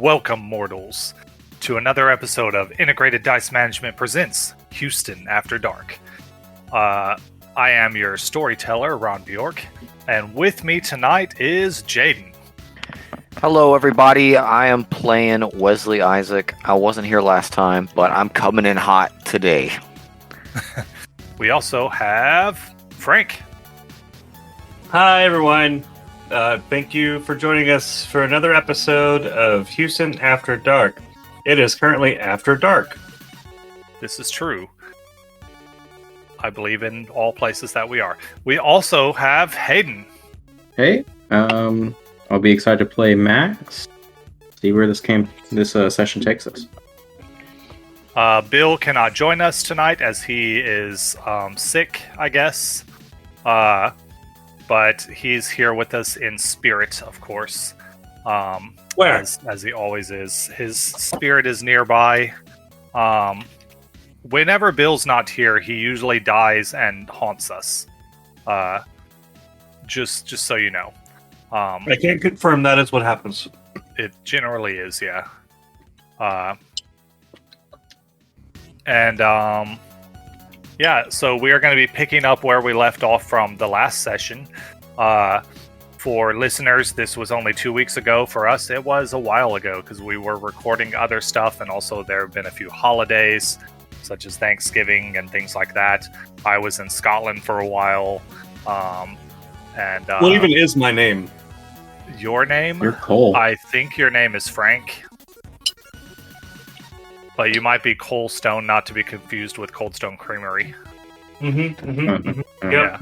Welcome, mortals, to another episode of Integrated Dice Management Presents Houston After Dark. I am your storyteller, Ron Bjork, and with me tonight is Jaden. Hello, everybody. I am playing Wesley Isaac. I wasn't here last time, but I'm coming in hot today. We also have Frank. Hi, everyone. Thank you for joining us for another episode of Houston After Dark. It is currently after dark. This is true. I believe in all places that we are. We also have Hayden. Hey, I'll be excited to play Max. See where this session takes us. Bill cannot join us tonight as he is sick, I guess. But he's here with us in spirit, of course. Where? As he always is. His spirit is nearby. Whenever Bill's not here, he usually dies and haunts us. Just so you know. I can't confirm that is what happens. It generally is, yeah. Yeah, so we are going to be picking up where we left off from the last session. For listeners, this was only 2 weeks ago. For us, it was a while ago because we were recording other stuff, and also there have been a few holidays, such as Thanksgiving and things like that. I was in Scotland for a while. What even is my name? Your name? You're Cole. I think your name is Frank. But you might be Cole Stone, not to be confused with Cold Stone Creamery. Yep. Yeah.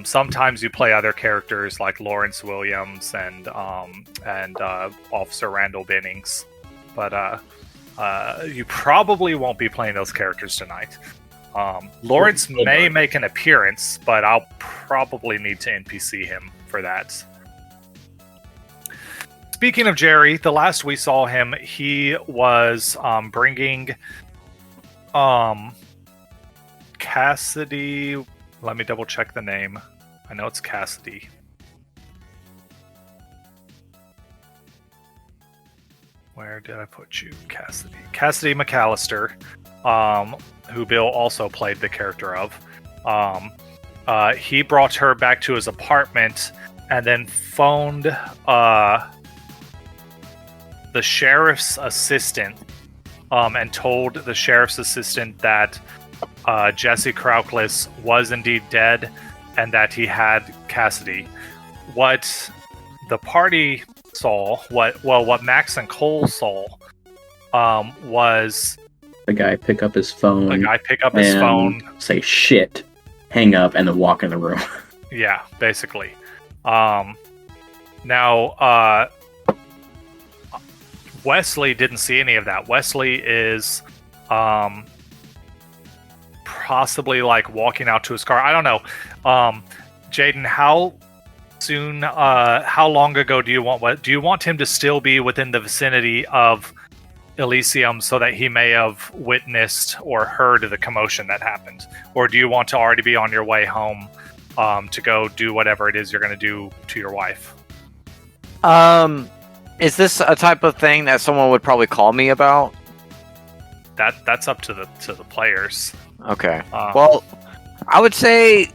Sometimes you play other characters like Lawrence Williams and Officer Randall Bennings, but you probably won't be playing those characters tonight. Lawrence may make an appearance, but I'll probably need to NPC him for that. Speaking of Jerry, the last we saw him, he was bringing Cassidy. Let me double check the name. I know it's Cassidy. Where did I put you? Cassidy. Cassidy McAllister, who Bill also played the character of. He brought her back to his apartment and then phoned the sheriff's assistant and told the sheriff's assistant that Jesse Crowcliffe was indeed dead and that he had Cassidy. What the party saw, what Max and Cole saw, was the guy pick up his phone. And say shit, hang up, and then walk in the room. Yeah, basically. Now, Wesley didn't see any of that. Wesley is possibly like walking out to his car. I don't know. Jaden, how long ago do you want him to still be within the vicinity of Elysium so that he may have witnessed or heard the commotion that happened? Or do you want to already be on your way home to go do whatever it is you're going to do to your wife? Is this a type of thing that someone would probably call me about? That's up to the players. Okay. Well, I would say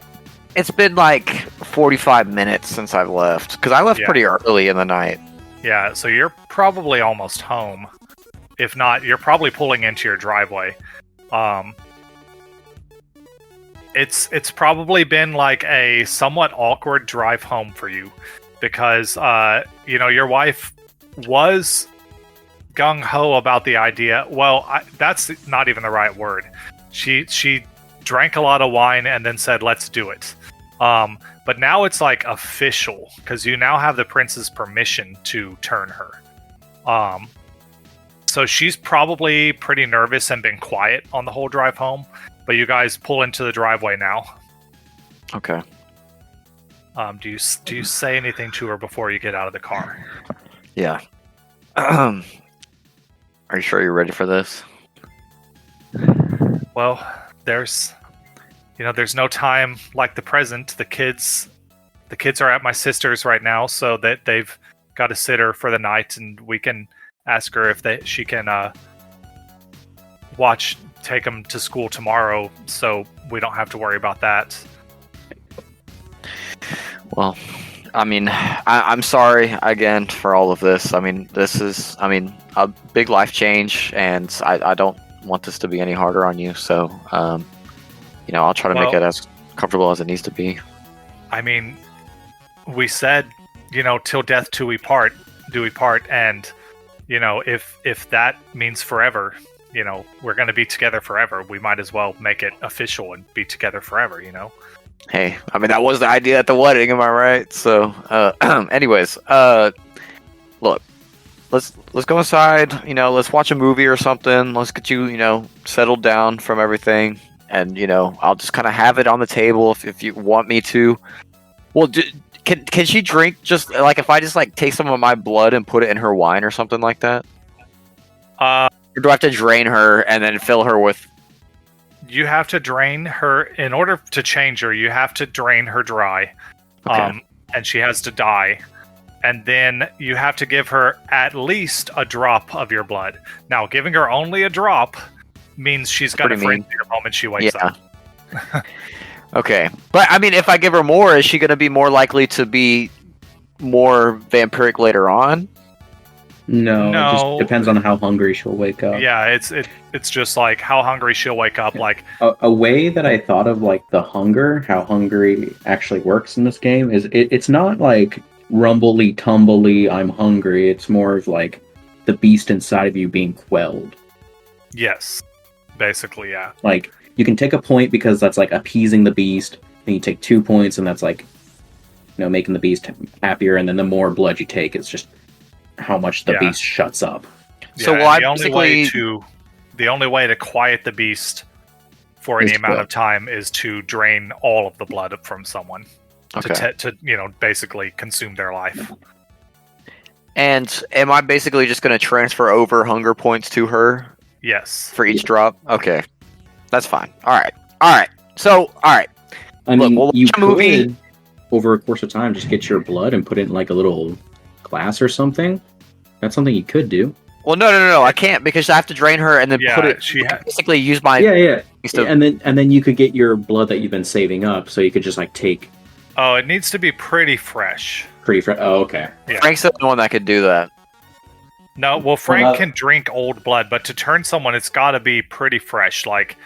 it's been like 45 minutes since I've left, because I left pretty early in the night. Yeah, so you're probably almost home. If not, you're probably pulling into your driveway. It's probably been like a somewhat awkward drive home for you, because your wife was gung-ho about the idea. Well, that's not even the right word. She drank a lot of wine and then said, let's do it. But now it's like official, because you now have the prince's permission to turn her. So she's probably pretty nervous and been quiet on the whole drive home, but you guys pull into the driveway now. Okay. Do you say anything to her before you get out of the car? Yeah. Are you sure you're ready for this? Well, there's no time like the present. The kids are at my sister's right now, so that they've got a sitter for the night, and we can ask her if she can take them to school tomorrow, so we don't have to worry about that. Well, I mean, I'm sorry again for all of this. I mean, this is, a big life change, and I don't want this to be any harder on you. So, I'll try to make it as comfortable as it needs to be. I mean, we said, till death do we part, and, if that means forever, we're going to be together forever. We might as well make it official and be together forever, Hey, I mean, that was the idea at the wedding, am I right? So, anyways, look, let's go inside, let's watch a movie or something. Let's get you, settled down from everything. And, I'll just kind of have it on the table if you want me to. Well, can she drink just, like, if I just, like, take some of my blood and put it in her wine or something like that? Or do I have to drain her and then fill her with... You have to drain her in order to change her. You have to drain her dry, Okay. And she has to die. And then you have to give her at least a drop of your blood. Now, giving her only a drop means she's going to freeze the moment she wakes up. Okay, but I mean, if I give her more, is she going to be more likely to be more vampiric later on? No, it just depends on how hungry she'll wake up. Yeah, it's just like how hungry she'll wake up. Like a way that I thought of, like, the hunger, how hungry actually works in this game is it's not like rumbly tumbly I'm hungry. It's more of like the beast inside of you being quelled. Yes, basically, yeah. Like, you can take a point because that's like appeasing the beast, and you take 2 points, and that's like, making the beast happier. And then the more blood you take, it's just how much the beast shuts up. So the only way to quiet the beast for any amount of time is to drain all of the blood from someone to basically consume their life. And am I basically just going to transfer over hunger points to her? Yes. For each drop? Okay. That's fine. All right. So, all right. I mean, you could, over a course of time, just get your blood and put it in like a little glass or something. That's something you could do. Well, no, I can't, because I have to drain her and then put it. Basically, use my and then you could get your blood that you've been saving up, so you could just like take. Oh, it needs to be pretty fresh. Pretty fresh. Oh, okay. Yeah. Frank's the only one that could do that. No, well, Frank can drink old blood, but to turn someone, it's got to be pretty fresh. Like,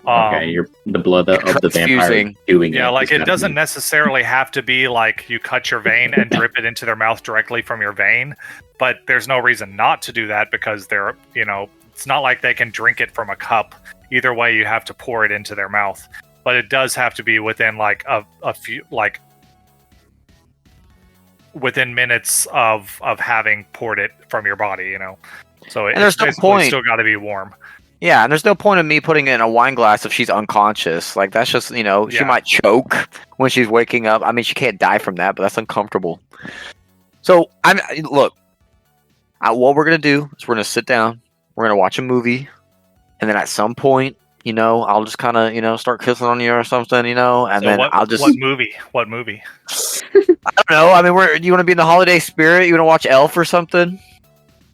the blood of the vampire doing it. Yeah, like it doesn't necessarily have to be like you cut your vein and drip it into their mouth directly from your vein, but there's no reason not to do that because they're, it's not like they can drink it from a cup. Either way, you have to pour it into their mouth, but it does have to be within like a few, like within minutes of having poured it from your body, So it's basically still got to be warm. Yeah, and there's no point in me putting it in a wine glass if she's unconscious. Like, that's just, she might choke when she's waking up. I mean, she can't die from that, but that's uncomfortable. So, look, what we're going to do is we're going to sit down, we're going to watch a movie, and then at some point, I'll just kind of, start kissing on you or something, and so then I'll just... What movie? What movie? I don't know. I mean, you want to be in the holiday spirit? You want to watch Elf or something?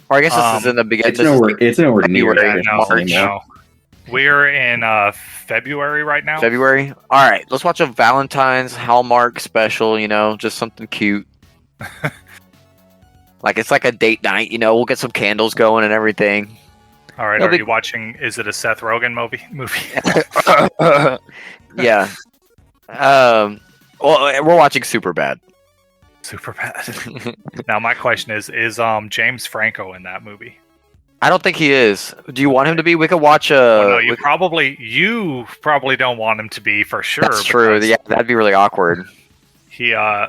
Or I guess this is in the beginning. It's nowhere near March. No. We're in February right now. February? All right. Let's watch a Valentine's Hallmark special, just something cute. Like, it's like a date night, we'll get some candles going and everything. All right. Are you watching, is it a Seth Rogen movie? Yeah. Well, we're watching Superbad. Superbad. Now my question is James Franco in that movie? I don't think he is. Do you want him to be? We could watch no, you probably don't want him to be, for sure. That's true. Yeah, that'd be really awkward. He yeah.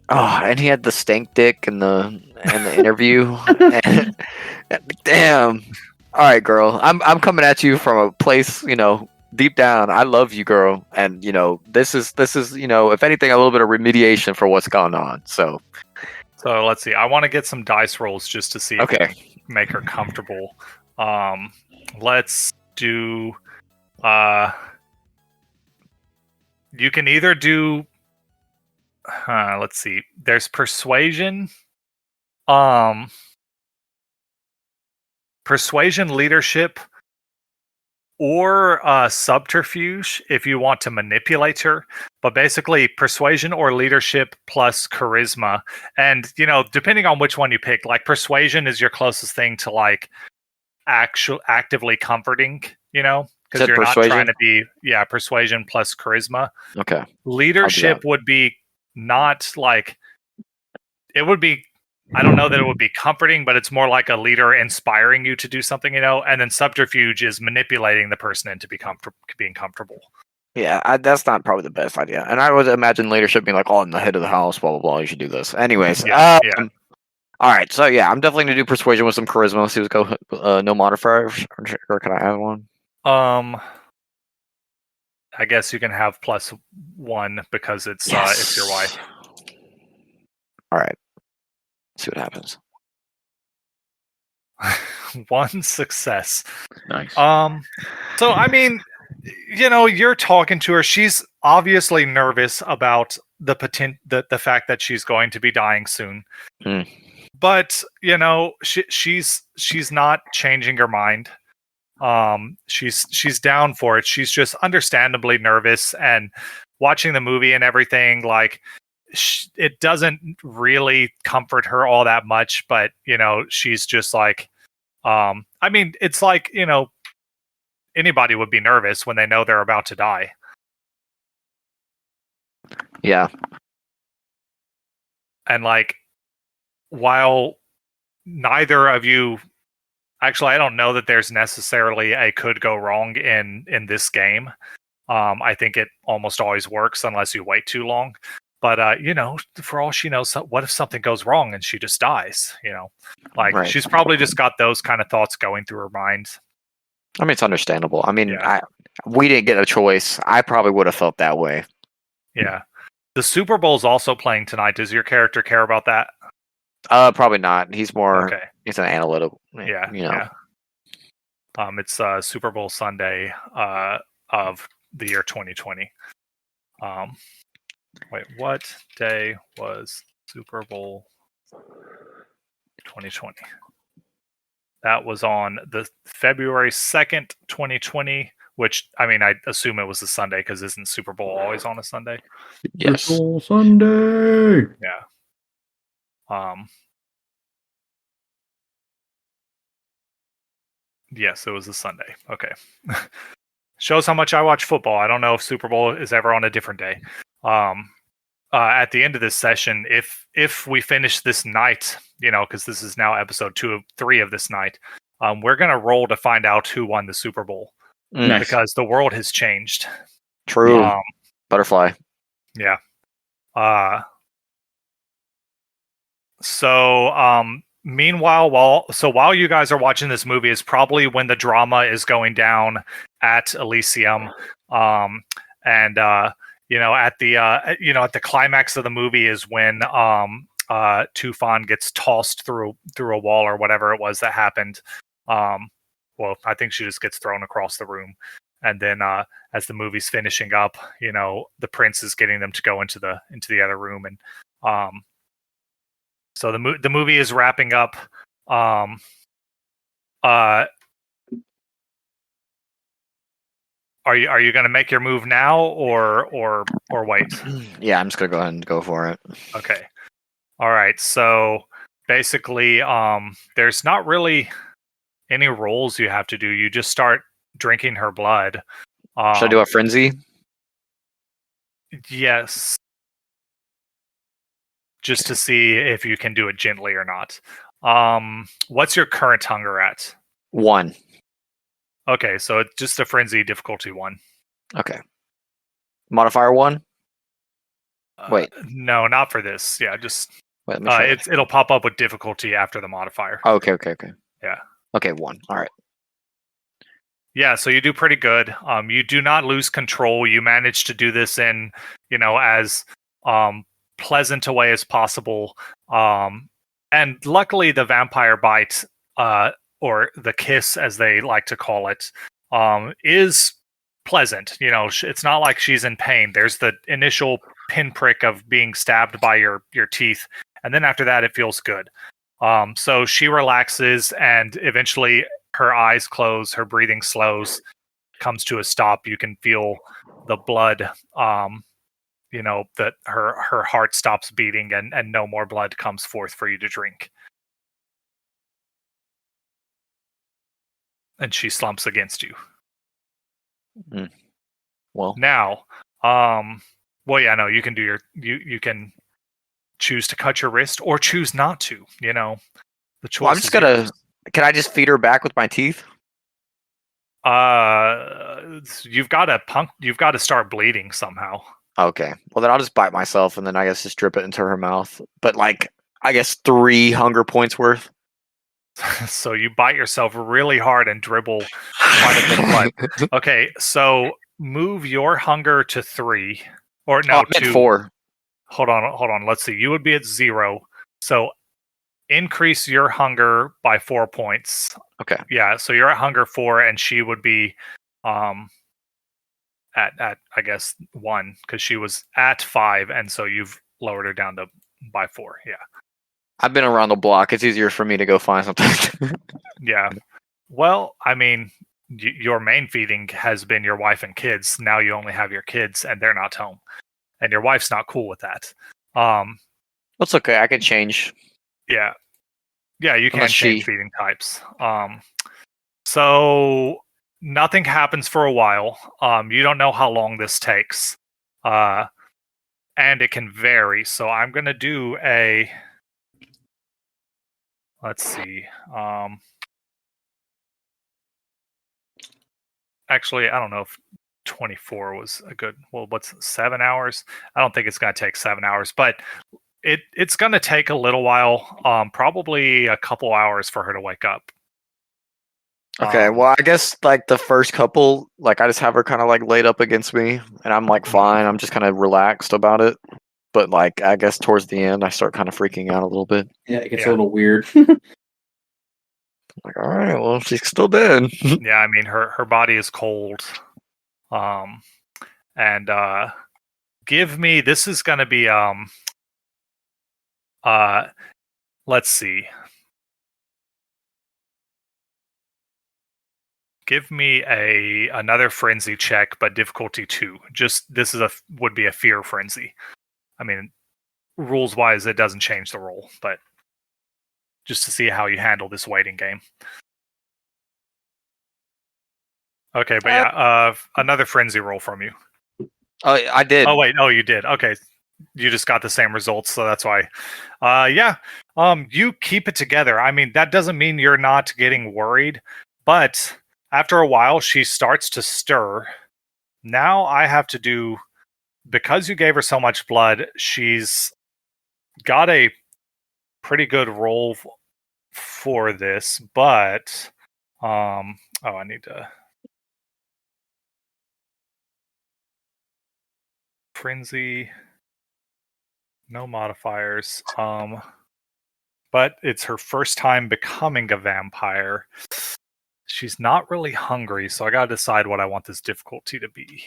Oh, and he had the stank dick in the interview. Damn. All right, girl. I'm coming at you from a place, deep down, I love you, girl, and this is if anything, a little bit of remediation for what's going on. So let's see. I want to get some dice rolls just to see. Okay. Make her comfortable. Let's do. You can either do. Let's see. There's persuasion. persuasion, leadership, or subterfuge if you want to manipulate her. But basically, persuasion or leadership plus charisma. And, depending on which one you pick, like persuasion is your closest thing to like actively comforting, because Said you're not persuasion? trying to be, persuasion plus charisma. Okay. Leadership would be not like, it would be, I don't know that it would be comforting, but it's more like a leader inspiring you to do something, and then subterfuge is manipulating the person into being comfortable. Yeah, that's not probably the best idea. And I would imagine leadership being like, in the head of the house, blah, blah, blah, you should do this. Anyways. Yeah. All right, so yeah, I'm definitely going to do persuasion with some charisma. Let's see what's go. No modifiers, or can I add one? I guess you can have +1 because it's your wife. All right. See what happens. 1 success. Nice. So I mean, you're talking to her. She's obviously nervous about the fact that she's going to be dying soon. But she's not changing her mind. She's down for it. She's just understandably nervous, and watching the movie and everything, like, it doesn't really comfort her all that much, but she's just like, I mean, it's like, anybody would be nervous when they know they're about to die. Yeah. And like, while neither of you, actually, I don't know that there's necessarily a could go wrong in this game. I think it almost always works unless you wait too long. But, for all she knows, what if something goes wrong and she just dies? Like, Right. She's probably just got those kind of thoughts going through her mind. I mean, it's understandable. I mean, Yeah. we didn't get a choice. I probably would have felt that way. Yeah. The Super Bowl's also playing tonight. Does your character care about that? Probably not. He's more. Okay. He's an analytical. Yeah. Yeah. It's Super Bowl Sunday of the year 2020. Wait, what day was Super Bowl 2020? That was on the February 2nd, 2020, which, I mean, I assume it was a Sunday because isn't Super Bowl always on a Sunday? Yes. Super Bowl Sunday. Yeah. Yes, it was a Sunday. Okay. Shows how much I watch football. I don't know if Super Bowl is ever on a different day. At the end of this session, if we finish this night, because this is now episode 2 of 3 of this night, we're gonna roll to find out who won the Super Bowl Nice. because the world has changed. True. Butterfly. Yeah. So meanwhile, while you guys are watching this movie is probably when the drama is going down at Elysium. And at the climax of the movie is when Tufan gets tossed through a wall or whatever it was that happened. Well, I think she just gets thrown across the room. And then as the movie's finishing up, the prince is getting them to go into the other room, and so the movie is wrapping up. Are you going to make your move now or wait? Yeah, I'm just gonna go ahead and go for it. Okay. All right. So basically, there's not really any rolls you have to do. You just start drinking her blood. Should I do a frenzy? Yes. Just to see if you can do it gently or not. What's your current hunger at? 1. Okay, so it's just a frenzy difficulty 1. Okay. Modifier 1. Wait. No, not for this. Yeah, just Wait, let me try. it'll pop up with difficulty after the modifier. Oh, okay. Yeah. Okay, 1. All right. Yeah, so you do pretty good. You do not lose control. You manage to do this in, as pleasant a way as possible. And luckily, the vampire bite, or the kiss, as they like to call it, is pleasant. It's not like she's in pain. There's the initial pinprick of being stabbed by your teeth, and then after that, it feels good. So she relaxes, and eventually, her eyes close, her breathing slows, comes to a stop. You can feel the blood, that her heart stops beating and no more blood comes forth for you to drink. And she slumps against you. Well, Now, you can do you can choose to cut your wrist or choose not to. The choice. I'm just gonna. Can I just feed her back with my teeth? You've got to start bleeding somehow. Okay. Well, then I'll just bite myself and then I guess just drip it into her mouth. But like, I guess 3 hunger points worth. So you bite yourself really hard and dribble quite a bit of blood. Okay, so move your hunger to 3, or no, I'm at 2. 4. Hold on. Let's see. You would be at 0. So increase your hunger by 4 points. Okay. Yeah. So you're at hunger 4, and she would be, at I guess 1, because she was at 5, and so you've lowered her down to by 4. Yeah. I've been around the block. It's easier for me to go find something. Yeah. Well, I mean, your main feeding has been your wife and kids. Now you only have your kids, and they're not home, and your wife's not cool with that. That's okay. I can change. Yeah, you can Unless change she- feeding types. So nothing happens for a while. You don't know how long this takes, and it can vary. So I'm gonna do a. Let's see. Actually, I don't know if 24 was a good. Well, what's 7 hours? I don't think it's gonna take 7 hours, but it's gonna take a little while. Probably a couple hours for her to wake up. Okay. Well, I guess like the first couple, like I just have her kind of like laid up against me, and I'm like fine. I'm just kind of relaxed about it. But like I guess towards the end, I start kind of freaking out a little bit. Yeah, it gets Yeah. a little weird. Like, all right, well, she's still dead. Yeah, I mean her body is cold. And give me, this is going to be let's see. Give me another frenzy check, but difficulty 2. Just this would be a fear frenzy. I mean, rules wise, it doesn't change the roll, but just to see how you handle this waiting game. Okay, but yeah, another frenzy roll from you. Oh, I did. Oh wait, you did. Okay, you just got the same results, so that's why. You keep it together. I mean, that doesn't mean you're not getting worried, but after a while, she starts to stir. Now I have to do, because you gave her so much blood, she's got a pretty good roll for this, but I need to frenzy, no modifiers. But it's her first time becoming a vampire. She's not really hungry, so I gotta decide what I want this difficulty to be.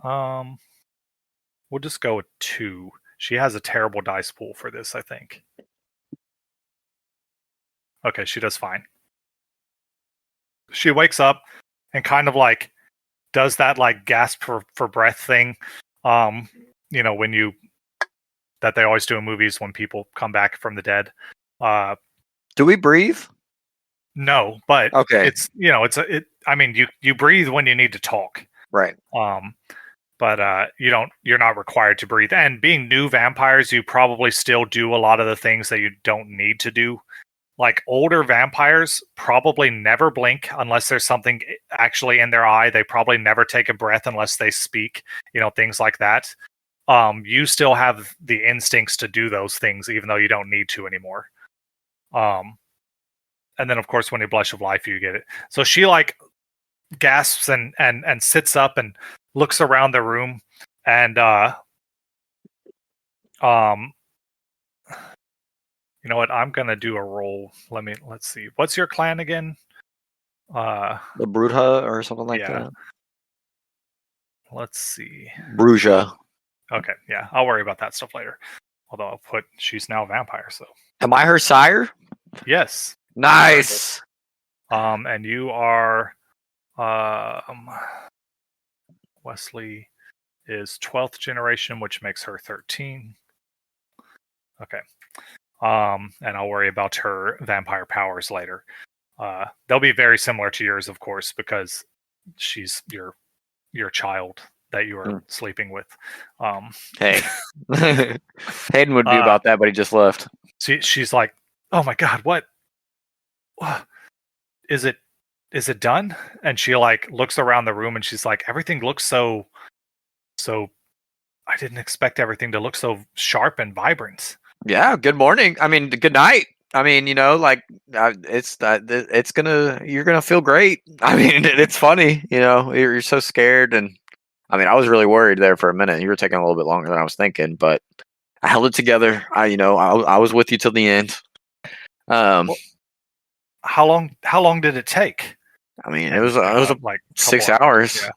We'll just go with 2. She has a terrible dice pool for this, I think. Okay, she does fine. She wakes up and kind of like does that like gasp for breath thing. When that they always do in movies when people come back from the dead. Do we breathe? No, but Okay. it's I mean, you breathe when you need to talk. Right. But you're not required to breathe. And being new vampires, you probably still do a lot of the things that you don't need to do. Like older vampires probably never blink unless there's something actually in their eye. They probably never take a breath unless they speak, things like that. You still have the instincts to do those things, even though you don't need to anymore. And then of course, when you blush of life, you get it. So she like gasps and sits up and looks around the room and you know what? I'm gonna do a roll. Let's see. What's your clan again? The Brudha or something like Yeah. that. Let's see. Bruja. Okay, yeah, I'll worry about that stuff later. Although she's now a vampire, so Am I her sire? yes. Nice. And you are Wesley is 12th generation, which makes her 13. Okay. And I'll worry about her vampire powers later. They'll be very similar to yours, of course, because she's your child that you are sleeping with. Hey, Hayden would be about that, but he just left. She's like, "Oh my god, what is it? Is it done?" And she like looks around the room and she's like, "Everything looks so. I didn't expect everything to look so sharp and vibrant." Yeah. Good morning. I mean, good night. I mean, you're gonna feel great. I mean, it's funny. You're so scared, and I mean, I was really worried there for a minute. You were taking a little bit longer than I was thinking, but I held it together. I was with you till the end. Well, how long did it take? I mean, it was like 6 hours. hours. Yeah.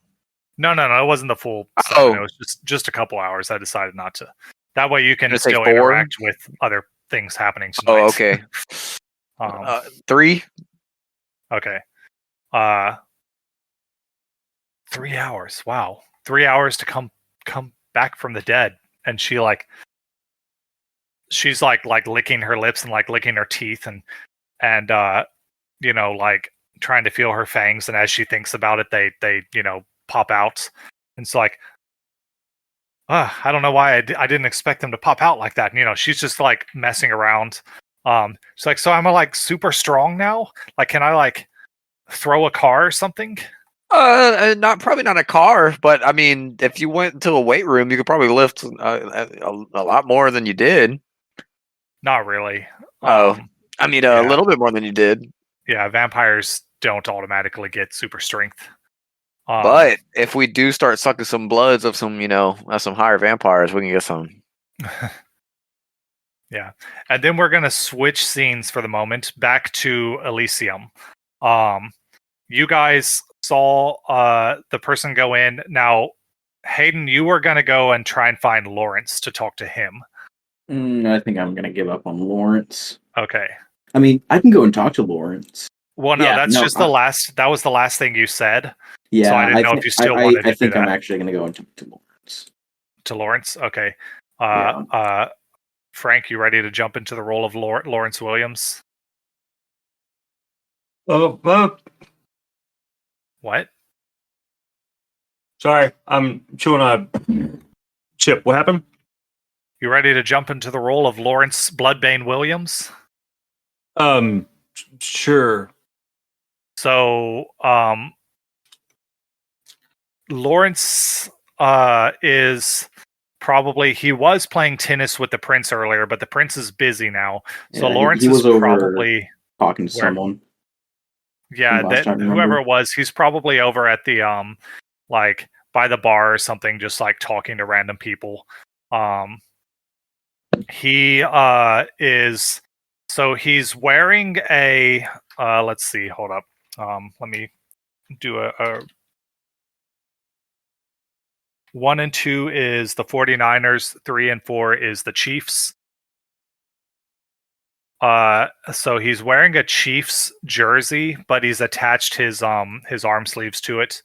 No, it wasn't the full 7. It was just a couple hours. I decided not to. That way you can still interact with other things happening tonight. Oh, okay. 3. Okay. 3 hours. Wow. 3 hours to come back from the dead. And she's like licking her lips and like licking her teeth and like trying to feel her fangs, and as she thinks about it, they pop out. And it's like, I don't know why I didn't expect them to pop out like that. And, she's just like messing around. She's like, so I'm like super strong now? Like, can I like throw a car or something? Probably not a car, but I mean, if you went to a weight room, you could probably lift a lot more than you did. Not really. I mean, a little bit more than you did. Yeah, vampires don't automatically get super strength. But if we do start sucking some bloods of some, some higher vampires, we can get some. Yeah. And then we're going to switch scenes for the moment back to Elysium. You guys saw the person go in. Now, Hayden, you were going to go and try and find Lawrence to talk to him. I think I'm going to give up on Lawrence. Okay. I mean, I can go and talk to Lawrence. Well, no, that was the last thing you said. Yeah, so I didn't know if you still wanted to do that. I think I'm actually going to go and talk to Lawrence. To Lawrence? Okay. Yeah. Frank, you ready to jump into the role of Lawrence Williams? What? Sorry, I'm chewing on a chip. What happened? You ready to jump into the role of Lawrence Bloodbane Williams? Sure. So, Lawrence is probably, he was playing tennis with the prince earlier, but the prince is busy now. So Lawrence he was is probably talking to someone. Yeah, whoever it was, he's probably over at the like by the bar or something, just like talking to random people. He is, so he's wearing a let's see, hold up. Let me do a 1 and 2 is the 49ers, 3 and 4 is the Chiefs. So he's wearing a Chiefs jersey, but he's attached his arm sleeves to it,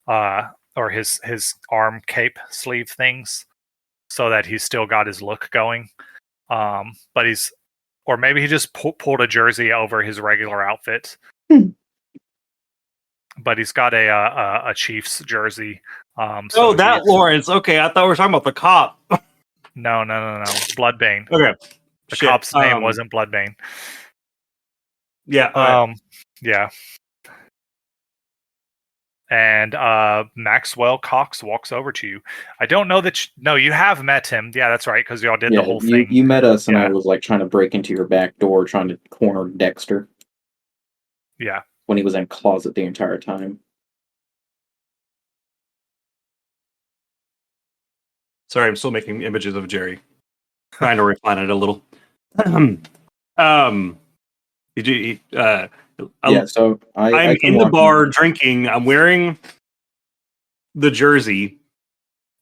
or his arm cape sleeve things, so that he's still got his look going. But or maybe he just pulled a jersey over his regular outfit. But he's got a Chiefs jersey. So Lawrence. Okay, I thought we were talking about the cop. No. Bloodbane. Okay. The cop's name wasn't Bloodbane. Yeah. Yeah. And Maxwell Cox walks over to you. I don't know that. No, you have met him. Yeah, that's right, because y'all did the whole thing. You met us, and I was like trying to break into your back door, trying to corner Dexter. Yeah. When he was in closet the entire time. Sorry, I'm still making images of Jerry. Trying to refine it a little. Did you? So I'm in the bar drinking. I'm wearing the jersey.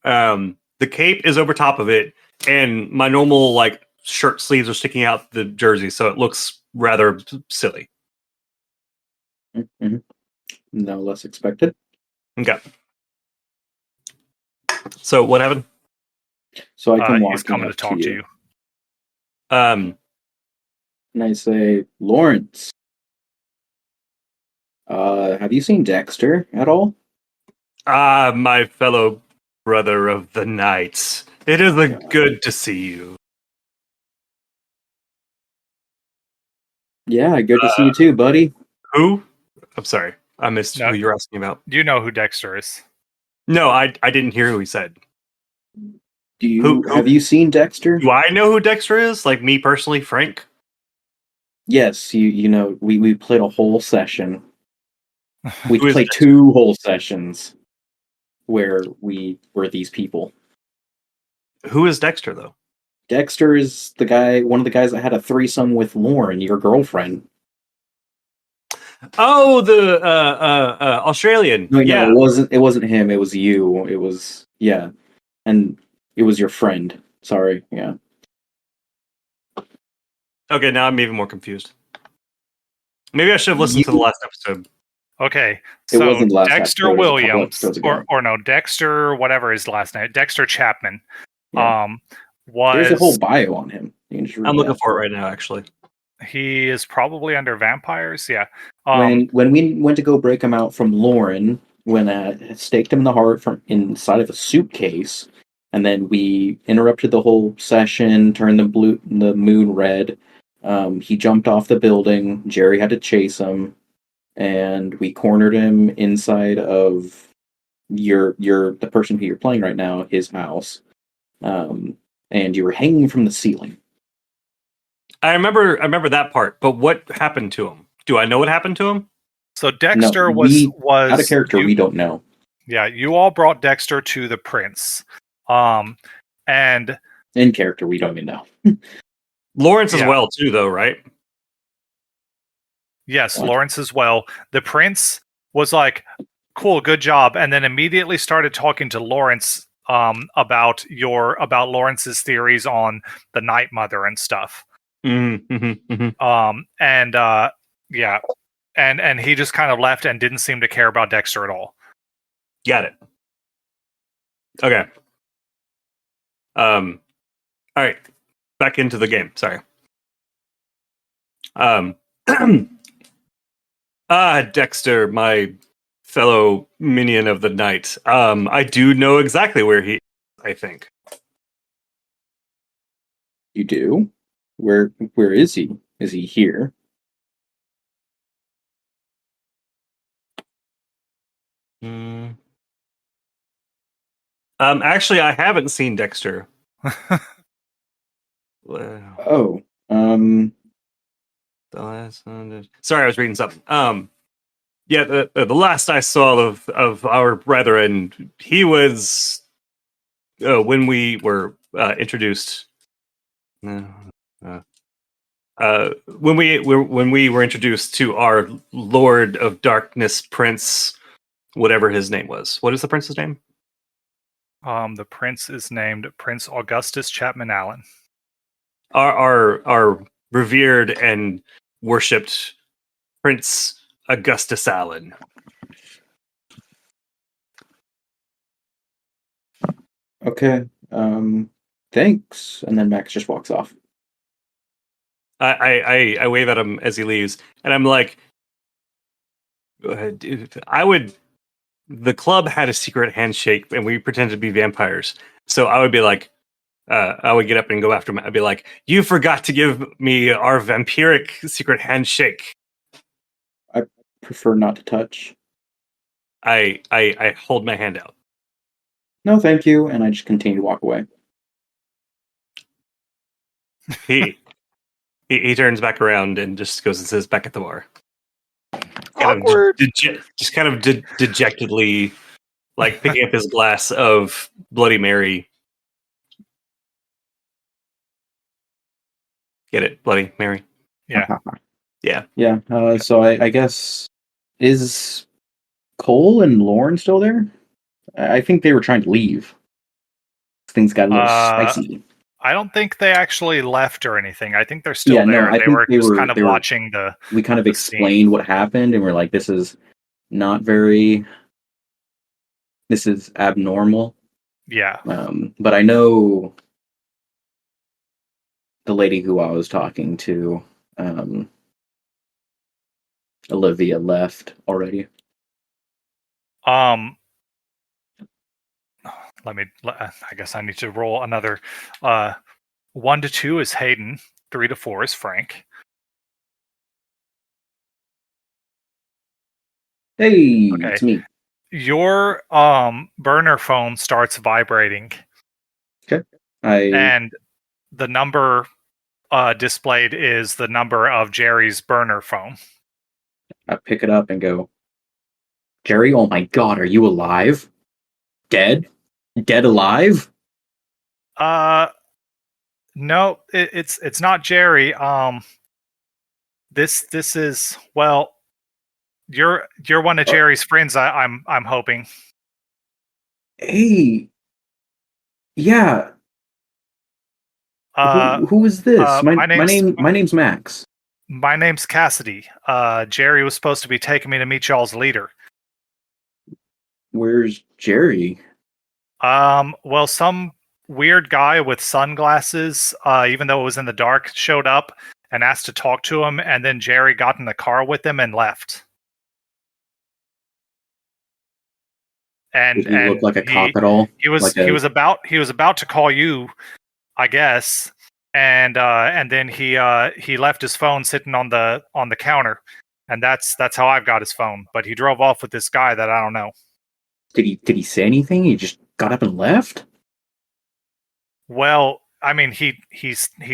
The cape is over top of it, and my normal like shirt sleeves are sticking out the jersey, so it looks rather silly. Mm-hmm. No less expected. Okay. So what happened? So I come He's walking coming to up talk to you, you. Um, and I say, Lawrence, have you seen Dexter at all? my fellow brother of the night. It is good to see you. Yeah, good to see you too, buddy. Who? I'm sorry. I missed No. who you're asking about. You know who Dexter is. No, I didn't hear who he said. Who Have you seen Dexter? do I know who Dexter is? Like me personally, Frank? Yes, you know, we played a whole session. We Who is played Dexter? 2 whole sessions where we were these people. Who is Dexter though? Dexter is one of the guys that had a threesome with Lauren, your girlfriend. Oh, the Australian. No, Yeah. it wasn't him, it was you. It was yeah. And it was your friend. Sorry, yeah. Okay, now I'm even more confused. Maybe I should have listened to the last episode. Okay, It so wasn't the last Dexter episode, it was a couple Williams, episodes ago. or no, Dexter, whatever his last name, Dexter Chapman, Yeah. was There's a whole bio on him. You can just read I'm looking that. for it right now, actually. he is probably under vampires. Yeah. When we went to go break him out from Lauren, when staked him in the heart from inside of a suitcase, and then we interrupted the whole session, turned the moon red. He jumped off the building. Jerry had to chase him, and we cornered him inside of the person who you're playing right now, his house. And you were hanging from the ceiling. I remember that part, but what happened to him? Do I know what happened to him? So Dexter No, was out of character. We don't know. Yeah, you all brought Dexter to the prince. And In character, we don't even know. Lawrence as Yeah. well, too, though, right? yes, What? Lawrence as well. The prince was like, "Cool, good job," and then immediately started talking to Lawrence about Lawrence's theories on the Night Mother and stuff. And yeah, and he just kind of left and didn't seem to care about Dexter at all. Got it. Okay. All right. Back into the game. Sorry. Dexter, my fellow minion of the night. I do know exactly where he is, I think. You do? Where is he? Is he here? Actually, I haven't seen Dexter. Oh, Sorry, I was reading something. Yeah, the last I saw of our brethren, he was when we were introduced. When we were introduced to our Lord of Darkness, Prince, whatever his name was. What is the prince's name? The prince is named Prince Augustus Chapman Allen. Our revered and worshipped Prince Augustus Allen. okay. Thanks. And then Max just walks off. I wave at him as he leaves, and I'm like, dude, the club had a secret handshake, and we pretended to be vampires. So I would be like, I would get up and go after him. I'd be like, you forgot to give me our vampiric secret handshake. I prefer not to touch. I hold my hand out. No, thank you. And I just continue to walk away. He turns back around and just goes and sits back at the bar. Awkward. Just kind of dejectedly, like picking up his glass of Bloody Mary. Get it, Bloody Mary. Yeah. Yeah. Yeah. So I guess, is Cole and Lauren still there? I think they were trying to leave. Things got a little spicy. I don't think they actually left or anything. I think they're still Yeah, no, there. I They think were they just were- kind of they were- watching the. We kind of the explained what happened, and we're like, this is abnormal. Yeah. But I know the lady who I was talking to, Olivia, left already. I guess I need to roll another. 1 to 2 is Hayden. 3 to 4 is Frank. Hey, Okay. it's me. Your burner phone starts vibrating, I and the number displayed is the number of Jerry's burner phone. pick it up and go, Jerry, oh my god, are you alive? Dead? Dead alive? No, it's not Jerry. This is, well, you're one of Jerry's friends. I'm hoping. Hey, yeah. Who is this? my My name's Max. My name's Cassidy. Jerry was supposed to be taking me to meet y'all's leader. Where's Jerry? Well, some weird guy with sunglasses, even though it was in the dark, showed up and asked to talk to him, and then Jerry got in the car with him and left. And Did he look like a cop at all? He was about to call you, I guess, and then he left his phone sitting on the counter, and that's how I've got his phone. But he drove off with this guy that I don't know. Did he say anything? He just got up and left? Well, I mean, he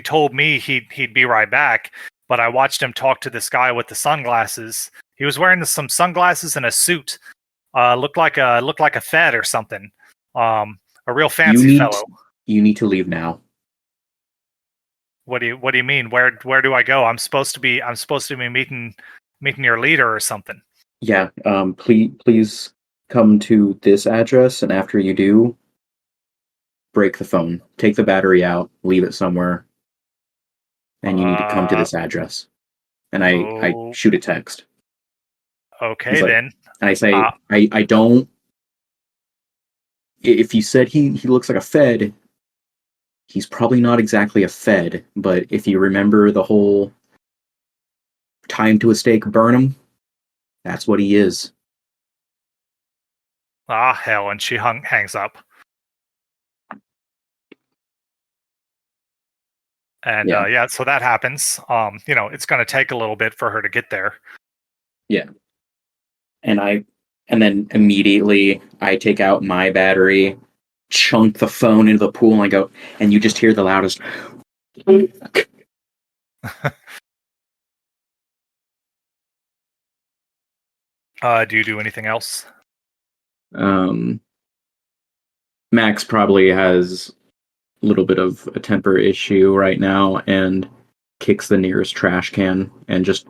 told me he'd be right back, but I watched him talk to this guy with the sunglasses. He was wearing some sunglasses and a suit. Looked like a Fed or something. A real fancy fellow. You need to leave now. What do you mean? Where do I go? I'm supposed to be meeting your leader or something. Yeah. Please come to this address, and after you do, break the phone. Take the battery out. Leave it somewhere. And you need to come to this address. And I shoot a text. Okay, like, then. And I say, I don't. If you said he looks like a Fed, he's probably not exactly a Fed. But if you remember the whole time to a stake, burn him, that's what he is. Ah, hell! And she hangs up. And so that happens. It's going to take a little bit for her to get there. Yeah. And then immediately I take out my battery, chunk the phone into the pool, and I go, and you just hear the loudest. Do you do anything else? Max probably has a little bit of a temper issue right now and kicks the nearest trash can and just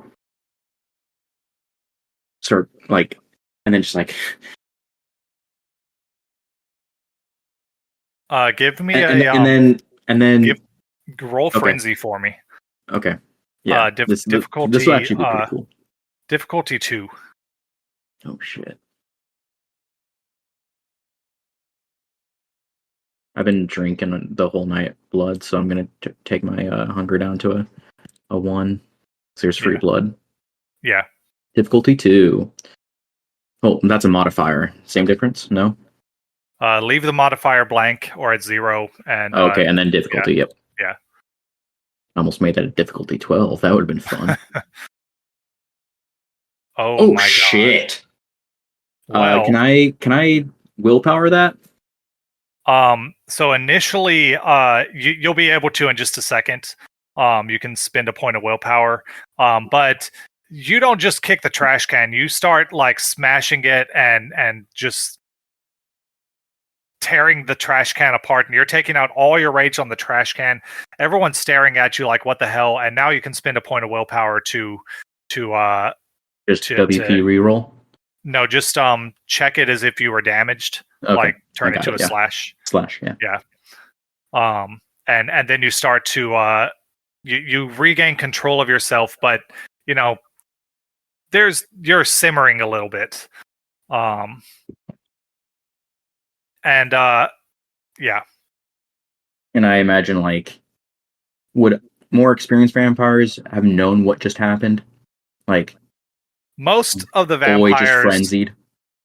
start and then just give me and then roll frenzy for me. Okay. Yeah. Difficulty. This will actually be pretty cool. Difficulty 2. Oh shit. I've been drinking the whole night blood, so I'm gonna take my hunger down to a 1. So there's free blood. Yeah. Difficulty 2. Oh, that's a modifier. Same difference? No? Leave the modifier blank or at 0. And okay, and then difficulty, yep. Yeah. Almost made that a difficulty 12. That would have been fun. Oh my shit. God. Well, can I willpower that? So initially, you'll be able to in just a second. You can spend a point of willpower. But you don't just kick the trash can. You start smashing it and just tearing the trash can apart, and you're taking out all your rage on the trash can. Everyone's staring at you like, what the hell? And now you can spend a point of willpower to just WP reroll. No, just check it as if you were damaged. Okay. Turn it to a slash. Slash, yeah. Yeah. and then you start to you regain control of yourself, but you're simmering a little bit, and yeah. And I imagine, like, would more experienced vampires have known what just happened? Like, Most of the boy just vampires frenzied.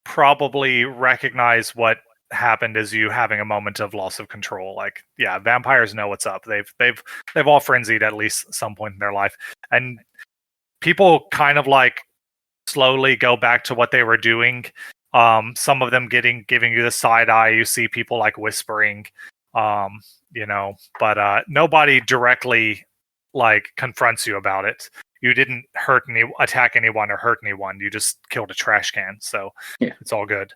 probably recognize what happened as you having a moment of loss of control. Like, yeah, vampires know what's up. They've all frenzied at least some point in their life, and people kind of like slowly go back to what they were doing. Some of them giving you the side eye. You see people like whispering, but nobody directly like confronts you about it. You didn't attack anyone or hurt anyone. You just killed a trash can, so Yeah. it's all good.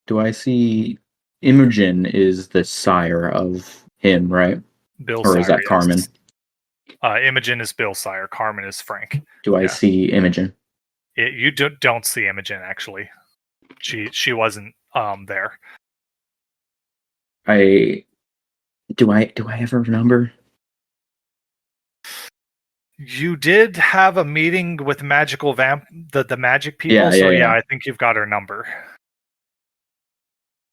Do I see Imogen is the sire of him, right? Bill Or Sire, is that yes. Carmen? Imogen is Bill Sire. Carmen is Frank. Do I see Imogen? You don't see Imogen, actually. She wasn't there. Do I have her number? You did have a meeting with magical the magic people, Yeah, so yeah. I think you've got her number.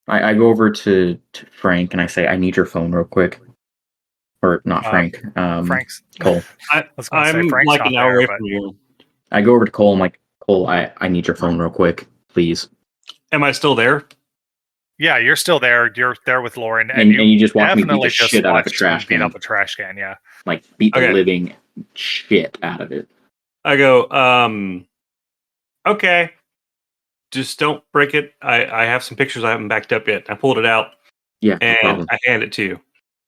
I go over to Frank and I say, I need your phone real quick. Or not Frank. Frank's Cole. I'm Frank's like not an hour there, away but from you. I go over to Cole. I'm like, Cole, I need your phone real quick, please. Am I still there? yeah, you're still there. You're there with Lauren, And you just watch me beat definitely the shit out of a watched trash him beat can. up a trash can. Yeah. Like, beat the Okay. living shit out of it. I go, okay. Just don't break it. I have some pictures I haven't backed up yet. I pulled it out Yeah, no and problem. I hand it to you.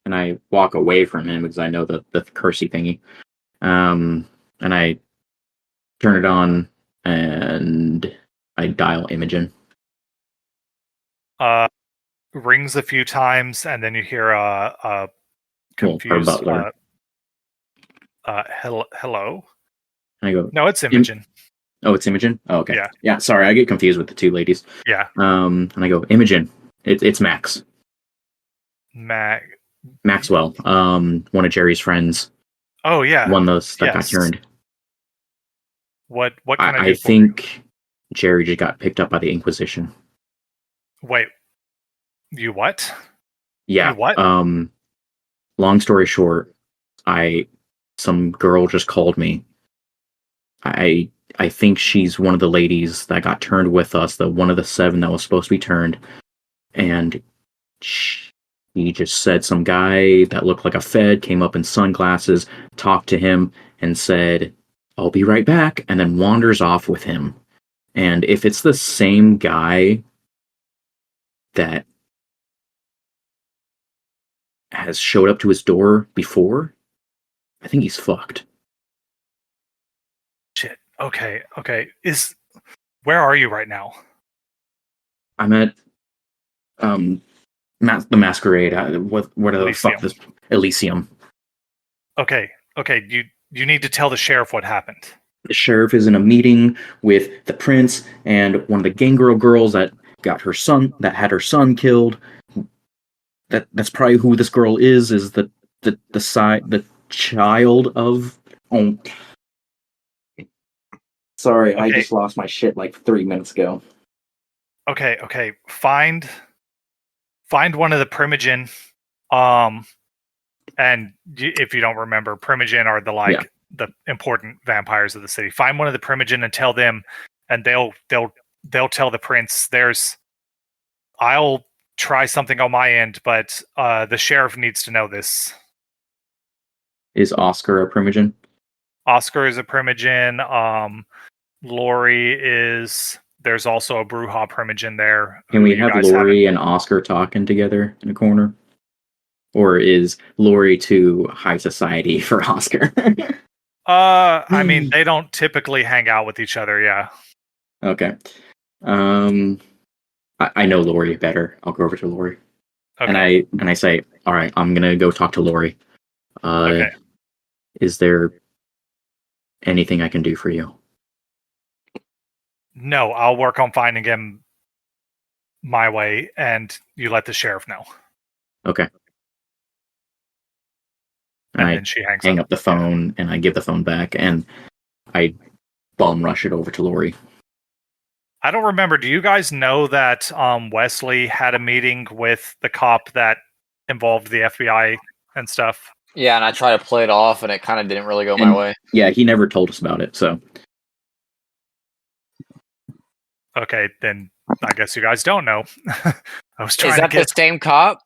And I walk away from him because I know the cursey thingy. And I turn it on and I dial Imogen. Rings a few times, and then you hear a confused butler. hello. And I go, No, it's Imogen. oh, it's Imogen? Oh, okay. Yeah. Yeah, sorry, I get confused with the two ladies. Yeah. And I go, Imogen, it's Max. Maxwell, one of Jerry's friends. Oh yeah. One of those that got Yes. turned. What can I do I for you? think Jerry just got picked up by the Inquisition. Wait. You what? Yeah. You what? Long story short, some girl just called me. I think she's one of the ladies that got turned with us, one of the 7 that was supposed to be turned, and he just said some guy that looked like a Fed came up in sunglasses, talked to him, and said, "I'll be right back," and then wanders off with him. And if it's the same guy that has showed up to his door before, I think he's fucked. Shit. Okay. Where are you right now? I'm at the Masquerade. What the fuck this Elysium? Okay. You need to tell the sheriff what happened. The sheriff is in a meeting with the prince and one of the gangrel girls that had her son killed. That's probably who this girl is the child of. Oh, sorry, okay. I just lost my shit like 3 minutes ago. Okay. Find one of the Primogen. And if you don't remember, Primogen are the important vampires of the city. Find one of the Primogen and tell them, and they'll tell the prince. I'll try something on my end, but the sheriff needs to know this. Is Oscar a Primogen? Oscar is a Primogen. Lori is. There's also a Bruja Primogen there. Can we have Lori and Oscar talking together in a corner? Or is Lori too high society for Oscar? I mean, they don't typically hang out with each other, yeah. Okay. I know Lori better. I'll go over to Lori. Okay. And I say, all right, I'm gonna go talk to Lori. Okay. Is there anything I can do for you? No, I'll work on finding him my way, and you let the sheriff know. Okay. And I then she hangs hang up. up the phone and I give the phone back and I bum rush it over to Lori. I don't remember. Do you guys know that Wesley had a meeting with the cop that involved the FBI and stuff? Yeah, and I tried to play it off, and it kind of didn't really go my And- way. Yeah, he never told us about it, so Okay, then I guess you guys don't know. I was trying Is to that get. the same cop?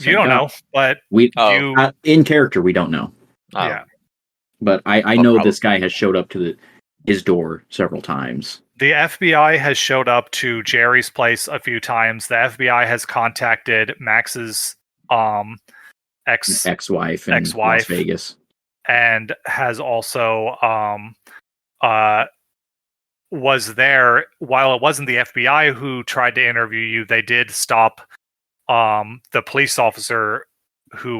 You don't know, but we Oh. you. in character we don't know. Oh. Yeah. But I No know problem. this guy has showed up to his door several times. The FBI has showed up to Jerry's place a few times. The FBI has contacted Max's Ex-wife in Las Ex-wife. Vegas. and has also was there while it wasn't the FBI who tried to interview you. They did stop the police officer who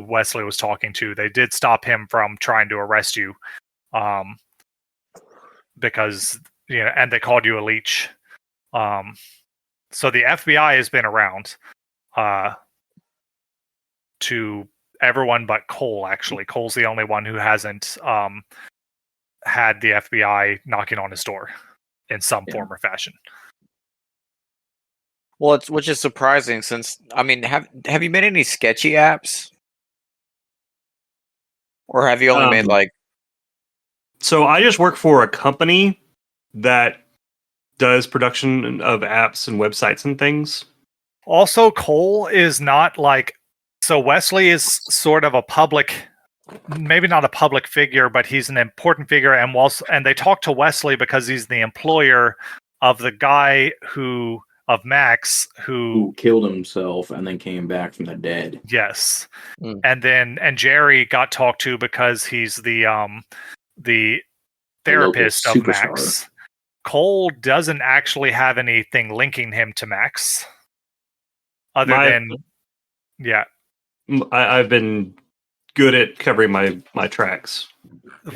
Wesley was talking to. They did stop him from trying to arrest you because and they called you a leech. So the FBI has been around to everyone but Cole. Actually, Cole's the only one who hasn't had the FBI knocking on his door in some form or fashion. Well, which is surprising since have you made any sketchy apps, or have you only made like? So I just work for a company that does production of apps and websites and things. Also, Cole is not like so. Wesley is sort of a public, maybe not a public figure, but he's an important figure. And they talk to Wesley because he's the employer of the guy of Max who killed himself and then came back from the dead. Yes. Mm. And Jerry got talked to because he's the therapist of Max. Cole doesn't actually have anything linking him to Max. I've been good at covering my tracks.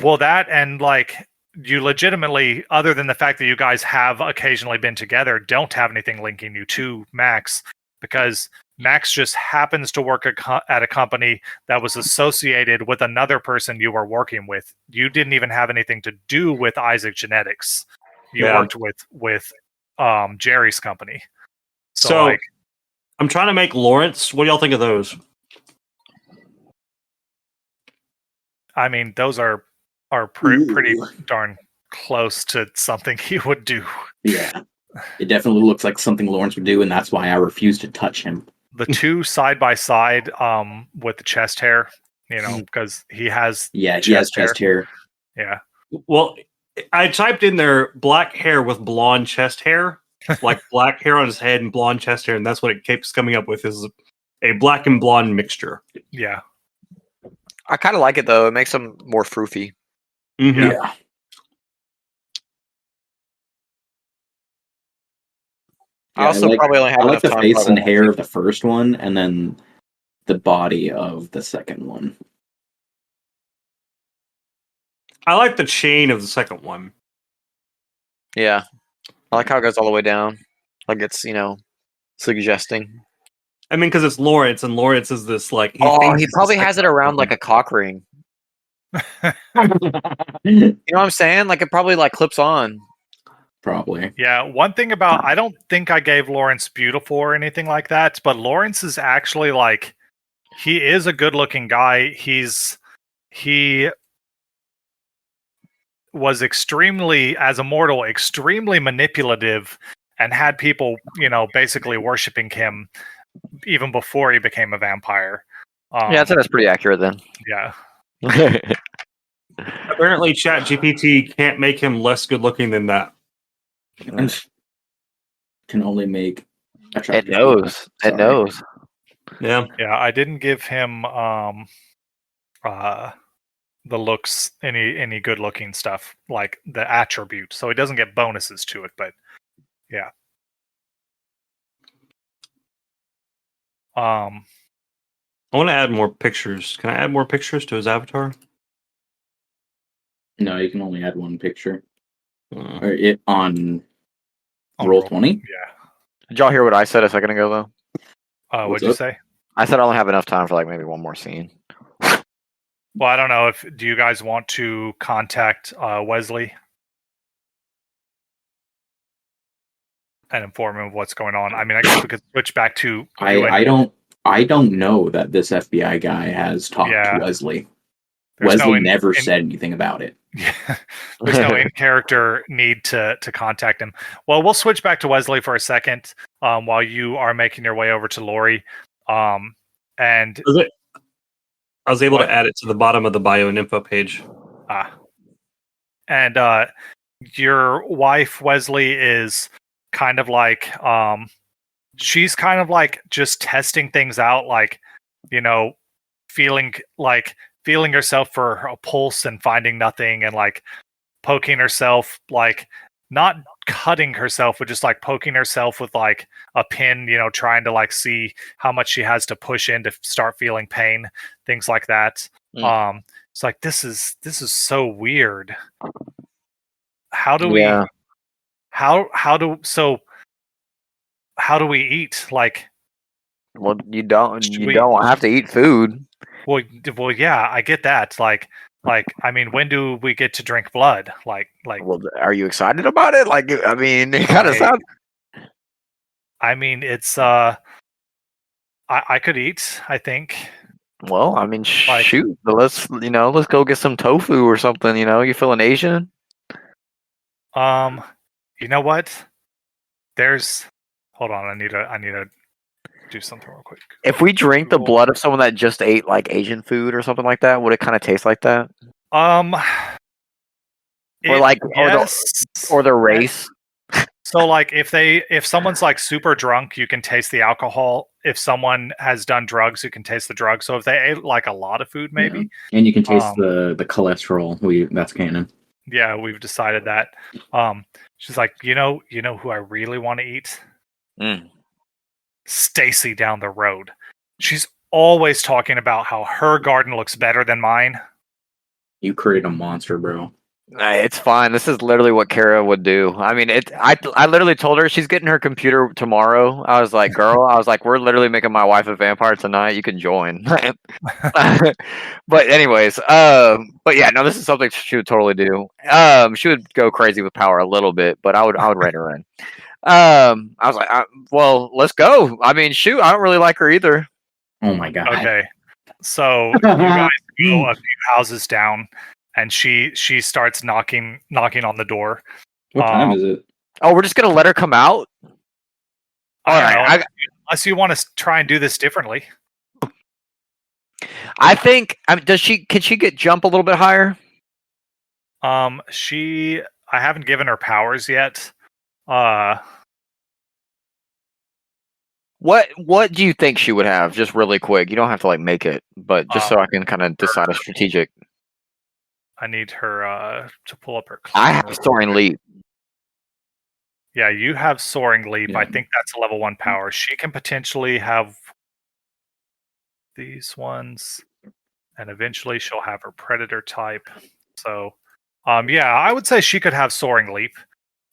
Well, that and like you legitimately, other than the fact that you guys have occasionally been together, don't have anything linking you to Max because Max just happens to work at a company that was associated with another person you were working with. You didn't even have anything to do with Isaac Genetics. You worked with Jerry's company. So like, I'm trying to make Lawrence. What do y'all think of those? I mean, those are pretty darn close to something he would do. Yeah. It definitely looks like something Lawrence would do, and that's why I refuse to touch him. The two side by side with the chest hair, because he has chest hair. Yeah. Well, I typed in there black hair with blonde chest hair, like black hair on his head and blonde chest hair, and that's what it keeps coming up with is a black and blonde mixture. Yeah. I kind of like it though. It makes them more froofy. Mm-hmm. Yeah. I also probably only have I like enough the time face for and one hair more of the first one, and then the body of the second one. I like the chain of the second one. thing. Yeah, I like how it goes all the way down, like it's suggesting. I mean, because it's Lawrence, and Lawrence is this like. He probably has it around like a cock ring. You know what I'm saying? Like it probably like clips on. Probably. Yeah, one thing about I don't think I gave Lawrence beautiful or anything like that, but Lawrence is actually like he is a good-looking guy. He was extremely, as a mortal, extremely manipulative and had people, basically worshiping him even before he became a vampire. Yeah, I'd say that's pretty accurate then. Yeah. Apparently, ChatGPT can't make him less good looking than that. Can only make It knows. It knows. Yeah. Yeah, I didn't give him the looks any good looking stuff like the attribute, so he doesn't get bonuses to it, but yeah. I want to add more pictures. Can I add more pictures to his avatar? No, you can only add one picture. Or it on Roll20? Yeah. Did y'all hear what I said a second ago though? What'd What's you up? say? I said I only have enough time for like maybe one more scene. Well, I don't know if do you guys want to contact Wesley and inform him of what's going on? I mean, I guess we could switch back to you I don't know that this FBI guy has talked Yeah. to Wesley. There's Wesley no never said anything about it. there's no in character need to contact him. Well, we'll switch back to Wesley for a second while you are making your way over to Lori. And I was able What? to add it to the bottom of the bio and info page. and your wife Wesley is kind of like she's kind of like just testing things out, like, you know, feeling herself for a pulse and finding nothing, and like poking herself, like not cutting herself, but just like poking herself with like a pin, you know, trying to like see how much she has to push in to start feeling pain, things like that. It's like this is so weird. How do we Yeah. how do we eat? Like, Well, you don't should you we don't have to eat food. well yeah, I get that. Like I mean, when do we get to drink blood? Like Well, are you excited about it? Like, I mean, it kind of I- sounds. I mean, it's I could eat, I think. Well, I mean, Like- shoot. But let's go get some tofu or something. You feeling Asian? You know what? There's hold on, I need to do something real quick. If we drink the Google. blood of someone that just ate like Asian food or something like that, would it kind of taste like that? Or Yes. the race? So like if someone's like super drunk, you can taste the alcohol. If someone has done drugs, you can taste the drug. So if they ate like a lot of food, maybe. Yeah. And you can taste Um, the cholesterol. That's canon. Yeah, we've decided that. She's like, you know who I really want to eat? Mm. Stacy down the road. She's always talking about how her garden looks better than mine. You create a monster, bro. It's fine. This is literally what Kara would do. I mean, I literally told her she's getting her computer tomorrow. I was like, girl, we're literally making my wife a vampire tonight. You can join. But anyways, but yeah, no, this is something she would totally do. She would go crazy with power a little bit, but I would rein her in. I was like, well, let's go. I mean, shoot, I don't really like her either. Oh my god. Okay. So you guys go a few houses down, and she starts knocking on the door. What time is it? Oh, we're just gonna let her come out. I don't Alright, know, unless you want to try and do this differently. I think. Can she get jump a little bit higher? I haven't given her powers yet. What do you think she would have? Just really quick. You don't have to like make it, but just so I can kind of decide a strategic. I need her to pull up her. I have soaring leap. Yeah, you have soaring leap. Yeah. I think that's a level 1 power. She can potentially have these ones, and eventually she'll have her predator type. So, yeah, I would say she could have soaring leap.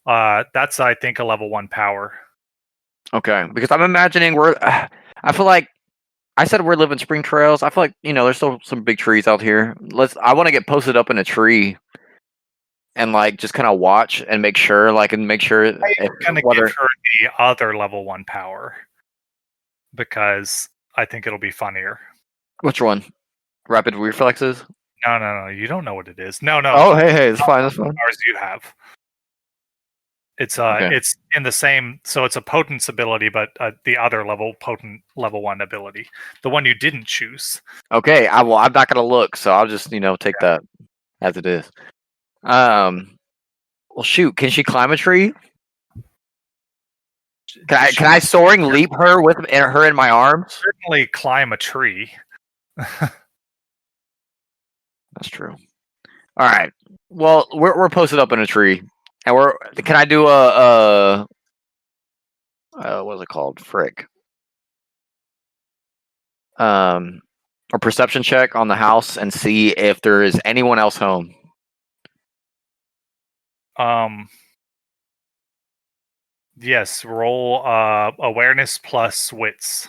That's, I think, a level 1 power. Okay, because I'm imagining I feel like I said we're living spring trails. I feel like there's still some big trees out here. I want to get posted up in a tree and like just kind of watch and make sure I'm gonna whether give her the other level 1 power because I think it'll be funnier. which one? Rapid reflexes? No, you don't know what it is. No. Oh, hey, it's fine. That's fine. Powers you have. It's Okay. it's in the same, so it's a potence ability, but the other potent level 1 ability, the one you didn't choose. Okay, I'm not gonna look, so I'll just take that as it is. Well, shoot, can she climb a tree? Can I soaring leap her with her in my arms? Certainly climb a tree. That's true. All right. Well, we're posted up in a tree, and can I do a what is it called? Frick. A perception check on the house and see if there is anyone else home. Yes, roll awareness plus wits.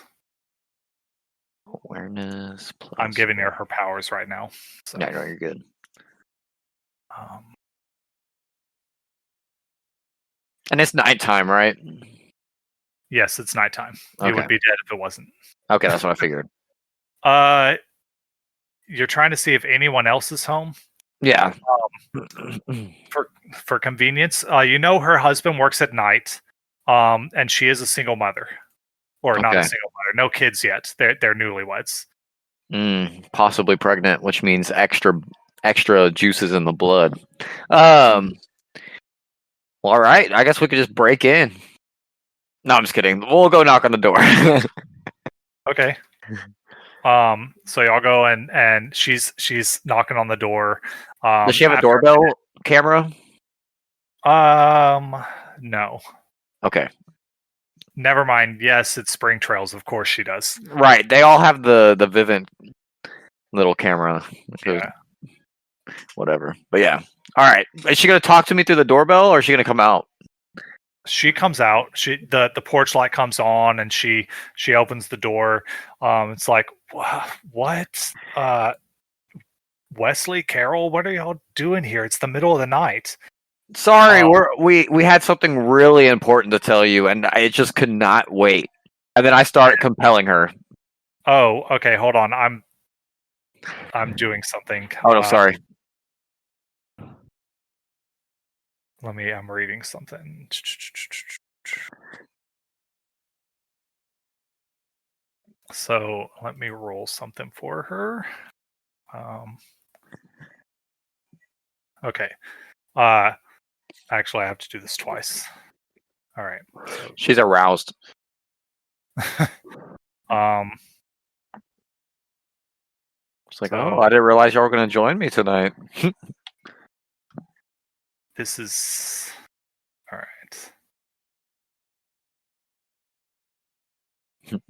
Awareness plus. I'm giving her powers right now. So, Yeah, no, you're good. And it's nighttime, right? Yes, it's nighttime. You Okay. would be dead if it wasn't. Okay, that's what I figured. You're trying to see if anyone else is home. Yeah. For convenience, you know her husband works at night, and she is a single mother, or not a Okay. single mother. No kids yet. They're newlyweds. Possibly pregnant, which means extra juices in the blood. Well, all right. I guess we could just break in. No, I'm just kidding. We'll go knock on the door. Okay. So y'all go and she's knocking on the door. Does she have a doorbell camera? No. Okay. Never mind. Yes, it's Spring Trails. Of course she does. Right. They all have the Vivint little camera. Yeah. Whatever. But yeah. All right. Is she gonna talk to me through the doorbell, or is she gonna come out? She comes out. The porch light comes on, and she opens the door. It's like, what? Wesley, Carol, what are y'all doing here? It's the middle of the night. Sorry, we had something really important to tell you, and I just could not wait. And then I start compelling her. Oh, okay. Hold on. I'm doing something. Oh no, sorry. I'm reading something. So let me roll something for her. Okay. Actually, I have to do this twice. All right. So, She's aroused. It's like, oh, I didn't realize y'all were going to join me tonight. This is all right.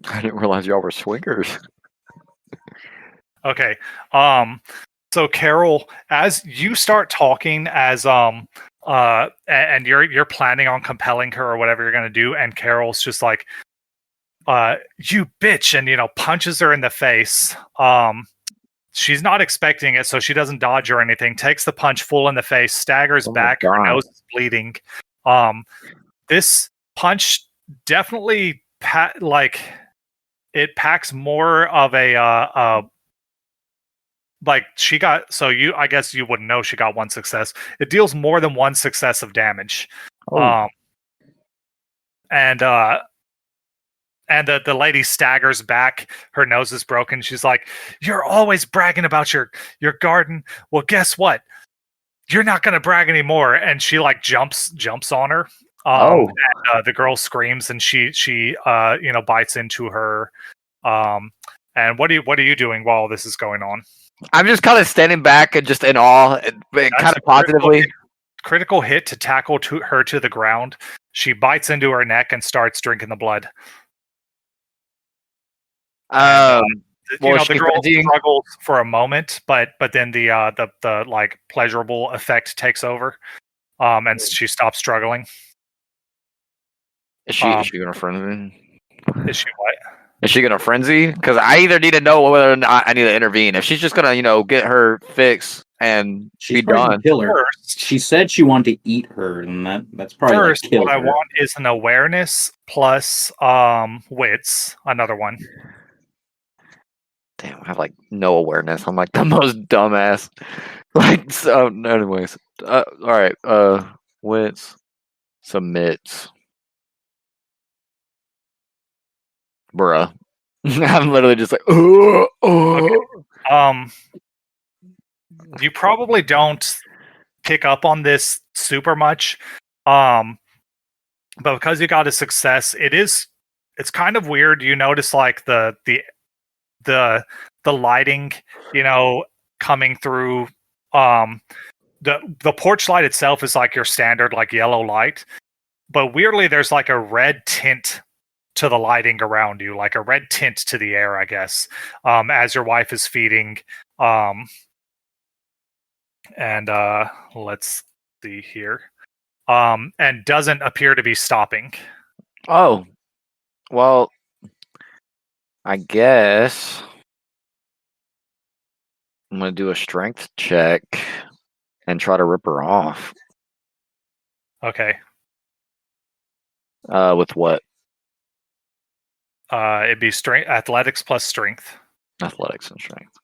I didn't realize y'all were swingers. Okay. So Carol, as you start talking, and you're planning on compelling her or whatever you're gonna do, and Carol's just like, you bitch, and punches her in the face. She's not expecting it, so she doesn't dodge or anything. Takes the punch full in the face, staggers back, her nose is bleeding. This punch definitely it packs more of a like she got. So I guess you wouldn't know she got one success. It deals more than one success of damage. Oh. And the lady staggers back. Her nose is broken. She's like, "You're always bragging about your garden. Well, guess what? You're not going to brag anymore." And she like jumps on her. And, the girl screams, and she bites into her. And what are you doing while this is going on? I'm just kind of standing back and just in awe, and kind of positively. Critical hit to tackle her to the ground. She bites into her neck and starts drinking the blood. The girl struggles for a moment, but then the like pleasurable effect takes over, and she stops struggling. Is she gonna frenzy? Is she what? Is she gonna frenzy? Because I either need to know whether or not I need to intervene. If she's just gonna, get her fix and be done. Kill her. She said she wanted to eat her, and that's probably first. Kill what her. I want is an awareness plus wits. Another one. Damn, I have like no awareness. I'm like the most dumbass. Like so. Anyways, all right. Wits submits. Bruh. I'm literally just like, Okay. You probably don't pick up on this super much, but because you got a success, it's kind of weird. You notice like the lighting, coming through. The porch light itself is like your standard like yellow light, but weirdly there's like a red tint to the lighting around you, like a red tint to the air, I guess, as your wife is feeding. And let's see here. And doesn't appear to be stopping. Oh, well, I guess I'm gonna do a strength check and try to rip her off. Okay. With what? It'd be strength, athletics plus strength. Athletics and strength.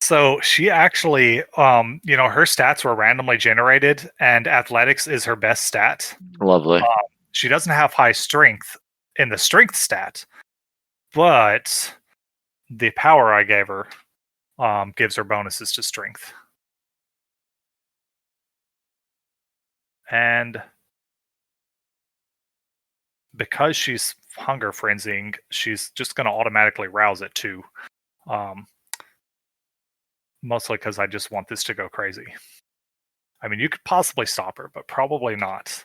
So she actually, her stats were randomly generated, and athletics is her best stat. Lovely. She doesn't have high strength in the strength stat, but the power I gave her gives her bonuses to strength. And because she's hunger frenzying, she's just going to automatically rouse it too. Mostly because I just want this to go crazy. I mean, you could possibly stop her, but probably not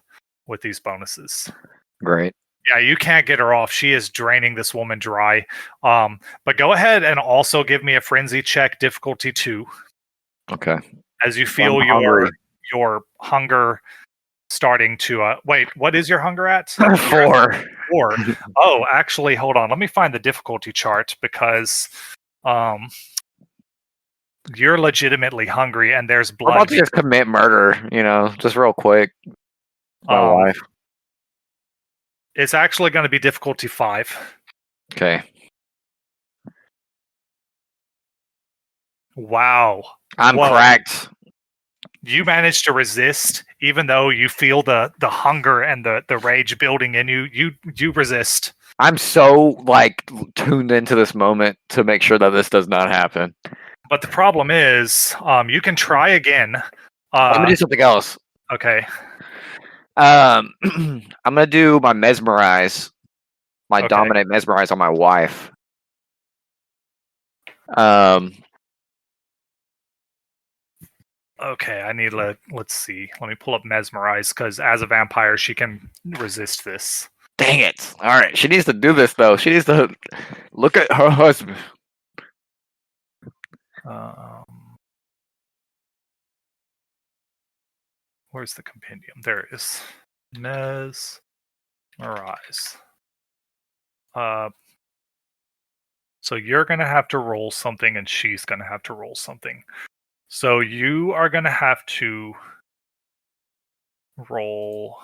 with these bonuses. Great. Yeah, you can't get her off. She is draining this woman dry. But go ahead and also give me a frenzy check, difficulty 2. Okay. As you feel your hunger starting to wait, what is your hunger at? 4. 4. Oh, actually, hold on. Let me find the difficulty chart because you're legitimately hungry and there's blood. I'm about to just commit murder, just real quick. My wife. It's actually going to be difficulty 5. Okay. Wow. I'm cracked. You managed to resist, even though you feel the hunger and the rage building in you. You resist. I'm so tuned into this moment to make sure that this does not happen. But the problem is, you can try again. Let me do something else. Okay. I'm gonna do my mesmerize, dominate mesmerize on my wife. Okay, I need let's see. Let me pull up mesmerize because as a vampire, she can resist this. Dang it! All right, she needs to do this though. She needs to look at her husband. Where's the compendium? There it is. Mesmerize. So you're gonna have to roll something, and she's gonna have to roll something. So you are gonna have to roll.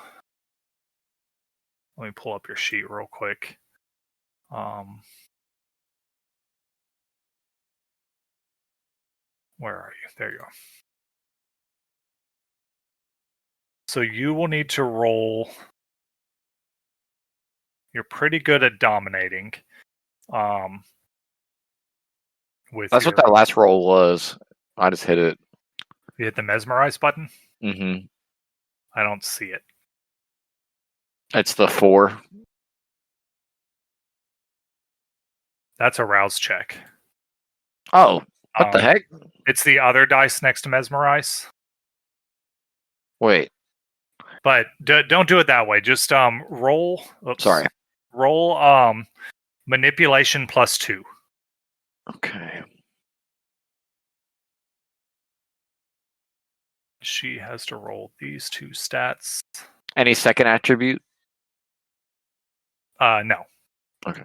Let me pull up your sheet real quick. Where are you? There you are. So you will need to roll. You're pretty good at dominating. That's what that last roll was. I just hit it. You hit the mesmerize button? Mm-hmm. I don't see it. It's the 4. That's a rouse check. Oh, what the heck? It's the other dice next to mesmerize. Wait. But don't do it that way. Just roll. Oops. Sorry. Roll manipulation plus 2. Okay. She has to roll these 2 stats. Any second attribute? No. Okay.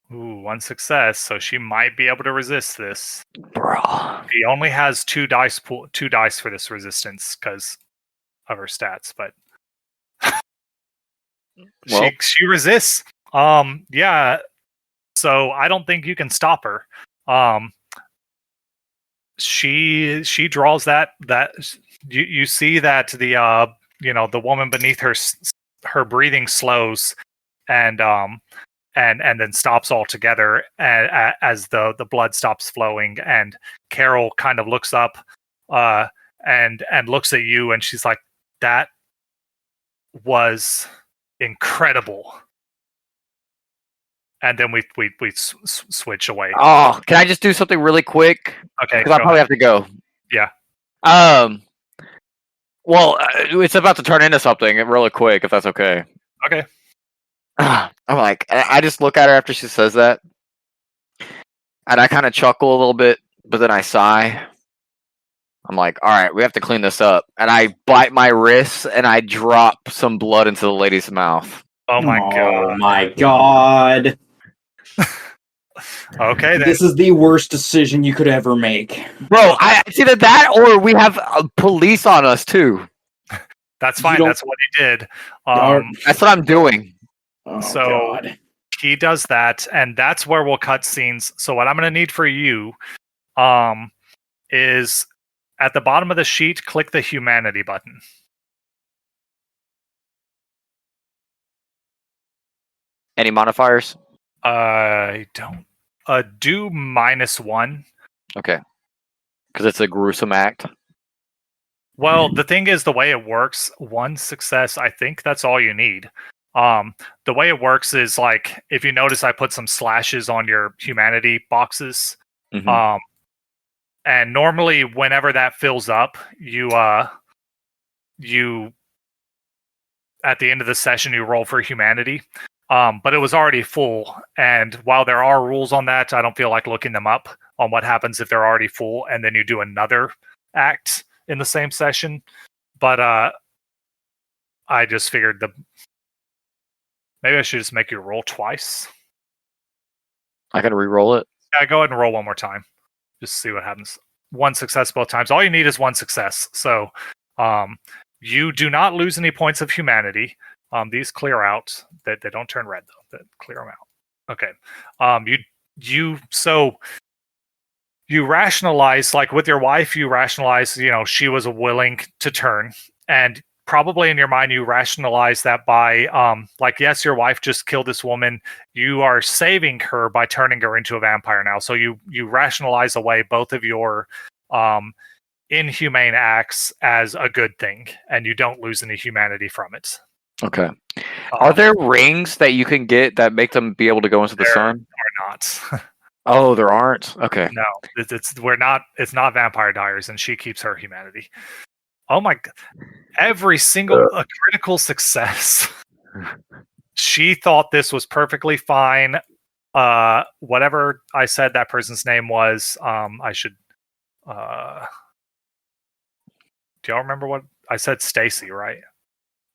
Ooh, 1 success, so she might be able to resist this. Bro. She only has 2 dice for this resistance because of her stats, but she resists. Yeah. So I don't think you can stop her. She draws that you see that the woman beneath her breathing slows and then stops altogether as the blood stops flowing, and Carol kind of looks up and looks at you, and she's like, that was incredible. And then we switch away. Oh, can I just do something really quick? Okay, because I probably have to go. Yeah. Well, it's about to turn into something really quick, if that's okay. Okay. I'm like, I just look at her after she says that, And I kind of chuckle a little bit, but then I sigh. I'm like, all right, we have to clean this up. And I bite my wrists and I drop some blood into the lady's mouth. Oh my Oh god. my god. Okay then. This is the worst decision you could ever make. Bro, it's either that or we have police on us too. That's You fine. don't- That's what he did. That's what I'm doing. Oh So- god. He does that, and that's where we'll cut scenes. So what I'm going to need for you is at the bottom of the sheet, click the humanity button. Any modifiers? I don't. Do -1. Okay. Because it's a gruesome act. Well, the thing is, the way it works, one success, I think that's all you need. The way it works is like, if you notice, I put some slashes on your humanity boxes. Mhm. And normally, whenever that fills up, you at the end of the session, you roll for humanity. But it was already full, and while there are rules on that, I don't feel like looking them up on what happens if they're already full, and then you do another act in the same session. But I just figured maybe I should just make you roll twice. I can re-roll it. Yeah, go ahead and roll one more time. Just see what happens. One success both times. All you need is one success. So you do not lose any points of humanity. These clear out. They don't turn red though. That clear them out. Okay. You rationalize, like with your wife, you rationalize, she was willing to turn, and probably in your mind you rationalize that by like, yes, your wife just killed this woman, you are saving her by turning her into a vampire now. So you rationalize away both of your inhumane acts as a good thing, and you don't lose any humanity from it. Okay. Are there rings that you can get that make them be able to go into the There sun? Or not. Oh, there aren't? Okay. No, it's not Vampire Diaries, and she keeps her humanity. Oh my god. Every single a critical success. She thought this was perfectly fine. Whatever I said that person's name was, I should do y'all remember what I said? Stacy, right?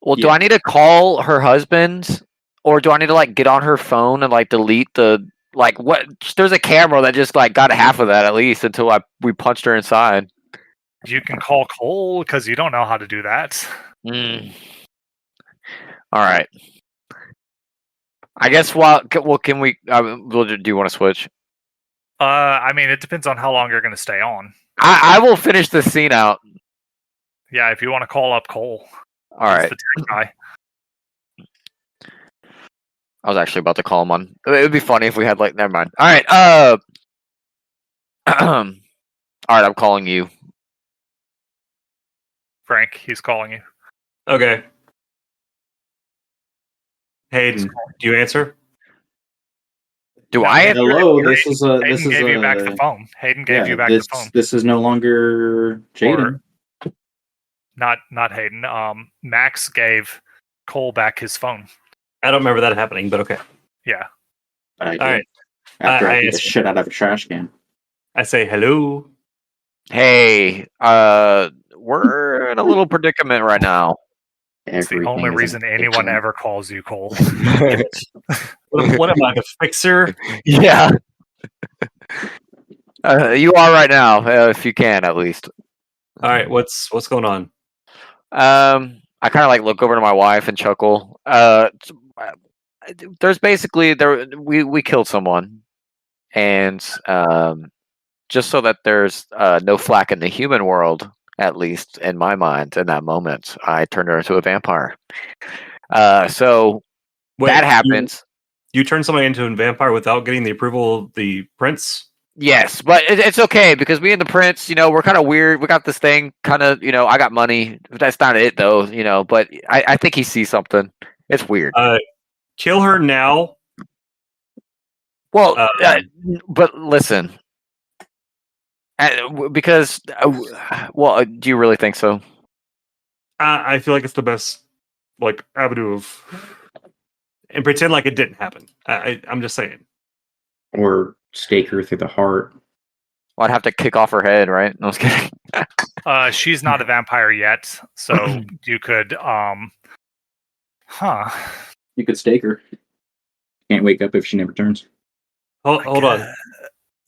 Well, do Yeah. I need to call her husband, or do I need to like get on her phone and like delete the like what? There's a camera that just like got half of that at least until we punched her inside. You can call Cole because you don't know how to do that. All right. I guess. Well, can we? Do you want to switch? I mean, it depends on how long you're going to stay on. I will finish this scene out. Yeah, if you want to call up Cole. All He's right. the tech guy. I was actually about to call him on. It would be funny if we had like. Never mind. All right. All right. I'm calling you. Frank, he's calling you. Okay. Hayden, do you answer? Do No, I? Hayden- Hello, this is Hayden gave you back the phone. Hayden gave you back the phone. This is no longer Jaden. Not Hayden. Max gave Cole back his phone. I don't remember that happening, but okay. Yeah. I did. All right. After I I beat the answer. shit out of a trash can. I say hello. Hey. We're in a little predicament right now. It's the only reason anyone ever calls you Cole. What am I, the fixer? Yeah. You are right now, if you can at least. All right, what's going on? I kind of like look over to my wife and chuckle. There's basically we killed someone, and just so that there's no flack in the human world, at least in my mind, in that moment, I turned her into a vampire. So Wait, that happens. You turn somebody into a vampire without getting the approval of the prince? Yes, but it's okay because me and the prince, we're kind of weird. We got this thing, kind of, I got money. That's not it though, But I think he sees something. It's weird. Kill her now. Well, but listen, because do you really think so? I feel like it's the best avenue of, and pretend like it didn't happen. I'm just saying. Or stake her through the heart. Well, I'd have to kick off her head, right? No, I was kidding. She's not a vampire yet, so you could You could stake her. Can't wake up if she never turns. Hold on.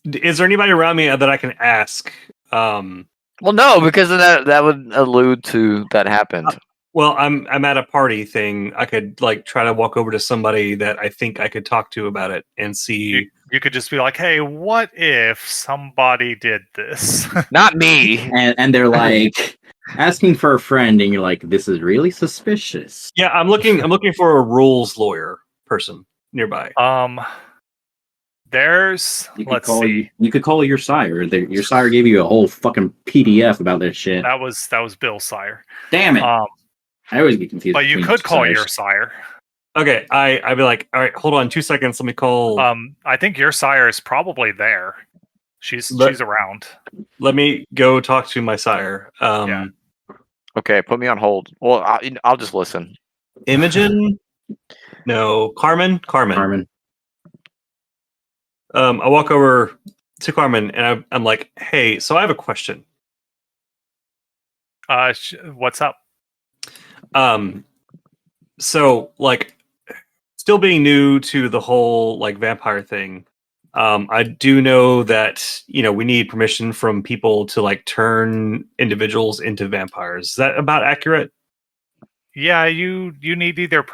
Is there anybody around me that I can ask? Well, no, because then that would allude to that happened. Well, I'm at a party thing. I could like try to walk over to somebody that I think I could talk to about it and see. You could just be like, "Hey, what if somebody did this?" Not me. And they're like asking for a friend, and you're like, this is really suspicious. Yeah, I'm looking for a rules lawyer person nearby. There's let's see. You could call your sire. Your sire gave you a whole fucking PDF about this shit. That was Bill Sire. Damn it! I always get confused. But you between could call sires. your sire. Okay, I'd be like, all right, hold on 2 seconds. Let me call. I think your sire is probably there. She's around. Let me go talk to my sire. Yeah. Okay, put me on hold. Well, I'll just listen. Imogen? No, Carmen. Carmen. I walk over to Carmen and I'm like, hey, so I have a question. What's up? So like, still being new to the whole like vampire thing, I do know that we need permission from people to like turn individuals into vampires. Is that about accurate? Yeah, you need either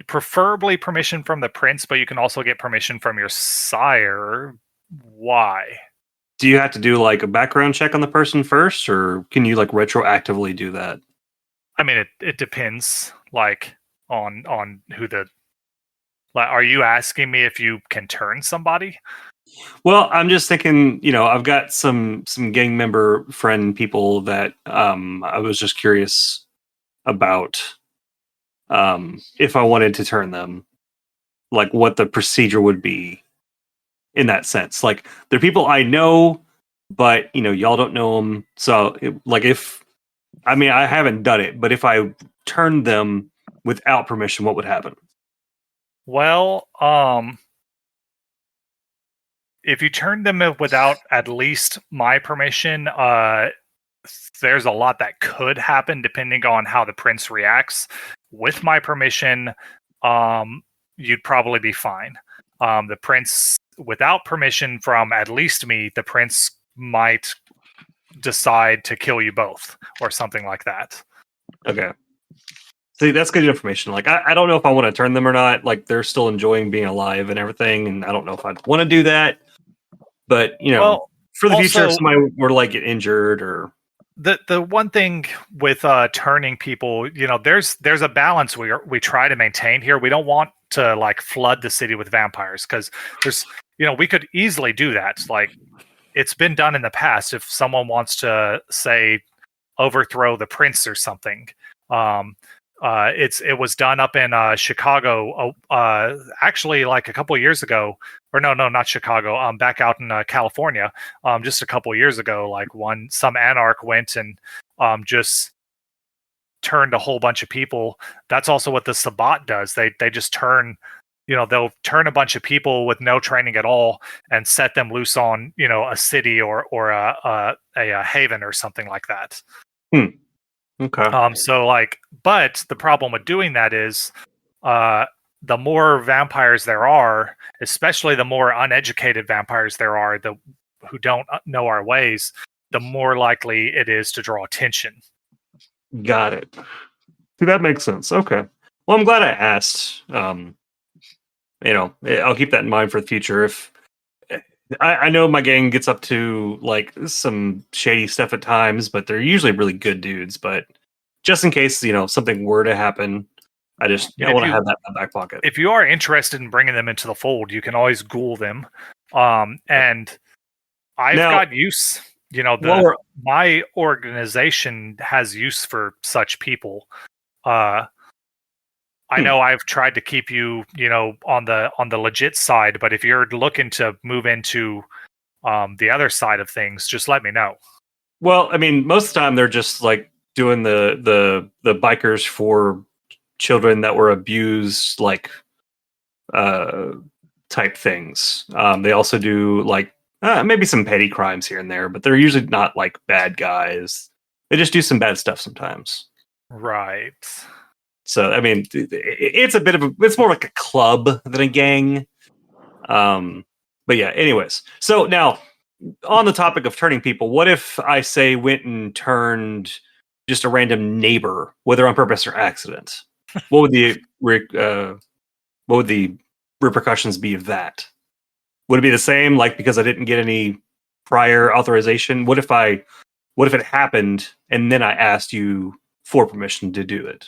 preferably permission from the prince, but you can also get permission from your sire. Why? Do you have to do like a background check on the person first, or can you like retroactively do that? I mean, it depends, like on who the. Like, are you asking me if you can turn somebody? Well, I'm just thinking. I've got some gang member friend people that I was just curious about. If I wanted to turn them, like what the procedure would be in that sense. Like they're people I know, but y'all don't know them. So I haven't done it, but if I turned them without permission, what would happen? Well, if you turn them without at least my permission, there's a lot that could happen depending on how the prince reacts. With my permission, you'd probably be fine. The prince, without permission from at least me, the prince might decide to kill you both or something like that. Okay. See, that's good information. Like, I don't know if I want to turn them or not. Like, they're still enjoying being alive and everything, and I don't know if I'd want to do that. But, for the future, if somebody were to, like, get injured or... The one thing with turning people, there's a balance we try to maintain here. We don't want to like flood the city with vampires because there's we could easily do that. Like it's been done in the past. If someone wants to say overthrow the prince or something, it was done up in Chicago. Actually, like a couple of years ago, or no, not Chicago. Back out in California, just a couple of years ago, like some anarch went and just turned a whole bunch of people. That's also what the Sabbat does. They just turn, they'll turn a bunch of people with no training at all and set them loose on a city or a haven or something like that. Okay. So like, but the problem with doing that is, the more vampires there are, especially the more uneducated vampires there are, who don't know our ways, the more likely it is to draw attention. Got it. See, that makes sense. Okay. Well, I'm glad I asked. I'll keep that in mind for the future. If I know my gang gets up to like some shady stuff at times, but they're usually really good dudes. But just in case, something were to happen, I just want to have that in my back pocket. If you are interested in bringing them into the fold, you can always ghoul them. And I've got use. My organization has use for such people. I know I've tried to keep you, on the legit side, but if you're looking to move into the other side of things, just let me know. Well, I mean, most of the time they're just like doing the bikers for children that were abused, like type things. They also do like maybe some petty crimes here and there, but they're usually not like bad guys. They just do some bad stuff sometimes. Right. So I mean, it's a bit of it's more like a club than a gang. But yeah, anyways. So now on the topic of turning people, what if I say went and turned just a random neighbor, whether on purpose or accident? What would the repercussions be of that? Would it be the same, like because I didn't get any prior authorization? What if it happened and then I asked you for permission to do it?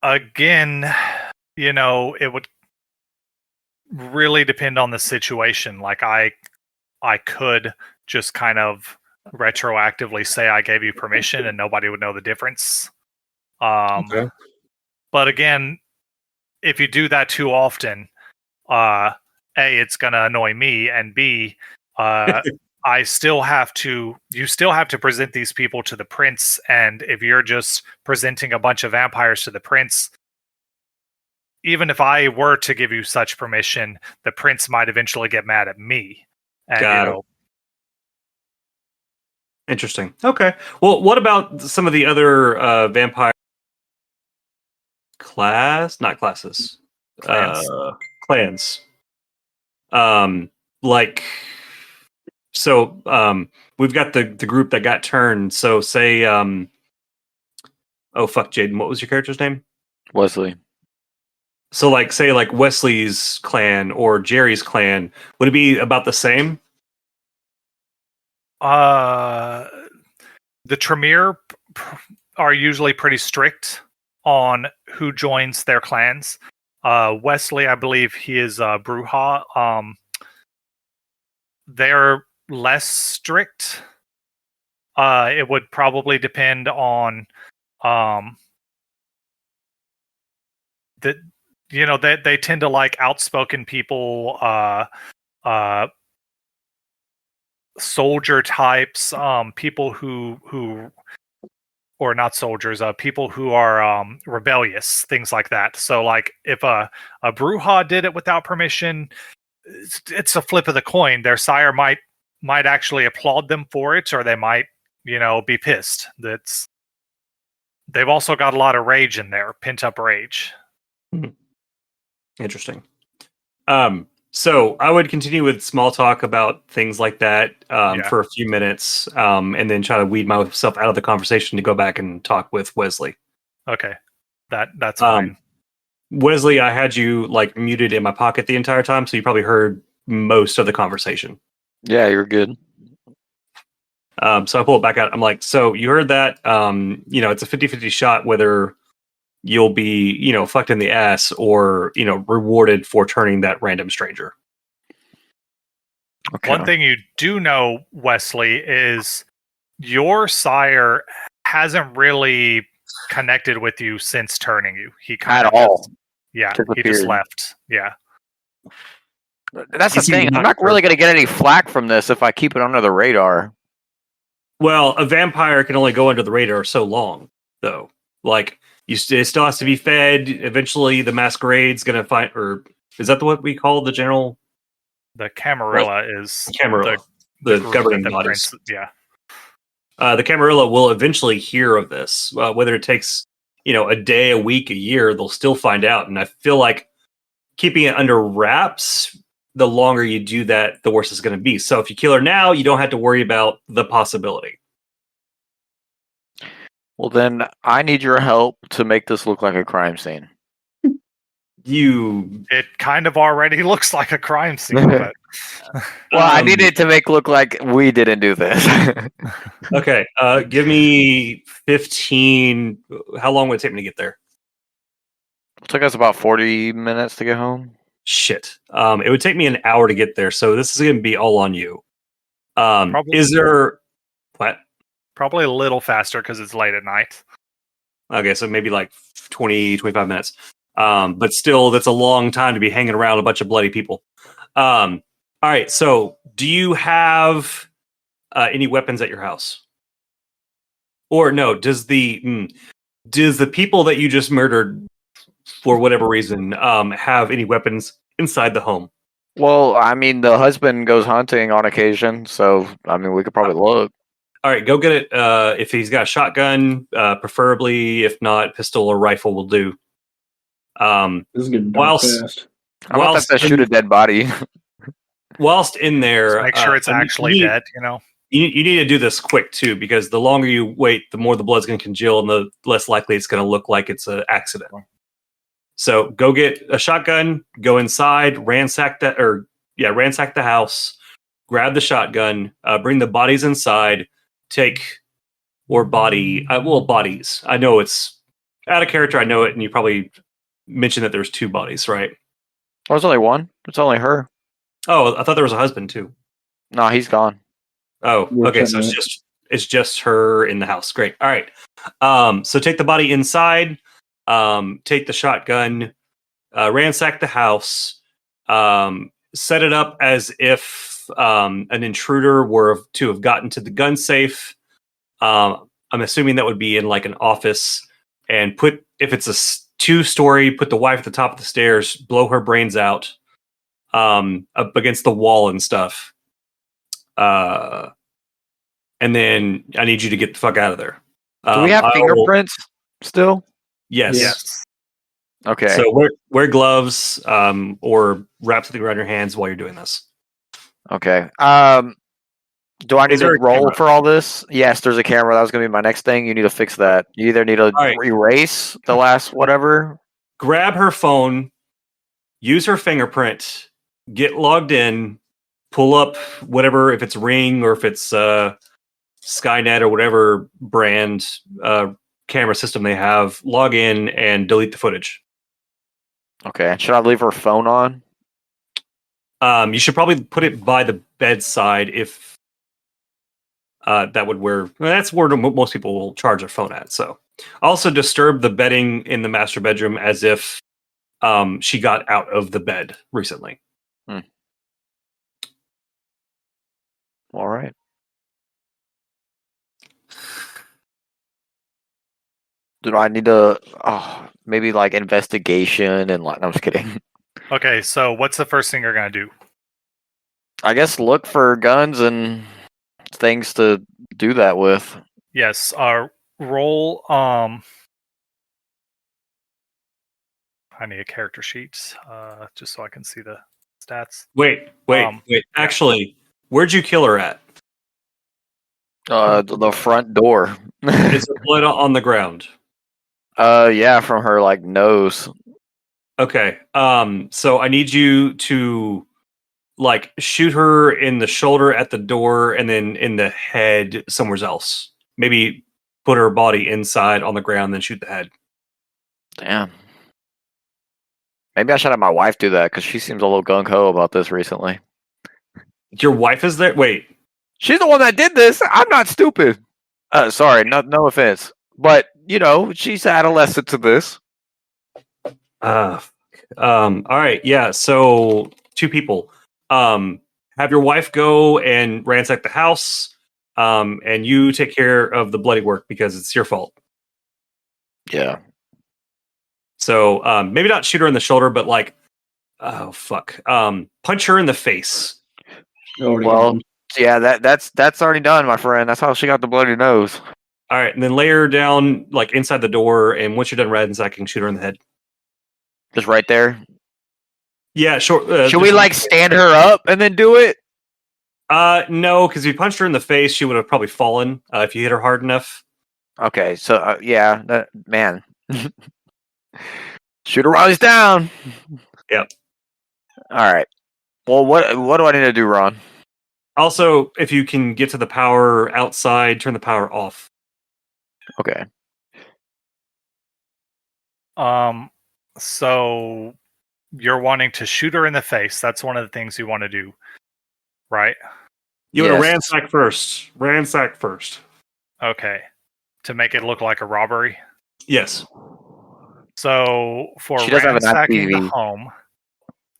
Again, it would really depend on the situation. Like I could just kind of retroactively say I gave you permission and nobody would know the difference. Okay. But again, if you do that too often, A, it's gonna annoy me, and B, you still have to present these people to the prince, and if you're just presenting a bunch of vampires to the prince, even if I were to give you such permission, the prince might eventually get mad at me. And Got it. Interesting. Okay. Well, what about some of the other vampire not classes, Clans. clans? Like, so we've got the group that got turned. So say, oh fuck, Jaden, what was your character's name? Wesley. So like, say like Wesley's clan or Jerry's clan, would it be about the same? The Tremere are usually pretty strict on who joins their clans. Wesley, I believe he is Bruja. They're less strict. It would probably depend on that. They tend to like outspoken people, soldier types, people who or not soldiers, people who are rebellious, things like that. So like if a Bruja did it without permission, it's a flip of the coin. Their sire might actually applaud them for it, or they might, be pissed. They've also got a lot of rage in there, pent up rage. Interesting. So I would continue with small talk about things like that for a few minutes, and then try to weed myself out of the conversation to go back and talk with Wesley. Okay, that's fine. Wesley, I had you like muted in my pocket the entire time, so you probably heard most of the conversation. Yeah, you're good. So I pull it back out. I'm like, so you heard that? It's a 50-50 shot whether you'll be, fucked in the ass or, rewarded for turning that random stranger. Okay. One thing you do know, Wesley, is your sire hasn't really connected with you since turning you. He kind At of all. he just Disappeared. left. Yeah. That's the thing. I'm not really going to get any flack from this if I keep it under the radar. Well, a vampire can only go under the radar so long, though. Like, it still has to be fed. Eventually, the masquerade's going to find, or is that what we call the general? The Camarilla is Camarilla, the governing bodies. Yeah. The Camarilla will eventually hear of this. Whether it takes, a day, a week, a year, they'll still find out. And I feel like keeping it under wraps, the longer you do that, the worse it's going to be. So if you kill her now, you don't have to worry about the possibility. Well, then I need your help to make this look like a crime scene. It kind of already looks like a crime scene, but well, I need it to look like we didn't do this. Okay, give me 15. How long would it take me to get there? It took us about 40 minutes to get home. Shit. It would take me an hour to get there, so this is going to be all on you. Probably. Is there what? Probably a little faster because it's late at night. Okay, so maybe like 20, 25 minutes. But still, that's a long time to be hanging around a bunch of bloody people. All right, so do you have any weapons at your house? Or no, does the people that you just murdered for whatever reason have any weapons inside the home. Well, I mean, the husband goes hunting on occasion, so I mean, we could probably look. All right, go get it. If he's got a shotgun, preferably. If not, pistol or rifle will do. This is getting dark Whilst fast. How about whilst that shoot a dead body? whilst in there, Just make sure it's actually dead. You know. You need to do this quick too, because the longer you wait, the more the blood's going to congeal, and the less likely it's going to look like it's an accident. So go get a shotgun, go inside, ransack the house, grab the shotgun, bring the bodies inside, bodies. I know it's out of character. I know it, and you probably mentioned that there's 2 bodies, right? Oh, it's only one. It's only her. Oh, I thought there was a husband too. No, he's gone. Oh, We're okay. So checking it's just her in the house. Great. All right. So take the body inside. Take the shotgun. Ransack the house. Set it up as if an intruder were to have gotten to the gun safe. I'm assuming that would be in like an office. And if it's a 2-story, put the wife at the top of the stairs. Blow her brains out. Up against the wall and stuff. And then I need you to get the fuck out of there. Do we have fingerprints still? Yes. Yes. Okay. So wear gloves or wrap something around your hands while you're doing this. Okay. Do I need to there a roll camera? for all this? Yes, there's a camera. That was going to be my next thing. You need to fix that. You either need to right. erase the last whatever. Grab her phone, use her fingerprint, get logged in, pull up whatever, if it's Ring or if it's Skynet or whatever brand camera system they have, log in and delete the footage. Okay. Should I leave her phone on? You should probably put it by the bedside if that would that's where most people will charge their phone at. So also disturb the bedding in the master bedroom as if she got out of the bed recently. All right. Do I need to maybe like investigation and like? No, I'm just kidding. Okay, so what's the first thing you're gonna do? I guess look for guns and things to do that with. Yes. Roll. I need a character sheet, just so I can see the stats. Wait. Actually, where'd you kill her at? The front door. Is there blood on the ground? Yeah, from her like nose. Okay. So I need you to like shoot her in the shoulder at the door and then in the head somewhere else. Maybe put her body inside on the ground, then shoot the head. Damn. Maybe I should have my wife do that because she seems a little gung ho about this recently. Your wife is there? Wait. She's the one that did this. I'm not stupid. Sorry, no offense, but you know she's adolescent to this. All right. Yeah. So 2 people. Have your wife go and ransack the house. And you take care of the bloody work because it's your fault. Yeah. So maybe not shoot her in the shoulder, but like, oh fuck, punch her in the face. Well, yeah, that's already done, my friend. That's how she got the bloody nose. All right, and then lay her down like inside the door, and once you're done ransacking, shoot her in the head. Just right there. Yeah, sure. Should we like stand her up and then do it? No, because if you punched her in the face, she would have probably fallen if you hit her hard enough. Okay, so yeah, man. Shoot her while he's down. Yep. All right. Well, what do I need to do, Ron? Also, if you can get to the power outside, turn the power off. Okay. So you're wanting to shoot her in the face. That's one of the things you want to do, right? You want to Yes. ransack first. Ransack first. Okay. To make it look like a robbery. Yes. So for She does have an ransacking the IPV. home,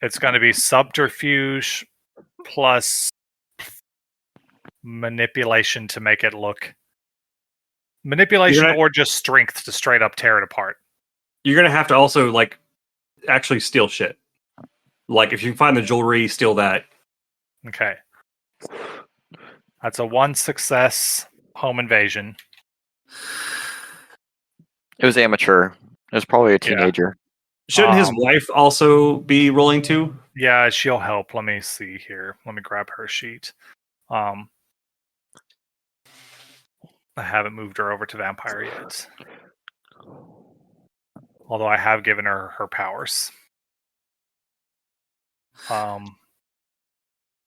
it's going to be subterfuge plus manipulation to make it look manipulation You're gonna- or just strength to straight up tear it apart. You're gonna have to also like actually steal shit. Like, if you can find the jewelry, steal that. Okay. That's a 1 success home invasion. It was amateur. It was probably a teenager. Shouldn't his wife also be rolling too? Yeah, she'll help. Let me see here. Let me grab her sheet. I haven't moved her over to vampire yet. Although I have given her her powers.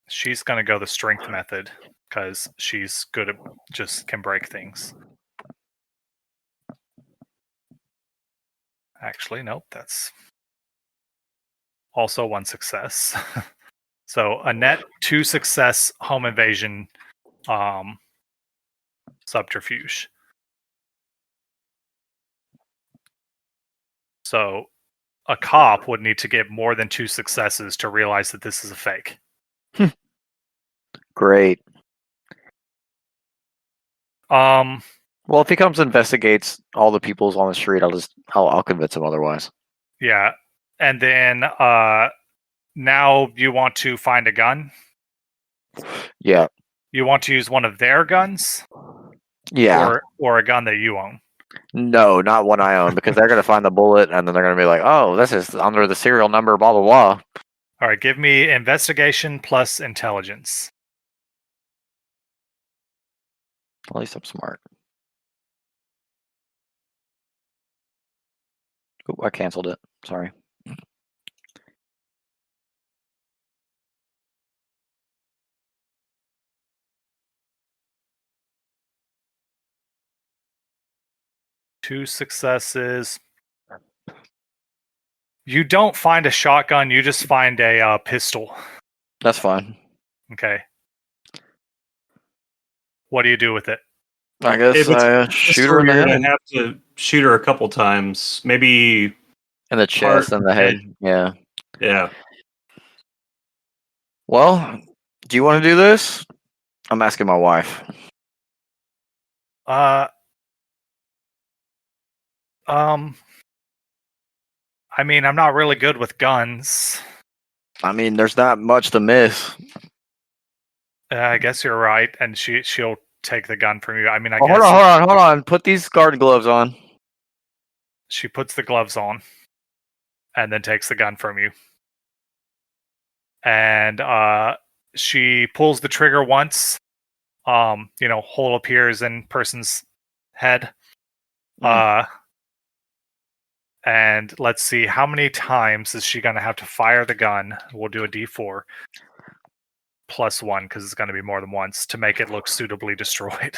She's going to go the strength method because she's good at just can break things. Actually, nope, that's also 1 success. So a net 2 success home invasion subterfuge. So a cop would need to get more than 2 successes to realize that this is a fake. Great. Um, Well, if he comes and investigates all the peoples on the street, I'll convince him otherwise. yeah. And then now you want to find a gun? Yeah. You want to use one of their guns? Yeah. Or a gun that you own? No, not one I own, because they're gonna find the bullet and then they're gonna be like, "Oh, this is under the serial number, blah blah blah." All right, give me investigation plus intelligence. At least I'm smart. Ooh, I canceled it. Sorry. Two successes. You don't find a shotgun, you just find a pistol. That's fine. Okay. What do you do with it? I guess If it's I shoot her in the weird, head. I have to shoot her a couple times. Maybe, In the chest and the head. Yeah. yeah. Well, do you want to do this? I'm asking my wife. I mean, I'm not really good with guns. I mean, there's not much to miss. I guess you're right, and she'll take the gun from you. I mean, I Oh, guess hold on. Put these guard gloves on. she puts the gloves on, and then takes the gun from you. And she pulls the trigger once. Hole appears in person's head. And let's see, how many times is she going to have to fire the gun? We'll do a D4 plus 1 because it's going to be more than once to make it look suitably destroyed.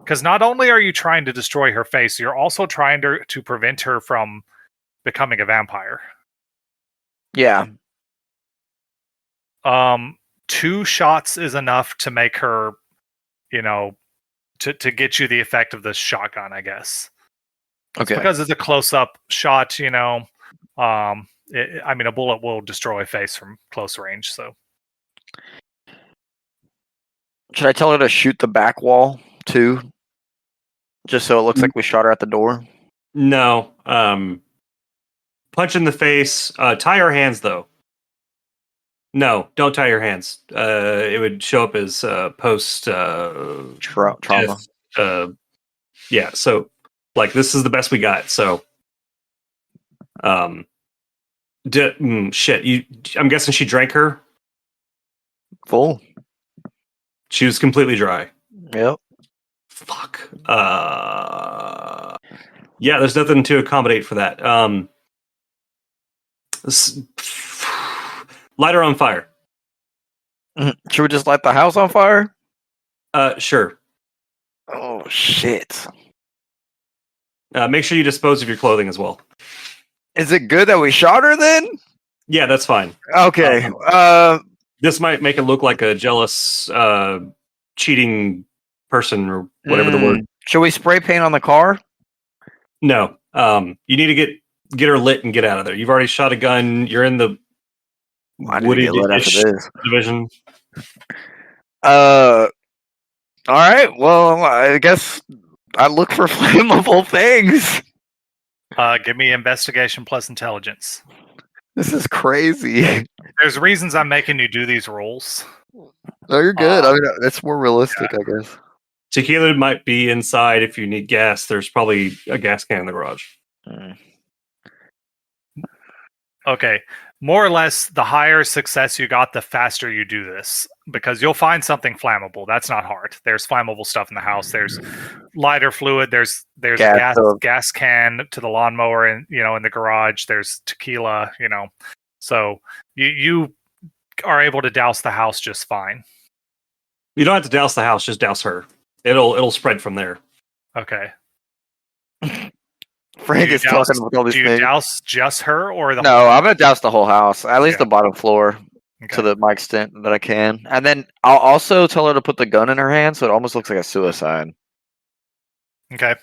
Because not only are you trying to destroy her face, you're also trying to prevent her from becoming a vampire. Yeah. 2 shots is enough to make her, to get you the effect of the shotgun, I guess. Okay. Because it's a close-up shot, a bullet will destroy a face from close range. So, should I tell her to shoot the back wall too, just so it looks like we shot her at the door? No. Punch in the face. Tie her hands though. No, don't tie your hands. It would show up as post trauma. Death, yeah. So, like, this is the best we got. So, shit. I'm guessing she drank her. Full. She was completely dry. Yep. Fuck. Yeah. There's nothing to accommodate for that. Light her on fire. Should we just light the house on fire? Sure. Oh shit. Make sure you dispose of your clothing as well. Is it good that we shot her then? Yeah, that's fine. Okay. This might make it look like a jealous, cheating person or whatever the word. Should we spray paint on the car? No. You need to get her lit and get out of there. You've already shot a gun. You're in the Woody division. All right. Well, I guess I look for flammable things. give me investigation plus intelligence. This is crazy. There's reasons I'm making you do these rolls. No, you're good. I mean, it's more realistic, I guess. Tequila might be inside if you need gas. There's probably a gas can in the garage. Okay. More or less, the higher success you got, the faster you do this. Because you'll find something flammable. That's not hard. There's flammable stuff in the house. There's lighter fluid. There's gas can to the lawnmower and in the garage. There's tequila, So you are able to douse the house just fine. You don't have to douse the house, just douse her. It'll spread from there. Okay. Frank is talking with all these things. Do you douse just her or the? No, I'm gonna douse the whole house, at least the bottom floor, okay. to my extent that I can, and then I'll also tell her to put the gun in her hand, so it almost looks like a suicide. Okay.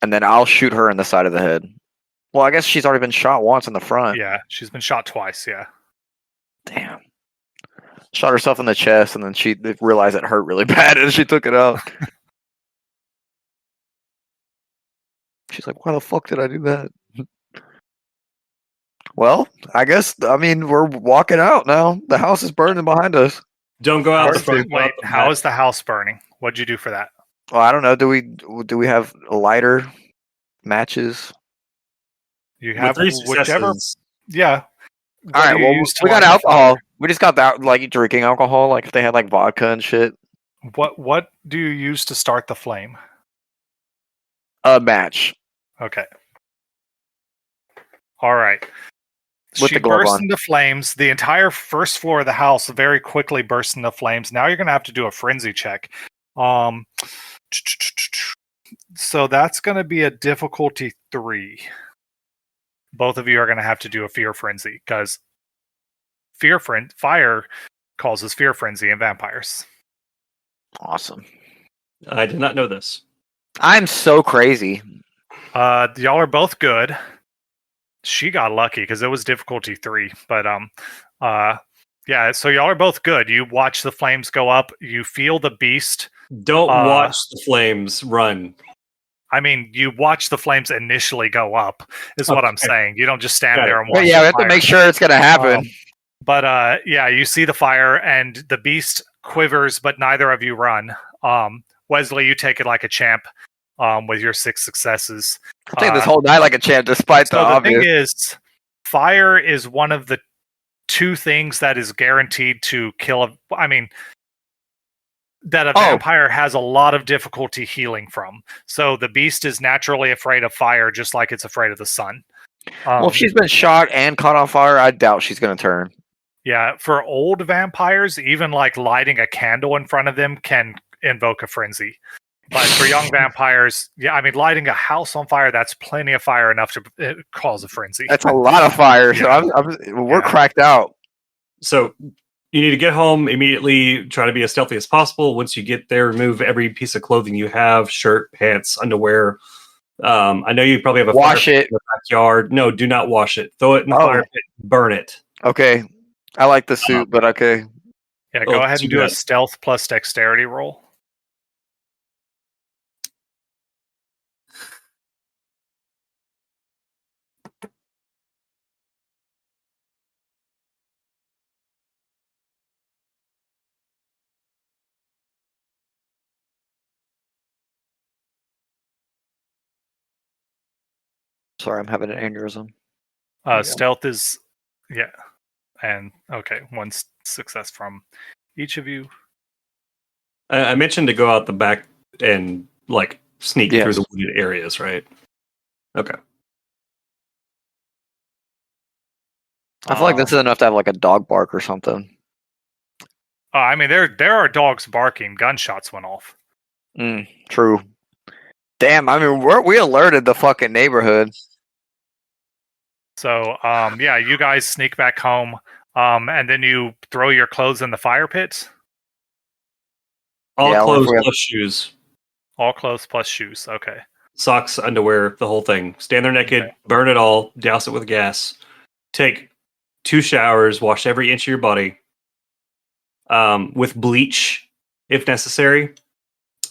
And then I'll shoot her in the side of the head. Well, I guess she's already been shot once in the front. Yeah, she's been shot twice. Yeah. Damn. Shot herself in the chest, and then she realized it hurt really bad, and she took it out. She's like, "Why the fuck did I do that?" Well, we're walking out now. The house is burning behind us. Don't go out. Wait, how is the house burning? What'd you do for that? Well, I don't know. Do we have a lighter, matches? You have whichever. Yeah. All right. Well, we got alcohol. We just got that, like drinking alcohol. Like if they had like vodka and shit. What do you use to start the flame? A match. Okay. All right. With she the glove bursts on. into flames. The entire first floor of the house very quickly bursts into flames. Now you're going to have to do a frenzy check. So that's going to be a difficulty 3. Both of you are going to have to do a fear frenzy because fire causes fear frenzy in vampires. Awesome. I did not know this. I'm so crazy. Y'all are both good. She got lucky because it was difficulty 3, but yeah. So y'all are both good. You watch the flames go up. You feel the beast. Don't watch the flames run. I mean, you watch the flames initially go up. Is what I'm saying. You don't just stand there and watch. Yeah, we have to make sure it's gonna happen. But yeah, you see the fire and the beast quivers, but neither of you run. Wesley, you take it like a champ. With your 6 successes. I take this whole night like a champ, despite the obvious. The thing is, fire is one of the 2 things that is guaranteed to kill that a vampire has a lot of difficulty healing from. So the beast is naturally afraid of fire, just like it's afraid of the sun. Well, if she's been shot and caught on fire, I doubt she's going to turn. Yeah, for old vampires, even like lighting a candle in front of them can invoke a frenzy. But for young vampires, lighting a house on fire, that's plenty of fire enough to cause a frenzy. That's a lot of fire, so we're cracked out. So you need to get home immediately, try to be as stealthy as possible. Once you get there, remove every piece of clothing you have, shirt, pants, underwear. I know you probably have a wash fire pit it in the backyard. No, do not wash it. Throw it in the fire pit, burn it. Okay. I like the suit, but okay. Yeah, go ahead and do a stealth plus dexterity roll. Sorry, I'm having an aneurysm. Stealth is, and okay, 1 success from each of you. I mentioned to go out the back and sneak through the wooded areas, right? Okay. I feel like this is enough to have like a dog bark or something. There are dogs barking. Gunshots went off. True. Damn, we alerted the fucking neighborhood. So, you guys sneak back home, and then you throw your clothes in the fire pit. All clothes plus shoes. All clothes plus shoes. Okay. Socks, underwear, the whole thing. Stand there naked, burn it all, douse it with gas. Take 2 showers, wash every inch of your body. With bleach, if necessary.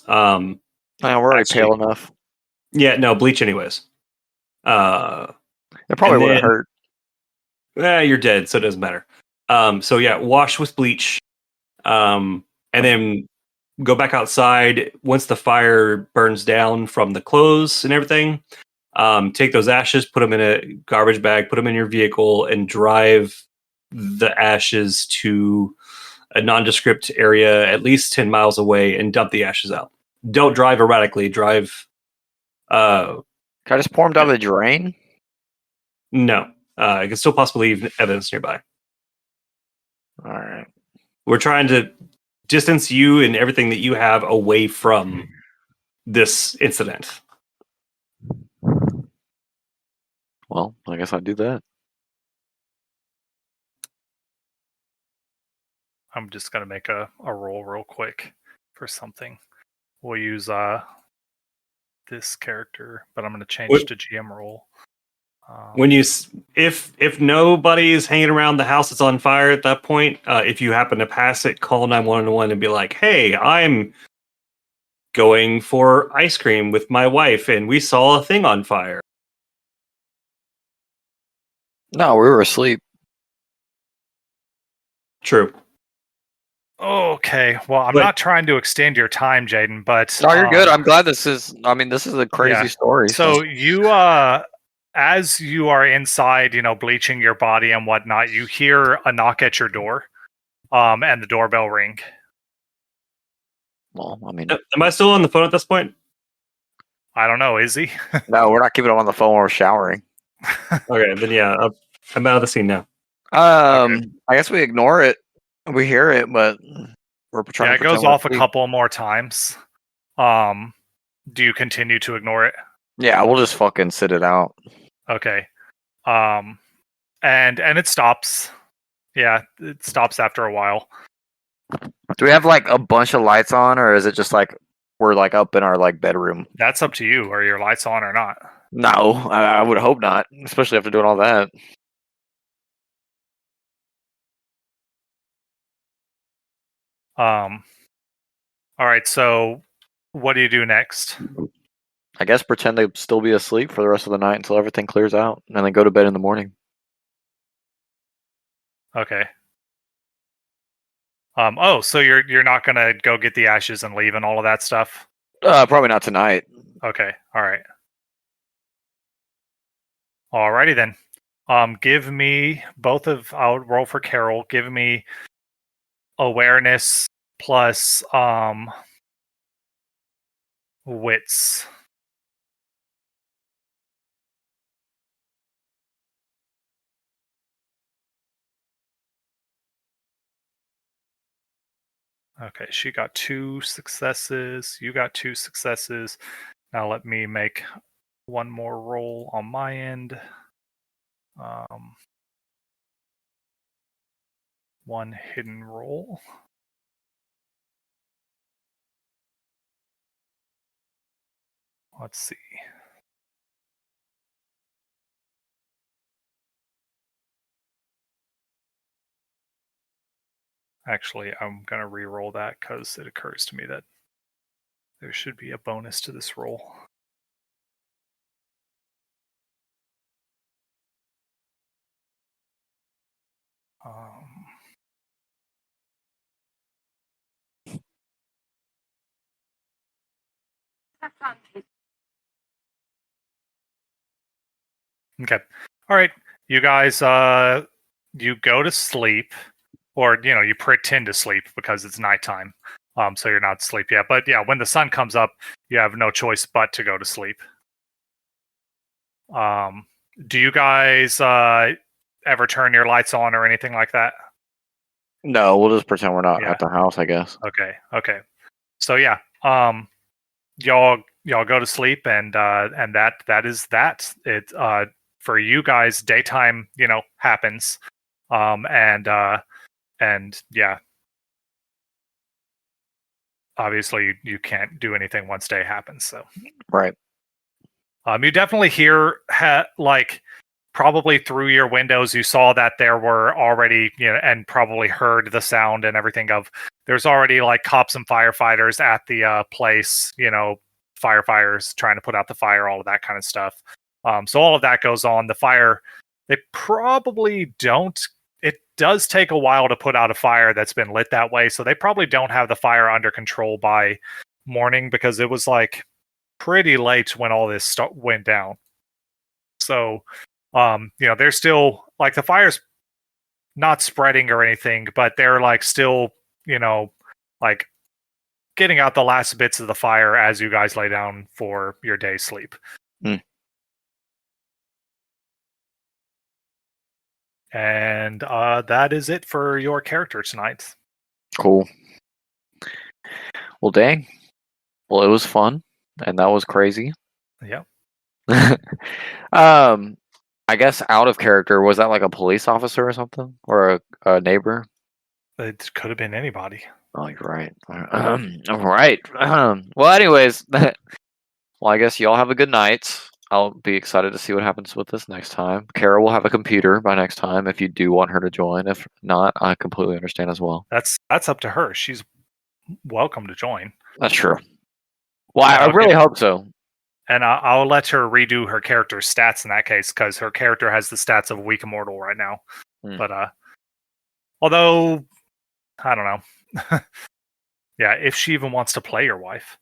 We're already pale enough. Yeah, no, bleach anyways. It probably And would have then- hurt. You're dead, so it doesn't matter. So yeah, wash with bleach, and then go back outside once the fire burns down from the clothes and everything. Take those ashes, put them in a garbage bag, put them in your vehicle, and drive the ashes to a nondescript area at least 10 miles away and dump the ashes out. Don't drive erratically. Drive. Can I just pour them down the drain? No. You can still possibly leave evidence nearby. All right. We're trying to distance you and everything that you have away from this incident. Well, I guess I'll do that. I'm just gonna make a roll real quick for something. We'll use this character, but I'm gonna change to GM roll. When you, if nobody's hanging around the house that's on fire at that point, if you happen to pass it, call 911 and be like, "Hey, I'm going for ice cream with my wife, and we saw a thing on fire." No, we were asleep. True. Okay, well, I'm But- not trying to extend your time, Jaden, but No, you're good. I'm glad this is. I mean, this is a crazy Yeah. story. So you, as you are inside, bleaching your body and whatnot, you hear a knock at your door, and the doorbell ring. Well, I mean, Am I still on the phone at this point? I don't know, is he? no, we're not keeping them on the phone when we're showering. Okay, then yeah, I'm out of the scene now. I guess we ignore it. We hear it, but we're trying Yeah, to it goes pretend we're off a asleep. couple more times. Do you continue to ignore it? Yeah, we'll just fucking sit it out. Okay. And it stops. Yeah, it stops after a while. Do we have like a bunch of lights on, or is it just like we're like up in our like bedroom? That's up to you. Are your lights on or not? No, I would hope not, especially after doing all that. All right, so what do you do next? I guess pretend to still be asleep for the rest of the night until everything clears out, and then go to bed in the morning. Okay. Oh, so you're not gonna go get the ashes and leave and all of that stuff? Probably not tonight. Okay, all right. Alrighty then. Give me I'll roll for Carol. Give me awareness plus wits. Okay, she got 2 successes. You got 2 successes. Now let me make one more roll on my end. One hidden roll. Let's see. Actually, I'm going to re-roll that because it occurs to me that there should be a bonus to this roll. Okay. All right. You guys, you go to sleep, or you pretend to sleep because it's nighttime. So you're not asleep yet. But yeah, when the sun comes up, you have no choice but to go to sleep. Do you guys ever turn your lights on or anything like that? No, we'll just pretend we're not Yeah. at the house, I guess. Okay. So yeah, y'all go to sleep, and that is that. It for you guys, daytime, happens, and yeah, obviously you can't do anything once day happens. So Right. you definitely hear like probably through your windows you saw that there were already and probably heard the sound and everything of there's already like cops and firefighters at the place, firefighters trying to put out the fire, all of that kind of stuff. So all of that goes on. The fire, they probably don't. It does take a while to put out a fire that's been lit that way, so they probably don't have the fire under control by morning, because it was like pretty late when all this went down. So, they're still like, the fire's not spreading or anything, but they're like still, like getting out the last bits of the fire as you guys lay down for your day's sleep. And that is it for your character tonight. Cool. Well, dang. Well, it was fun, and that was crazy. Yep. I guess out of character, was that like a police officer or something, or a neighbor? It could have been anybody. Oh, you're right. All right. Well, anyways, well, I guess y'all have a good night. I'll be excited to see what happens with this next time. Kara will have a computer by next time if you do want her to join. If not, I completely understand as well. That's up to her. She's welcome to join. That's true. Well, I really hope so. And I'll let her redo her character's stats in that case, because her character has the stats of a weak immortal right now. But although, I don't know. Yeah, if she even wants to play your wife.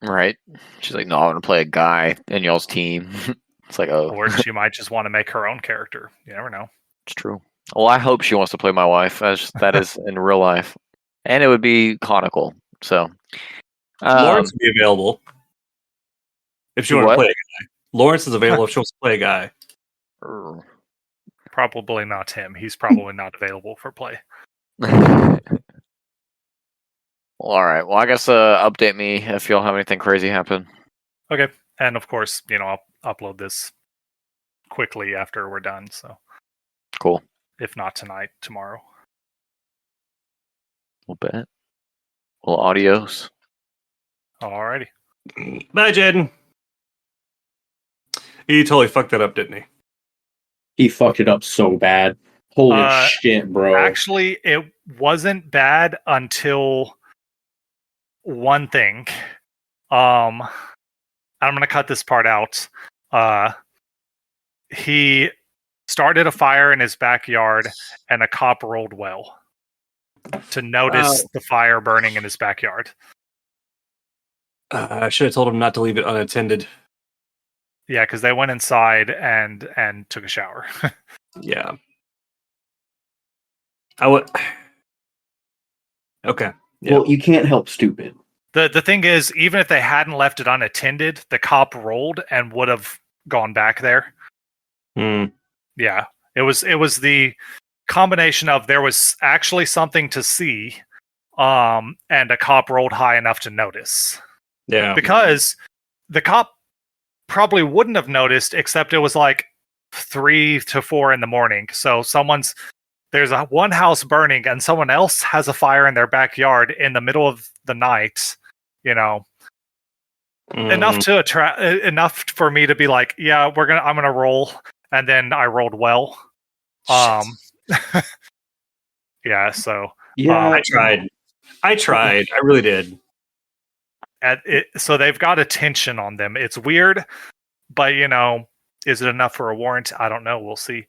Right. She's like, no, I want to play a guy in y'all's team. It's like, oh. Or she might just want to make her own character. You never know. It's true. Well, I hope she wants to play my wife, as that is in real life. And it would be conical. So Lawrence would be available if she wants to play a guy. Lawrence is available if she wants to play a guy. Probably not him. He's probably not available for play. Well, all right. Well, I guess update me if y'all have anything crazy happen. Okay. And of course, I'll upload this quickly after we're done. So cool. If not tonight, tomorrow. We'll bet. Well, adios. Alrighty. Bye, Jaden. He totally fucked that up, didn't he? He fucked it up so bad. Holy shit, bro. Actually, it wasn't bad until one thing. I'm gonna cut this part out. He started a fire in his backyard, and a cop rolled well to notice the fire burning in his backyard. I should have told him not to leave it unattended. Yeah, because they went inside and took a shower. Yeah. I would. Okay. Yeah. Well, you can't help stupid. The thing is, even if they hadn't left it unattended, the cop rolled and would have gone back there. Yeah, it was the combination of there was actually something to see, and a cop rolled high enough to notice. Yeah, because the cop probably wouldn't have noticed, except it was like 3 to 4 in the morning. So there's one house burning, and someone else has a fire in their backyard in the middle of the night. Enough for me to be like, yeah, I'm gonna roll, and then I rolled well. Yeah, so I tried. I really did. So they've got attention on them. It's weird, but is it enough for a warrant? I don't know. We'll see.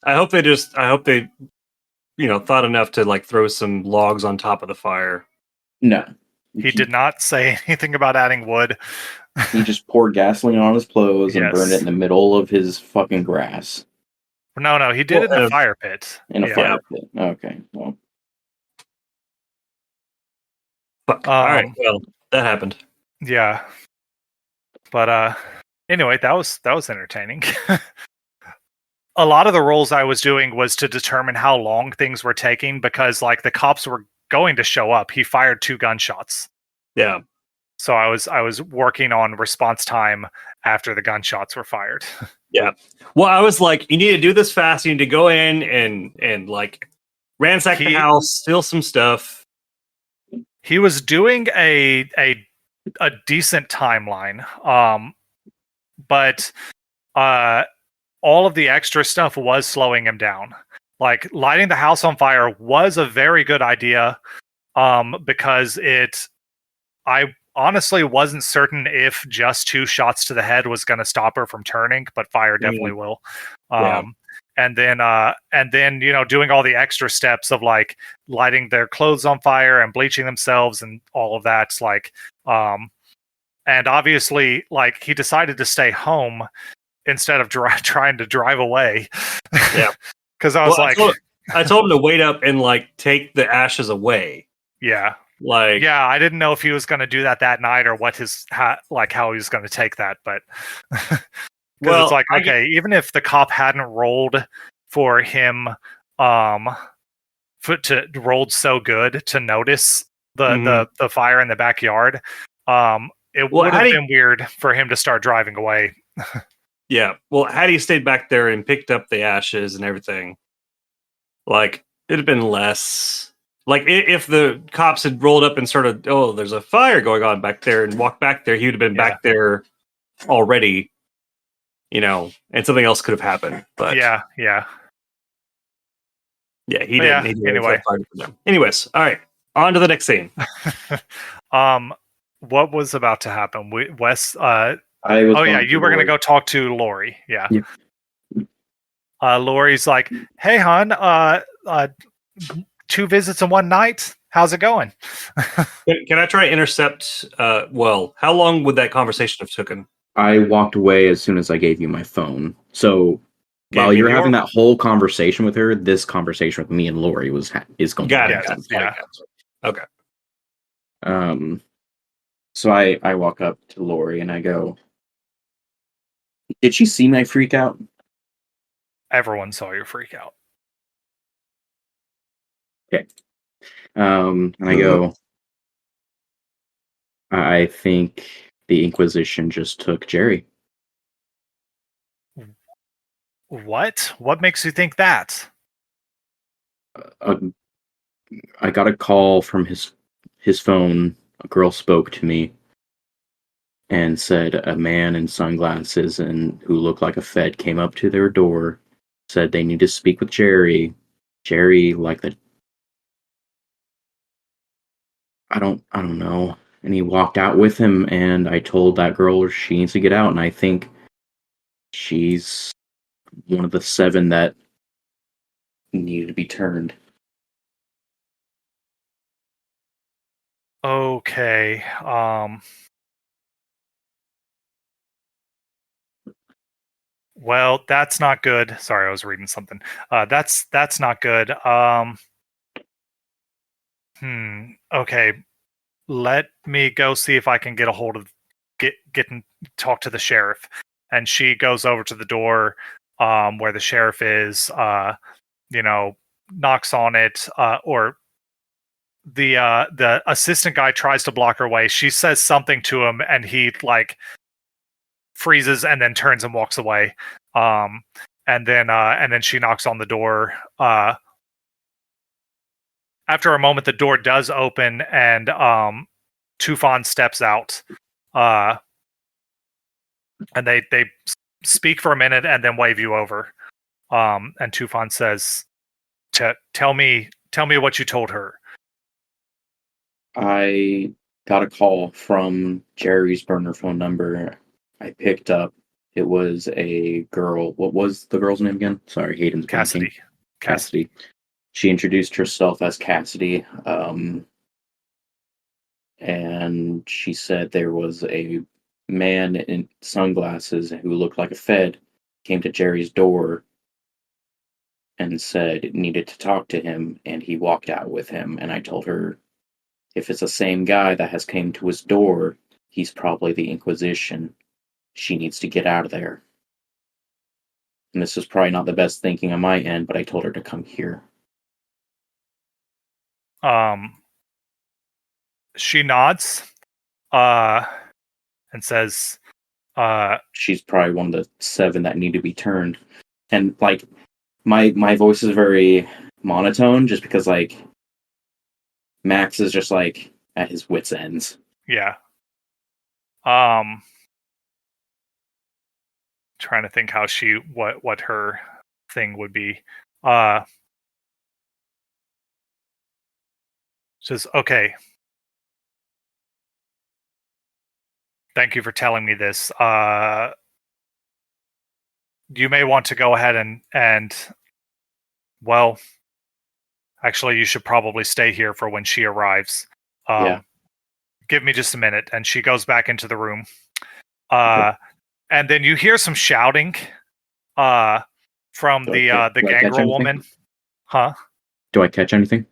I hope they thought enough to like throw some logs on top of the fire. No. He did not say anything about adding wood. He just poured gasoline on his clothes and burned it in the middle of his fucking grass. No, he did it in a fire pit. In a fire pit. Okay. Well. Fuck. All right. Well, that happened. Yeah. But anyway, that was entertaining. A lot of the rolls I was doing was to determine how long things were taking, because like the cops were going to show up. He fired 2 gunshots. Yeah. So I was working on response time after the gunshots were fired. Yeah. Well, I was like, you need to do this fast. You need to go in and like ransack the house, steal some stuff. He was doing a decent timeline. But all of the extra stuff was slowing him down. Like lighting the house on fire was a very good idea, because honestly wasn't certain if just 2 shots to the head was going to stop her from turning, but fire definitely will. Yeah. And then doing all the extra steps of like lighting their clothes on fire and bleaching themselves and all of that's like and obviously like he decided to stay home instead of trying to drive away. Yeah. Because I was I told him to wait up and like take the ashes away. yeah. Like, Yeah, I didn't know if he was going to do that night or what how he was going to take that, but because it's like, okay, even if the cop hadn't rolled for him, rolled so good to notice the fire in the backyard, it would have been weird for him to start driving away. Yeah, well, had he stayed back there and picked up the ashes and everything, like it'd have been less. Like if the cops had rolled up and started, oh, there's a fire going on back there, and walked back there, he would have been back there already, and something else could have happened. But yeah, he didn't. He didn't anyway. Anyways, all right, on to the next scene. What was about to happen? Wes. You were going to go talk to Lori. Yeah. Lori's like, hey, hon, 2 visits in one night. How's it going? Can I try to intercept? How long would that conversation have taken? I walked away as soon as I gave you my phone. So while you're having that whole conversation with her, this conversation with me and Lori is going to happen. Yeah. Okay. So I walk up to Lori and I go, did she see my freak out? Everyone saw your freak out. Okay. And I go, I think the Inquisition just took Jerry. What? What makes you think that? I got a call from his phone. A girl spoke to me and said a man in sunglasses and who looked like a Fed came up to their door, said they need to speak with Jerry. Jerry, like I don't know. And he walked out with him, and I told that girl she needs to get out, and I think she's one of the 7 that needed to be turned. Okay. Well, that's not good. Sorry, I was reading something. That's not good. Okay. Let me go see if I can get a hold of get and talk to the sheriff. And she goes over to the door where the sheriff is, knocks on it, or the assistant guy tries to block her way. She says something to him and he like freezes and then turns and walks away. And then she knocks on the door. After a moment, the door does open and Tufan steps out. And they speak for a minute and then wave you over. And Tufan says, "Tell me what you told her." I got a call from Jerry's burner phone number. I picked up. It was a girl. What was the girl's name again? Sorry, Hayden's Cassidy. Cassidy. She introduced herself as Cassidy. And she said there was a man in sunglasses who looked like a Fed came to Jerry's door and said needed to talk to him, and he walked out with him. And I told her, if it's the same guy that has came to his door, he's probably the Inquisition. She needs to get out of there. And this is probably not the best thinking on my end, but I told her to come here. She nods, and says, she's probably one of the 7 that need to be turned. And like my voice is very monotone just because like Max is just like at his wits' ends. Yeah. Trying to think how what her thing would be. Says, okay. thank you for telling me this. You may want to go ahead and well, actually, you should probably stay here for when she arrives. Yeah. Give me just a minute. And she goes back into the room. Okay. And then you hear some shouting from Do the I catch gangrel anything? woman. Huh? Do I catch anything?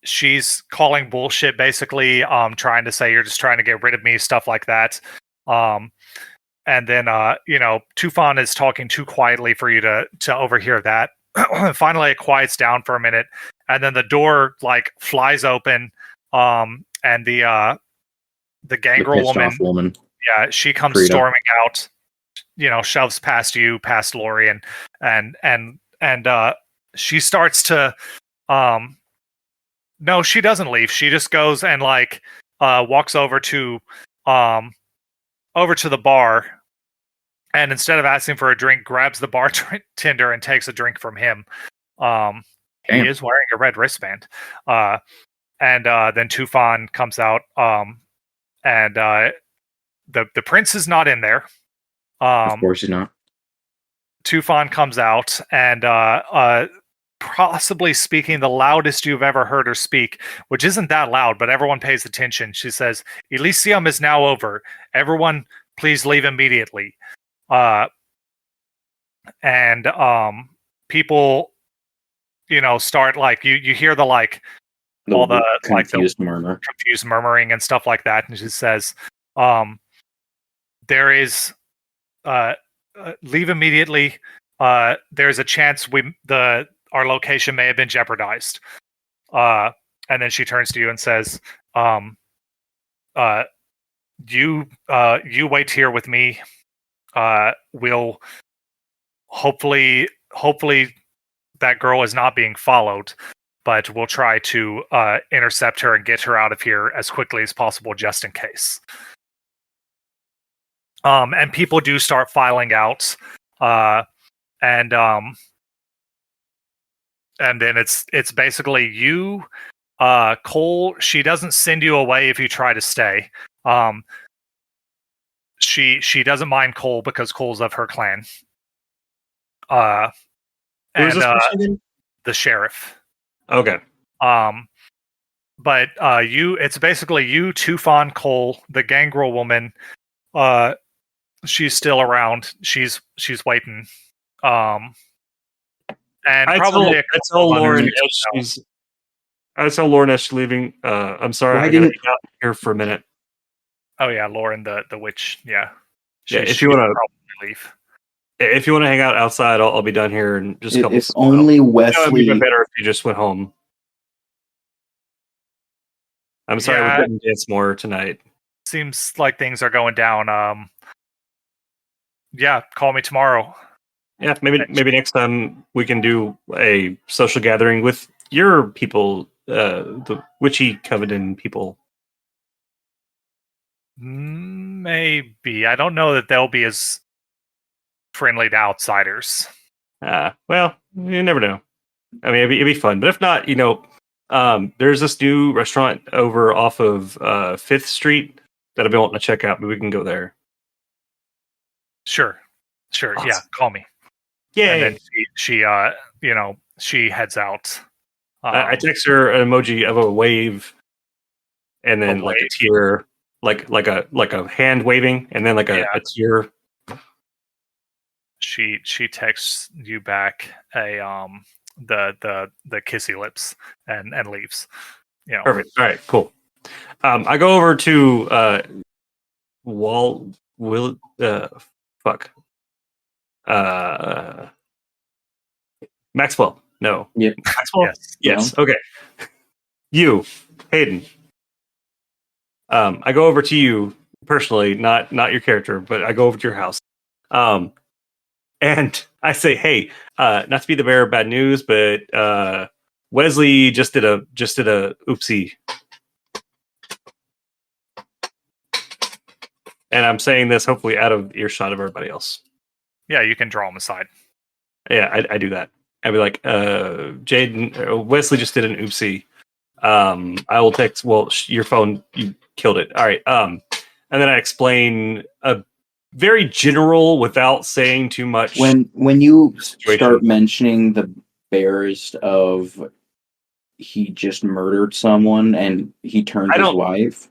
She's calling bullshit, basically, trying to say you're just trying to get rid of me, stuff like that. And then, Tufan is talking too quietly for you to overhear that. Finally, it quiets down for a minute, and then the door flies open, and the gangrel The pissed off woman. yeah, she comes Frida. storming out, shoves past you, past Lori, and she starts to, no, she doesn't leave. She just goes and walks over to the bar, and instead of asking for a drink, grabs the bartender and takes a drink from him. He Damn. is wearing a red wristband. And then Tufan comes out, and the prince is not in there. Of course he's not. Tufan comes out and possibly speaking the loudest you've ever heard her speak, which isn't that loud, but everyone pays attention. She says, "Elysium is now over. Everyone, please leave immediately." And people, start you hear the all the confused murmur. confused murmuring and stuff like that, and she says, "There is leave immediately. There's a chance our location may have been jeopardized." And then she turns to you and says, "You wait here with me. We'll hopefully that girl is not being followed, but we'll try to intercept her and get her out of here as quickly as possible, just in case." And people do start filing out, and then it's basically you, Cole. She doesn't send you away if you try to stay. She doesn't mind Cole because Cole's of her clan. Who's this person And again? the sheriff. Okay. But it's basically you, Tufan, Cole, the gangrel woman. She's still around. She's waiting. And probably I tell Lauren as she's leaving. I'm sorry, Why I gotta didn't- hang out here for a minute. Oh yeah, Lauren, the witch. Yeah. Yeah, if she you wanna- should probably leave. If you want to hang out outside, I'll be done here in just a couple. If only It'd be Wesley. better if you just went home. I'm sorry Yeah. we couldn't dance more tonight. Seems like things are going down. Yeah, call me tomorrow. Yeah, maybe next time we can do a social gathering with your people, the witchy Covenant people. Maybe. I don't know that they'll be as friendly to outsiders. Well, you never know. I mean, it'd be fun, but if not, there's this new restaurant over off of 5th Street that I've been wanting to check out. Maybe we can go there. Sure. Awesome. Yeah, call me. Yeah. And then she heads out. I text her an emoji of a wave, and then A like a wave? tear, like a hand waving, and then like a tear. She texts you back a the kissy lips and leaves. Perfect. All right. Cool. I go over to Maxwell. No. Yep. Maxwell. Yes. Yes. Okay. You, Hayden. I go over to you personally, not your character, but I go over to your house. And I say, hey, not to be the bearer of bad news, but Wesley just did a oopsie. And I'm saying this hopefully out of earshot of everybody else. Yeah, you can draw them aside. Yeah, I do that. I'd be like, Jaden, Wesley just did an oopsie. I will text. Well, your phone, you killed it. All right. and then I explain a very general, without saying too much. When you situation. start mentioning the bears of he just murdered someone and he turned I his don't- wife.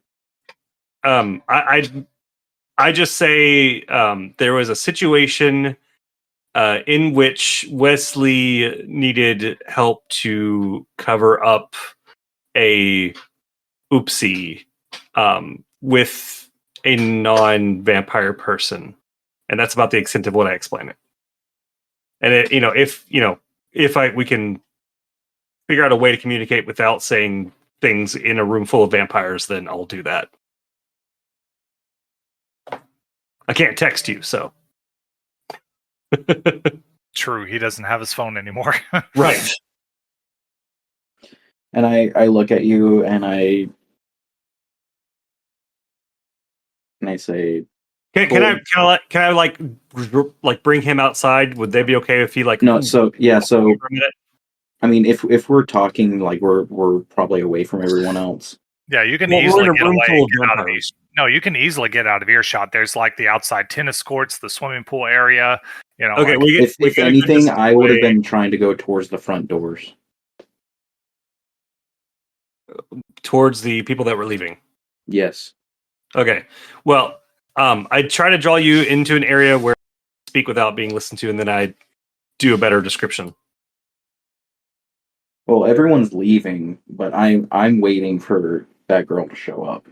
I just say there was a situation in which Wesley needed help to cover up a oopsie with a non-vampire person, and that's about the extent of what I explain it. And if we can figure out a way to communicate without saying things in a room full of vampires, then I'll do that. I can't text you, so. True, he doesn't have his phone anymore. Right. And I look at you and I say, Can I like bring him outside? Would they be okay if he like no. So yeah. So for a minute? I mean, if we're talking, like we're probably away from everyone else. Yeah, you can Well, we're easily in a get room away. full of Get out of vampires. no, you can easily get out of earshot. There's like the outside tennis courts, the swimming pool area. You know, Okay, like, If anything, I would have been trying to go towards the front doors. towards the people that were leaving. Yes. Okay. Well, I try to draw you into an area where I speak without being listened to, and then I do a better description. Well, everyone's leaving, but I'm waiting for that girl to show up.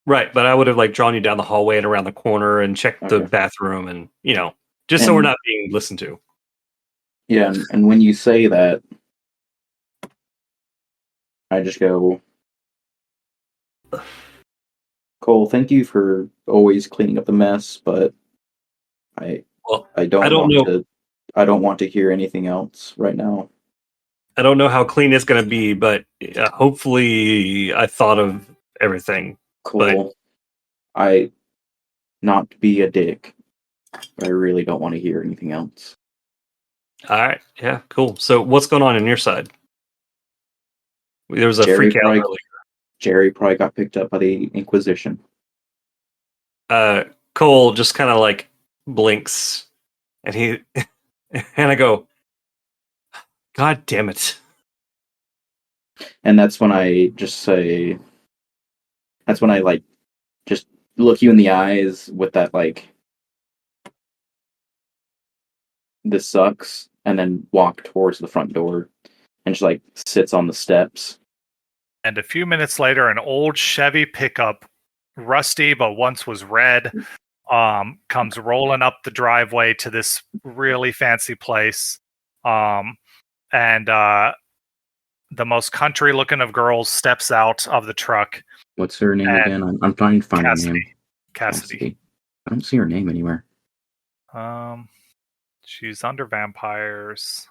Right, but I would have like drawn you down the hallway and around the corner and checked the Okay. bathroom, and just so we're not being listened to. Yeah, and when you say that, I just go, Cole, thank you for always cleaning up the mess, but I don't want to hear anything else right now. I don't know how clean it's going to be, but hopefully I thought of everything. Cole, not to be a dick, but I really don't want to hear anything else. All right. Yeah, cool. So what's going on your side? There was a freak out earlier. Jerry probably got picked up by the Inquisition. Cole just kind of like blinks, and and I go, God damn it. And that's when I just say, that's when I like just look you in the eyes with that like, this sucks, and then walk towards the front door and just like sits on the steps. And a few minutes later, an old Chevy pickup, rusty but once was red, comes rolling up the driveway to this really fancy place. And the most country looking of girls steps out of the truck. What's her name again? I'm trying to find her name. Cassidy. I don't see her name anywhere. She's under vampires.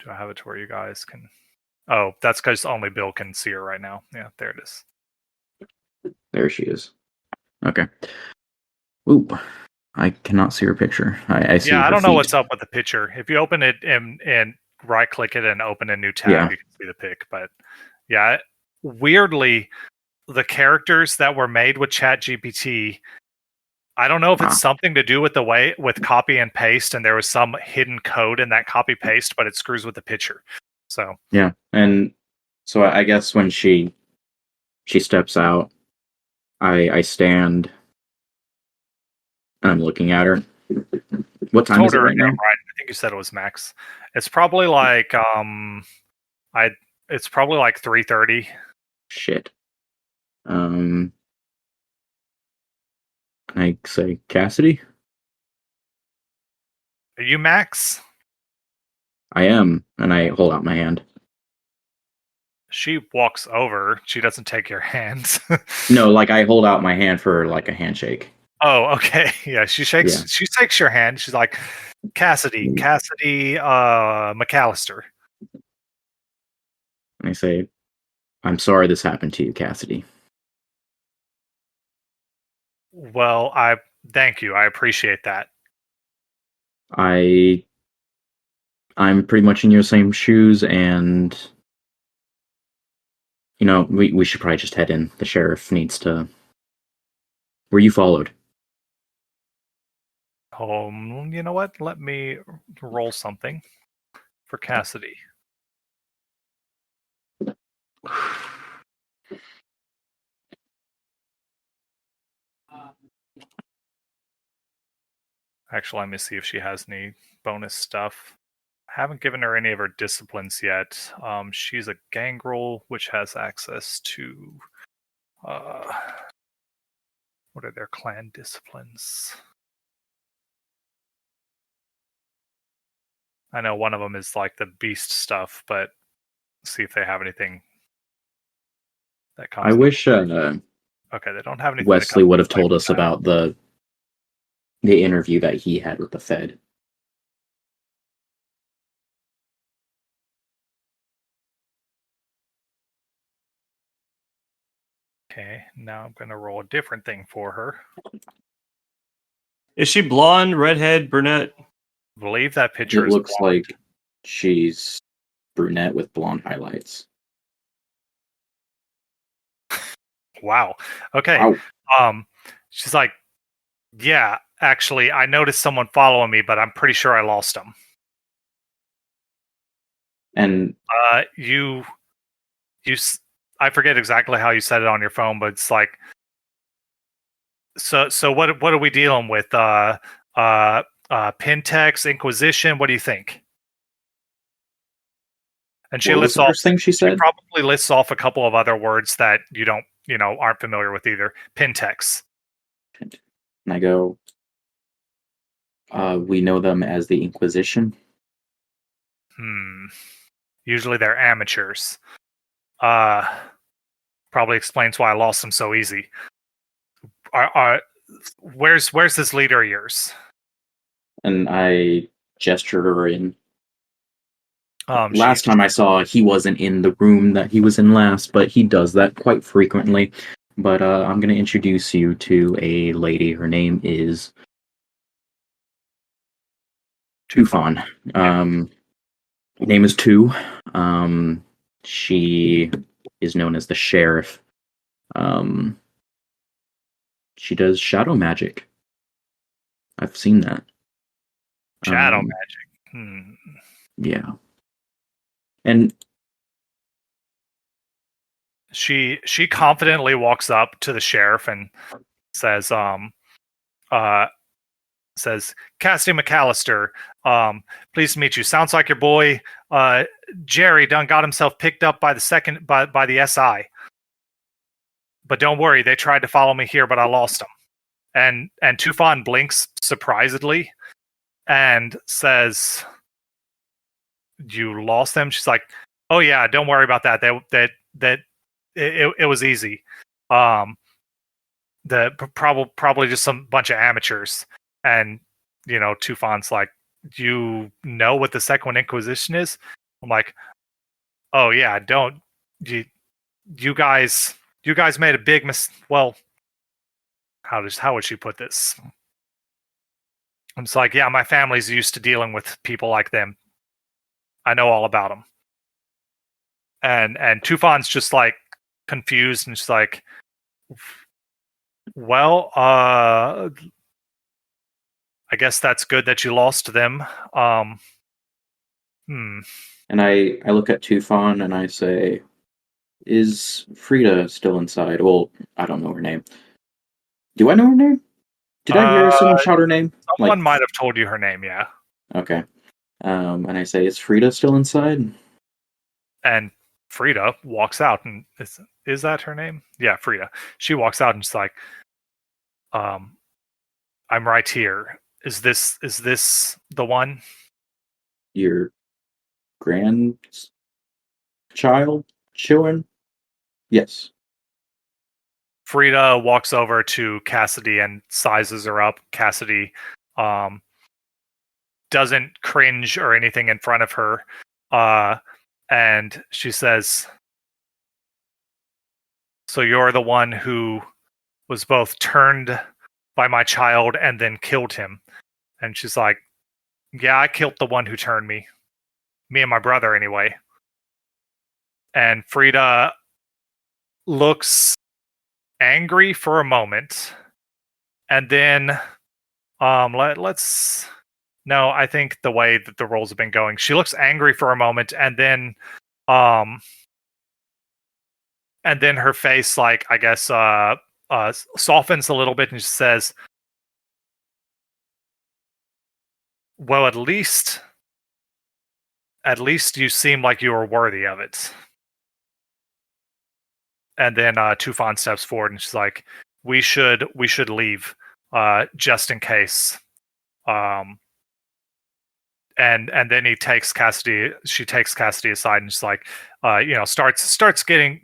Do I have it to where you guys can? Oh, that's because only Bill can see her right now. Yeah, there it is. There she is. Okay. Oop. I cannot see her picture. I see. Yeah, I her don't know feet. what's up with the picture. If you open it and right click it and open a new tab, Yeah. you can see the pic. But yeah, weirdly, the characters that were made with ChatGPT, I don't know if it's something to do with the way with copy and paste, and there was some hidden code in that copy paste, but it screws with the picture. So yeah, and so I guess when she steps out, I stand and I'm looking at her. What time is it right now? Right. I think you said it was Max. It's probably like it's probably like 3:30. Shit. I say Cassidy? Are you Max? I am, and I hold out my hand. She walks over. She doesn't take your hands. No, like I hold out my hand for like a handshake. Oh, okay. Yeah, she shakes. Yeah. She takes your hand. She's like, Cassidy, McAllister. And I say, I'm sorry this happened to you, Cassidy. Well, I thank you. I appreciate that. I'm pretty much in your same shoes, and we should probably just head in. The sheriff needs to. Were you followed? You know what? Let me roll something for Cassidy. Actually, let me see if she has any bonus stuff. I haven't given her any of her disciplines yet. She's a gangrel, which has access to what are their clan disciplines? I know one of them is like the beast stuff, but see if they have anything that comes. I wish okay, they don't have anything. Wesley would have told us about the interview that he had with the Fed. Okay, now I'm going to roll a different thing for her. Is she blonde, redhead, brunette? I believe that picture It is looks blonde. like she's brunette with blonde highlights. Wow. Okay. Wow. She's like, yeah, actually, I noticed someone following me, but I'm pretty sure I lost them. And I forget exactly how you said it on your phone, but it's like, so what are we dealing with? Pintex, Inquisition. What do you think? And she what was lists the off. first thing she She said? probably lists off a couple of other words that you don't, aren't familiar with either. Pintex. And I go, we know them as the Inquisition. Usually they're amateurs. Probably explains why I lost them so easy. Where's this leader of yours? And I gestured her in. Last time I saw, he wasn't in the room that he was in last, but he does that quite frequently. But I'm going to introduce you to a lady. Her name is Tufan. Name is Tu. She is known as the sheriff. She does shadow magic. I've seen that. Shadow magic. Yeah. And she confidently walks up to the sheriff and says, Cassidy McAllister, pleased to meet you. Sounds like your boy Jerry done got himself picked up by the SI. But don't worry, they tried to follow me here, but I lost them. And Tufan blinks surprisedly and says, "You lost them?" She's like, "Oh yeah, don't worry about that. It was easy. Probably just some bunch of amateurs." And Tufan's like, "You know what the Second Inquisition is?" I'm like, "Oh yeah, don't you guys made a big well, how would she put this?" I'm just like, "Yeah, my family's used to dealing with people like them. I know all about them." And Tufan's just like confused and she's like, "Well, I guess that's good that you lost them." And I look at Tufan and I say, "Is Frida still inside?" Well, I don't know her name. Do I know her name? Did I hear someone shout her name? Someone might have told you her name, yeah. Okay. And I say, "Is Frida still inside?" And Frida walks out, and is that her name? Yeah, Frida. She walks out and she's like, "I'm right here. Is this the one?" Your children? Yes. Frida walks over to Cassidy and sizes her up. Cassidy doesn't cringe or anything in front of her. And she says, "So you're the one who was both turned by my child and then killed him?" And she's like, "Yeah, I killed the one who turned me. Me and my brother, anyway." And Frida looks angry for a moment, and then let's no, I think the way that the rolls have been going, she looks angry for a moment, and then her face, like, I guess, softens a little bit, and she says, "Well, at least you seem like you are worthy of it." And then Tufan steps forward, and she's like, "We should leave, just in case." And then he takes Cassidy. She takes Cassidy aside, and she's like, starts getting,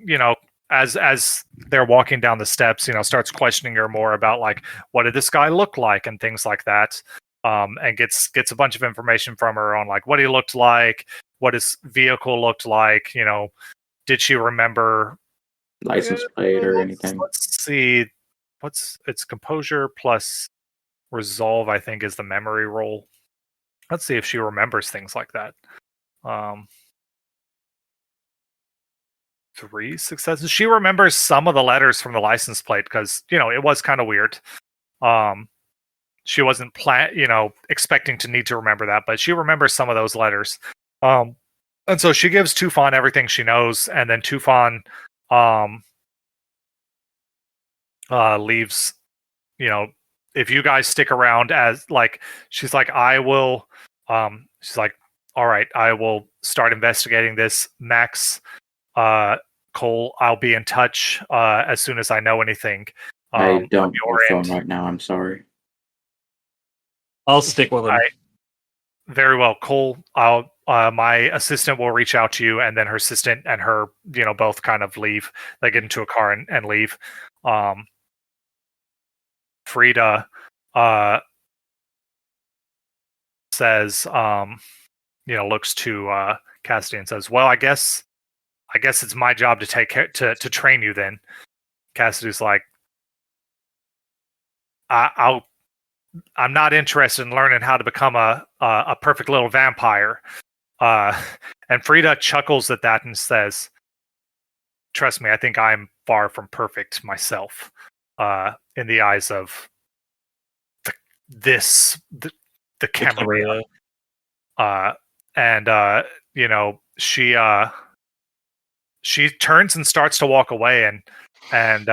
as they're walking down the steps, starts questioning her more about, like, what did this guy look like and things like that. And gets a bunch of information from her on, like, what he looked like, what his vehicle looked like. Did she remember License plate or anything? Let's see. It's composure plus resolve, I think, is the memory roll. Let's see if she remembers things like that. 3 successes. She remembers some of the letters from the license plate because, it was kind of weird. She wasn't expecting to need to remember that, but she remembers some of those letters. And so she gives Tufan everything she knows, and then Tufan leaves. If you guys stick around, as, like, she's like, I will. She's like, all right, I will start investigating this. Max, Cole, I'll be in touch as soon as I know anything. I don't on your have a phone end. right now. I'm sorry. I'll stick with him. Very well, Cole. My assistant will reach out to you, and then her assistant and her, both kind of leave. They get into a car and leave. Frida says, looks to Cassidy and says, "Well, I guess it's my job to take care to train you then." Cassidy's like, I'm not interested in learning how to become a perfect little vampire. And Frida chuckles at that and says, "Trust me, I think I'm far from perfect myself, in the eyes of the camera." She turns and starts to walk away, and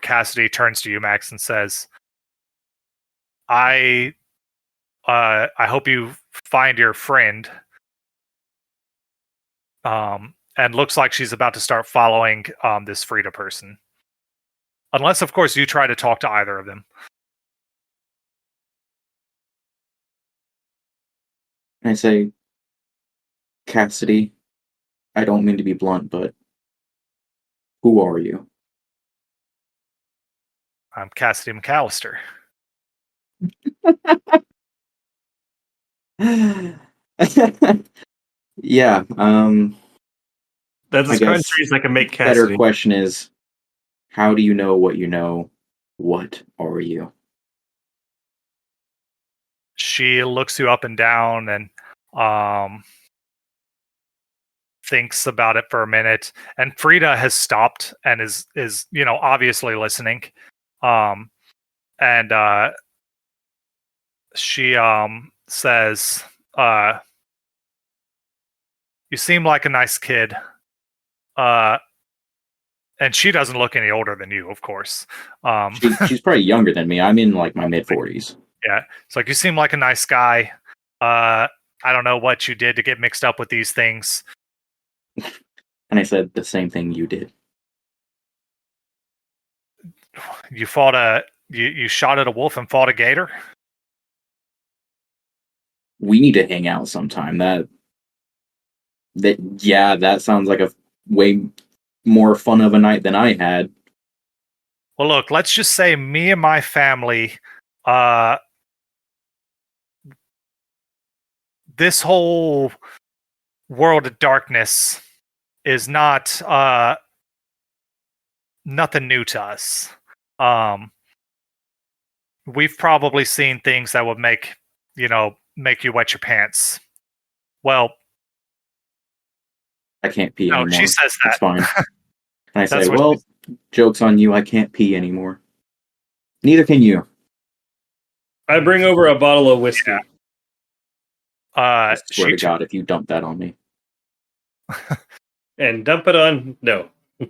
Cassidy turns to you, Max, and says, I hope you find your friend." And looks like she's about to start following this Frida person. Unless, of course, you try to talk to either of them. And I say, Cassidy, I don't mean to be blunt, but who are you? I'm Cassidy McAllister. Yeah, That's I as guess country as I can make better Cassidy. question is, how do you know what you know? What are you? She looks you up and down and thinks about it for a minute. And Frida has stopped and is obviously listening. And she says, "You seem like a nice kid." And she doesn't look any older than you, of course. She's probably younger than me. I'm in like my mid-40s. Yeah, it's like, you seem like a nice guy. I don't know what you did to get mixed up with these things. And I said the same thing you did. You fought you shot at a wolf and fought a gator? We need to hang out sometime. That sounds like a way more fun of a night than I had. Well, look, let's just say me and my family, this whole world of darkness is not nothing new to us. We've probably seen things that would make you wet your pants. Well, I can't pee no, anymore. she says that. It's fine. And I say, That's what well, joke's on you. I can't pee anymore. Neither can you. I bring over a bottle of whiskey. I swear she to God, if you dump that on me. And dump it on. No.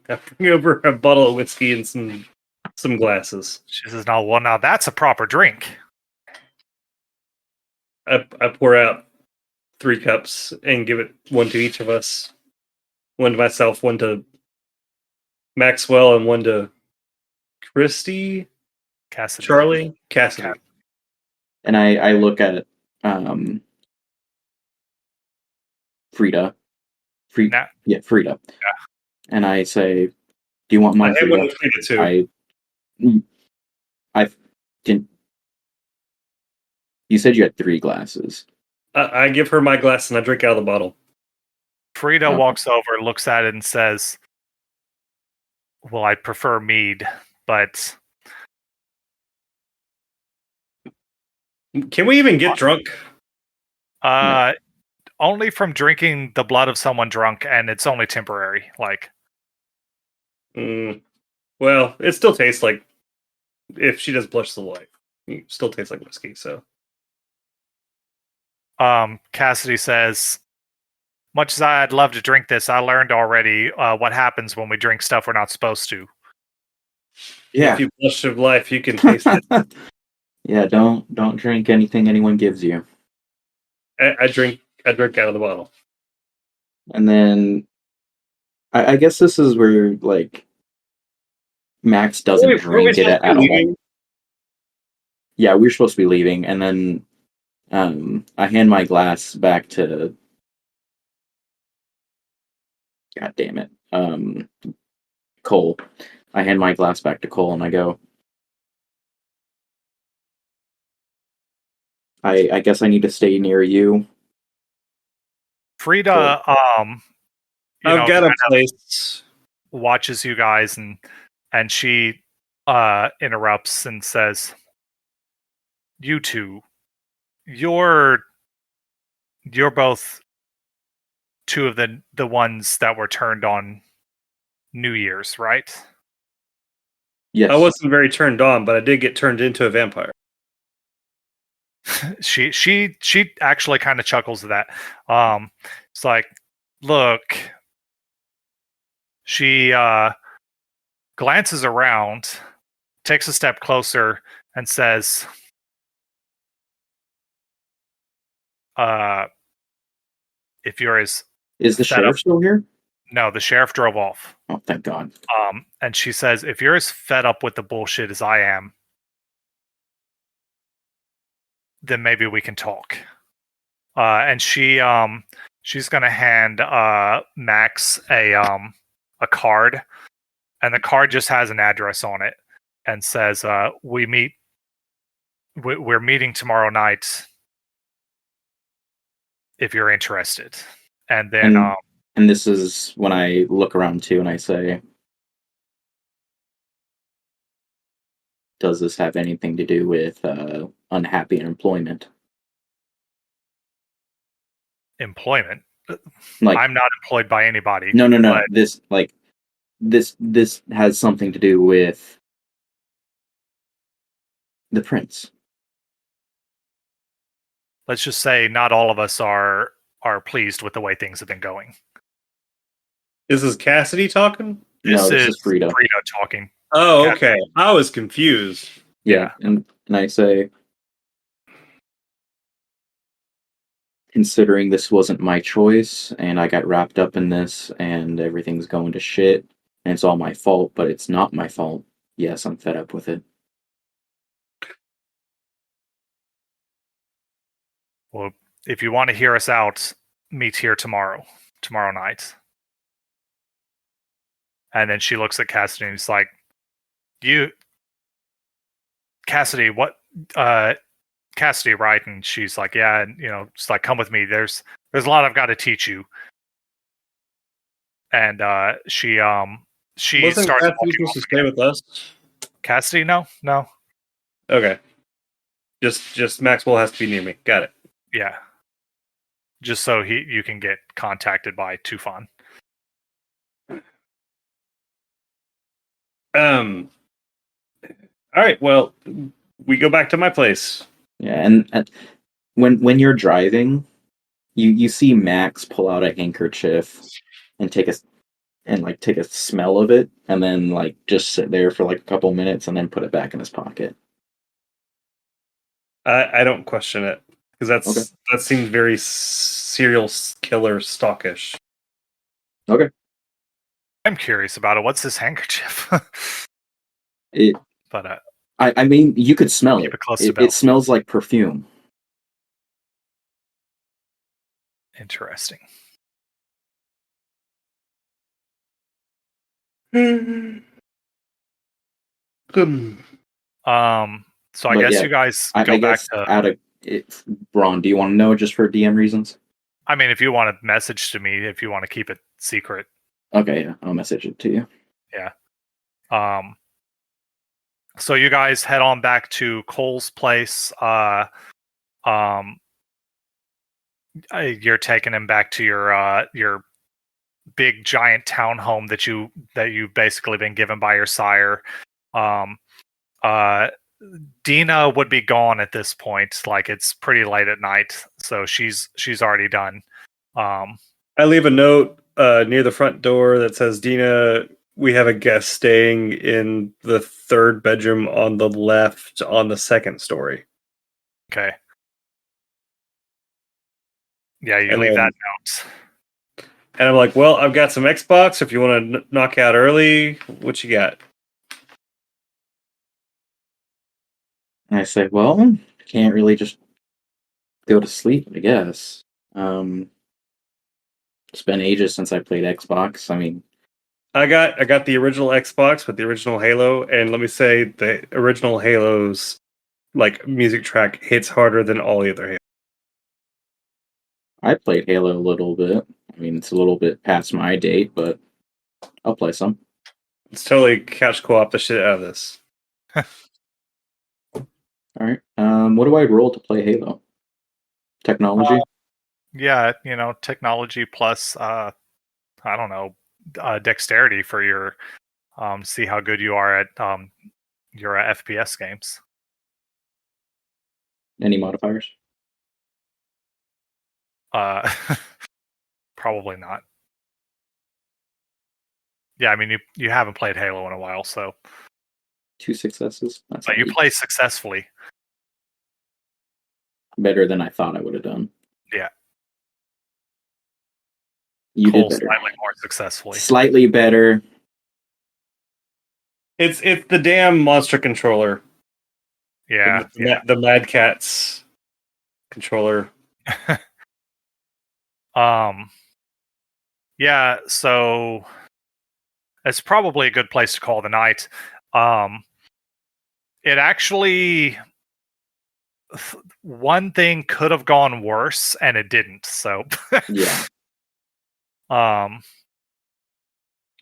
I bring over a bottle of whiskey and some glasses. she says, "No, well, now that's a proper drink." I pour out 3 cups and give it one to each of us. One to myself, one to Maxwell, and one to Christy, Cassidy. Charlie, Cassidy. And I look at Frida. Nah. Yeah, Frida. Yeah. And I say, do you want I more, had one Frida? to Frida too. I didn't. You said you had 3 glasses. I give her my glass and I drink out of the bottle. Frida Okay. walks over, looks at it, and says, "Well, I prefer mead, but Can we even get drunk? only from drinking the blood of someone drunk, and it's only temporary." Like, Well, it still tastes like, if she does blush the light, it still tastes like whiskey. So Cassidy says, "Much as I'd love to drink this, I learned already what happens when we drink stuff we're not supposed to." if you blush of life, you can taste it. Yeah, don't drink anything anyone gives you. I drink out of the bottle. And then I guess this is where like Max doesn't drink it at all. Yeah, we were supposed to be leaving, and then I hand my glass back to. God damn it, Cole. I hand my glass back to Cole, and I go. I guess I need to stay near you. Frida, I've got a place. watches you guys, and she interrupts and says, "You two, you're both two of the ones that were turned on New Year's, right?" Yes. I wasn't very turned on, but I did get turned into a vampire. she actually kind of chuckles at that. It's like, look, she glances around, takes a step closer, and says, if you're as Is the sheriff still here? No, the sheriff drove off. Oh, thank God. And she says, if you're as fed up with the bullshit as I am, then maybe we can talk. And she's gonna hand Max a card, and the card just has an address on it, and says, we're meeting tomorrow night if you're interested. And then and this is when I look around too, and I say, does this have anything to do with unhappy employment? Employment? Like, I'm not employed by anybody. No. But This has something to do with the prince. let's just say not all of us are pleased with the way things have been going. This is Cassidy talking? No, this is Frida. Frida talking. Oh, Cassidy. okay. I was confused. Yeah, and I say, considering this wasn't my choice, and I got wrapped up in this, and everything's going to shit, and it's all my fault, but it's not my fault. Yes, I'm fed up with it. Well, if you want to hear us out, meet here tomorrow night. And then she looks at Cassidy and he's like, Cassidy, what, Cassidy, right? And she's like, yeah, and it's like, come with me. There's a lot I've got to teach you. And she Wasn't starts Cassidy walking supposed to off stay again. with us? Cassidy, no. Okay. Just Maxwell has to be near me. Got it. Yeah. Just so you can get contacted by Tufan. All right. Well, we go back to my place. Yeah, and when you're driving, you see Max pull out a handkerchief and take a smell of it, and then like just sit there for like a couple minutes, and then put it back in his pocket. I don't question it because Okay. that seems very serial killer stalkish. Okay. I'm curious about it. What's this handkerchief? It. But I mean, you could smell keep it. it close to It Bill. smells like perfume. Interesting. So I But guess yeah, you guys I go back guess to. out of it, Ron, do you want to know just for DM reasons? I mean, if you want to message to me, if you want to keep it secret, Okay, yeah, I'll message it to you. yeah. So you guys head on back to Cole's place. You're taking him back to your big giant townhome that you've basically been given by your sire. Um, uh, Dina would be gone at this point. Like it's pretty late at night, so she's already done. I leave a note near the front door that says, "Dina, we have a guest staying in the third bedroom on the left on the second story." Okay. Yeah, you And leave then- that note. And I'm like, "Well, I've got some Xbox. If you want to knock out early, what you got?" And I say, well, can't really just go to sleep, I guess. It's been ages since I played Xbox. I mean, I got the original Xbox with the original Halo, and let me say, the original Halo's like music track hits harder than all the other Halo. I played Halo a little bit. I mean, it's a little bit past my date, but I'll play some. It's totally couch co-op the shit out of this. All right. What do I roll to play Halo? Technology? Yeah, technology plus I don't know, dexterity for your see how good you are at your FPS games. Any modifiers? Uh, probably not. Yeah, I mean you haven't played Halo in a while, so 2 successes. That's but you play successfully. better than I thought I would have done. Yeah. You Cole did better. slightly more successfully. Slightly better. It's the damn monster controller. Yeah, The Mad Catz controller. Yeah, so it's probably a good place to call the night. It actually one thing could have gone worse and it didn't. So Yeah.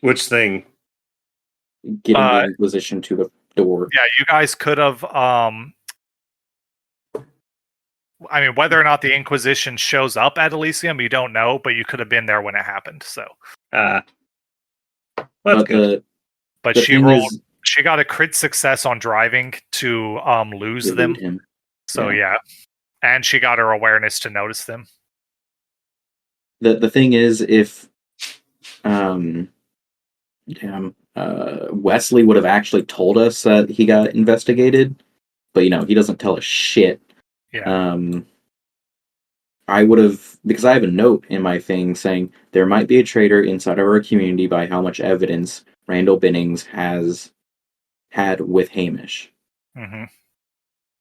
Which thing? Getting the Inquisition to the door. Yeah, you guys could have I mean, whether or not the Inquisition shows up at Elysium, you don't know, but you could have been there when it happened. So, That's But good. but the she thing rolled. is, She got a crit success on driving to lose them. elude him. So Yeah. yeah, and she got her awareness to notice them. The thing is, if Wesley would have actually told us that he got investigated, but he doesn't tell us shit. Yeah. I would have, because I have a note in my thing saying there might be a traitor inside of our community by how much evidence Randall Bennings has had with Hamish. Mm-hmm.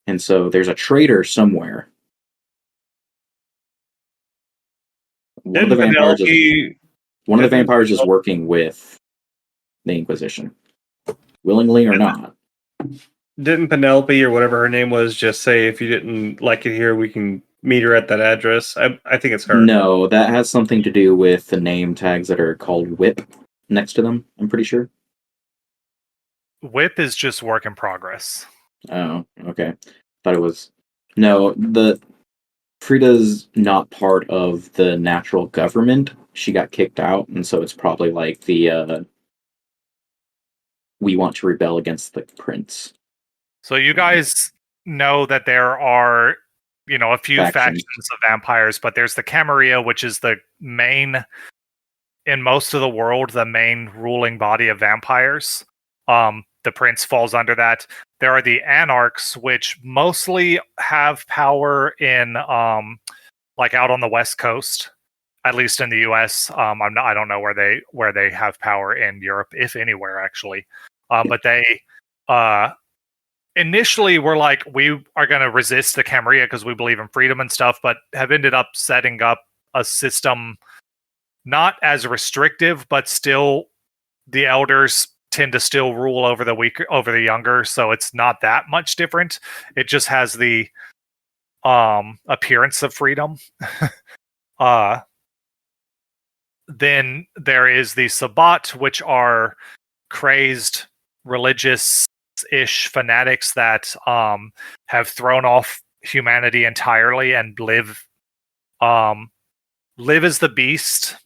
And so there's a traitor somewhere. One of the vampires is working with the Inquisition, willingly or not. Didn't Penelope or whatever her name was just say, if you didn't like it here, we can meet her at that address? I think it's her. No, that has something to do with the name tags that are called WHIP next to them, I'm pretty sure. Whip is just work in progress. Oh, okay. Thought it was... No, Frida's not part of the natural government. She got kicked out, and so it's probably like the we want to rebel against the prince. So you guys know that there are, a few Factions. factions of vampires, but there's the Camarilla, which is the main, in most of the world, the main ruling body of vampires. The prince falls under that. There are the Anarchs, which mostly have power in, like out on the West Coast, at least in the U.S. I don't know where they have power in Europe, if anywhere actually. But they initially were like, we are going to resist the Camarilla because we believe in freedom and stuff, but have ended up setting up a system not as restrictive, but still the elders tend to still rule over the weaker, over the younger, so it's not that much different. It just has the appearance of freedom. Then there is the Sabbat, which are crazed religious-ish fanatics that have thrown off humanity entirely and live as the beast,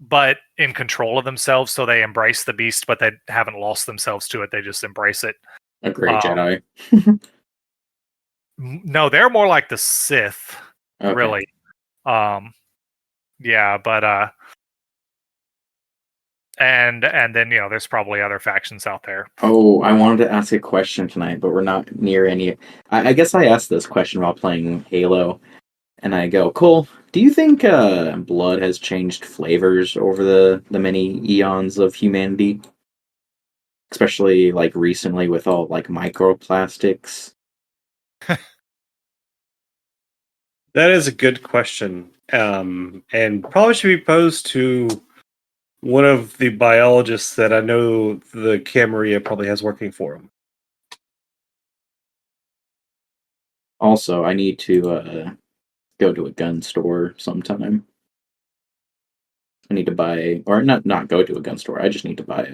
but in control of themselves. So they embrace the beast, but they haven't lost themselves to it. They just embrace it. A great Jedi. No, they're more like the Sith, Okay. really. Yeah, but and then there's probably other factions out there. Oh, I wanted to ask a question tonight, but we're not near any. I guess I asked this question while playing Halo, and I go, Cole, do you think blood has changed flavors over the many eons of humanity? Especially like recently with all like microplastics. That is a good question, and probably should be posed to one of the biologists that I know the Camarilla probably has working for him. Also, I need to go to a gun store sometime. I need to buy, or not go to a gun store. I just need to buy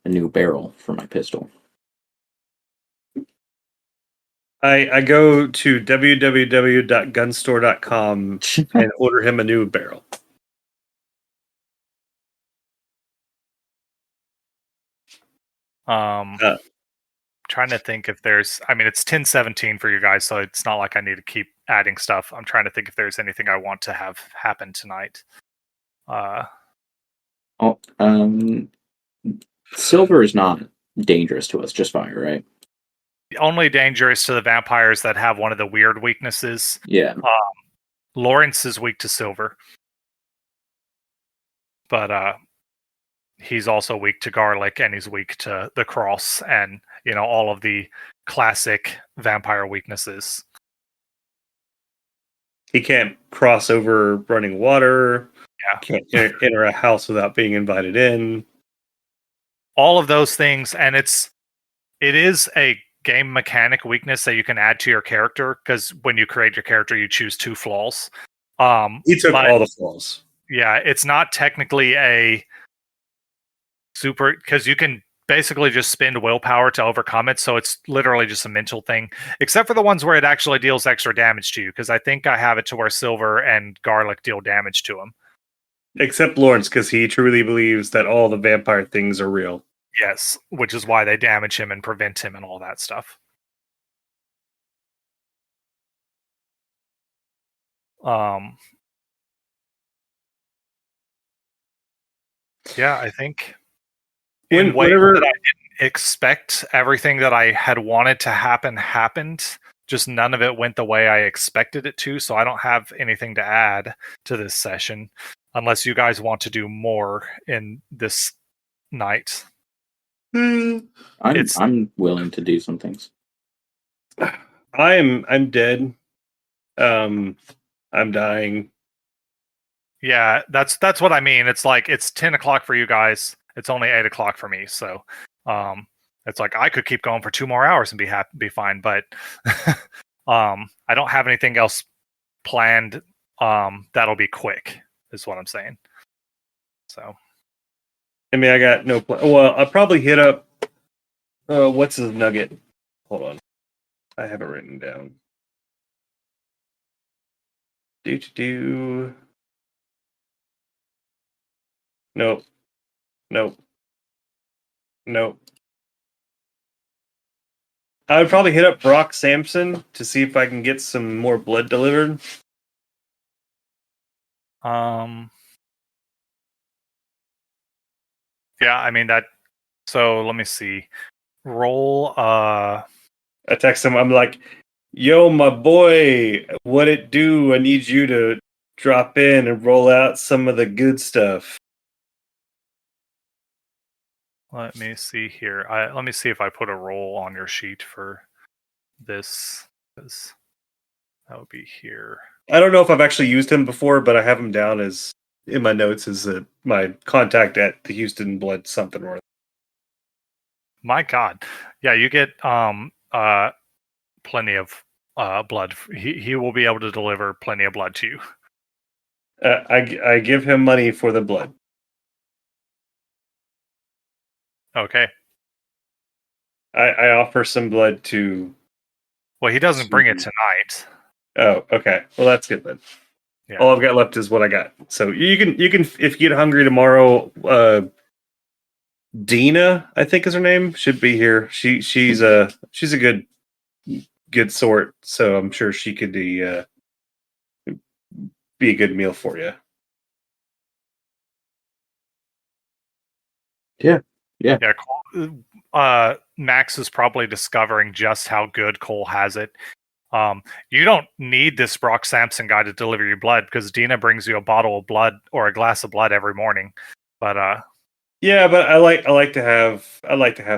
a new barrel for my pistol. I go to www.gunstore.com and order him a new barrel. Trying to think if there's, it's 10:17 for you guys, so it's not like I need to keep adding stuff. I'm trying to think if there's anything I want to have happen tonight. Silver is not dangerous to us, just fire, right? Only dangerous to the vampires that have one of the weird weaknesses. Yeah. Lawrence is weak to silver, but he's also weak to garlic, and he's weak to the cross, and all of the classic vampire weaknesses. He can't cross over running water. Yeah. Can't enter a house without being invited in. All of those things, and it is a game mechanic weakness that you can add to your character, because when you create your character, you choose 2 flaws. He took all the flaws. Yeah, it's not technically a super, because you can basically just spend willpower to overcome it, so it's literally just a mental thing, except for the ones where it actually deals extra damage to you, because I think I have it to where silver and garlic deal damage to him. Except Lawrence, because he truly believes that all the vampire things are real. Yes, which is why they damage him and prevent him and all that stuff. Yeah, I think in ways that I didn't expect, everything that I had wanted to happen happened. Just none of it went the way I expected it to, so I don't have anything to add to this session, unless you guys want to do more in this night. I'm willing to do some things. I'm dead. I'm dying. Yeah, that's what I mean. It's like it's 10 o'clock for you guys. It's only 8 o'clock for me. So, it's like I could keep going for 2 more hours and be fine. But, I don't have anything else planned. That'll be quick, is what I'm saying. So, I mean, I got no plan. Well, I'll probably hit up. What's his nugget? Hold on, I have it written down. Nope. Nope. I would probably hit up Brock Sampson to see if I can get some more blood delivered. Yeah, I mean that. So let me see. Roll. I text him. I'm like, "Yo, my boy, what it do? I need you to drop in and roll out some of the good stuff." Let me see here. Let me see if I put a roll on your sheet for this. 'Cause that would be here. I don't know if I've actually used him before, but I have him down as in my notes as my contact at the Houston Blood something or other. My God, yeah, you get plenty of blood. He will be able to deliver plenty of blood to you. I give him money for the blood. Okay. I offer some blood to. Well, he doesn't bring it tonight. Oh, okay. Well, that's good then. Yeah. All I've got left is what I got. So you can if you get hungry tomorrow. Dina, I think is her name, should be here. She's a good sort, so I'm sure she could be a good meal for you. Yeah. Max is probably discovering just how good Cole has it. You don't need this Brock Sampson guy to deliver you blood because Dina brings you a bottle of blood or a glass of blood every morning. But yeah, but I like to have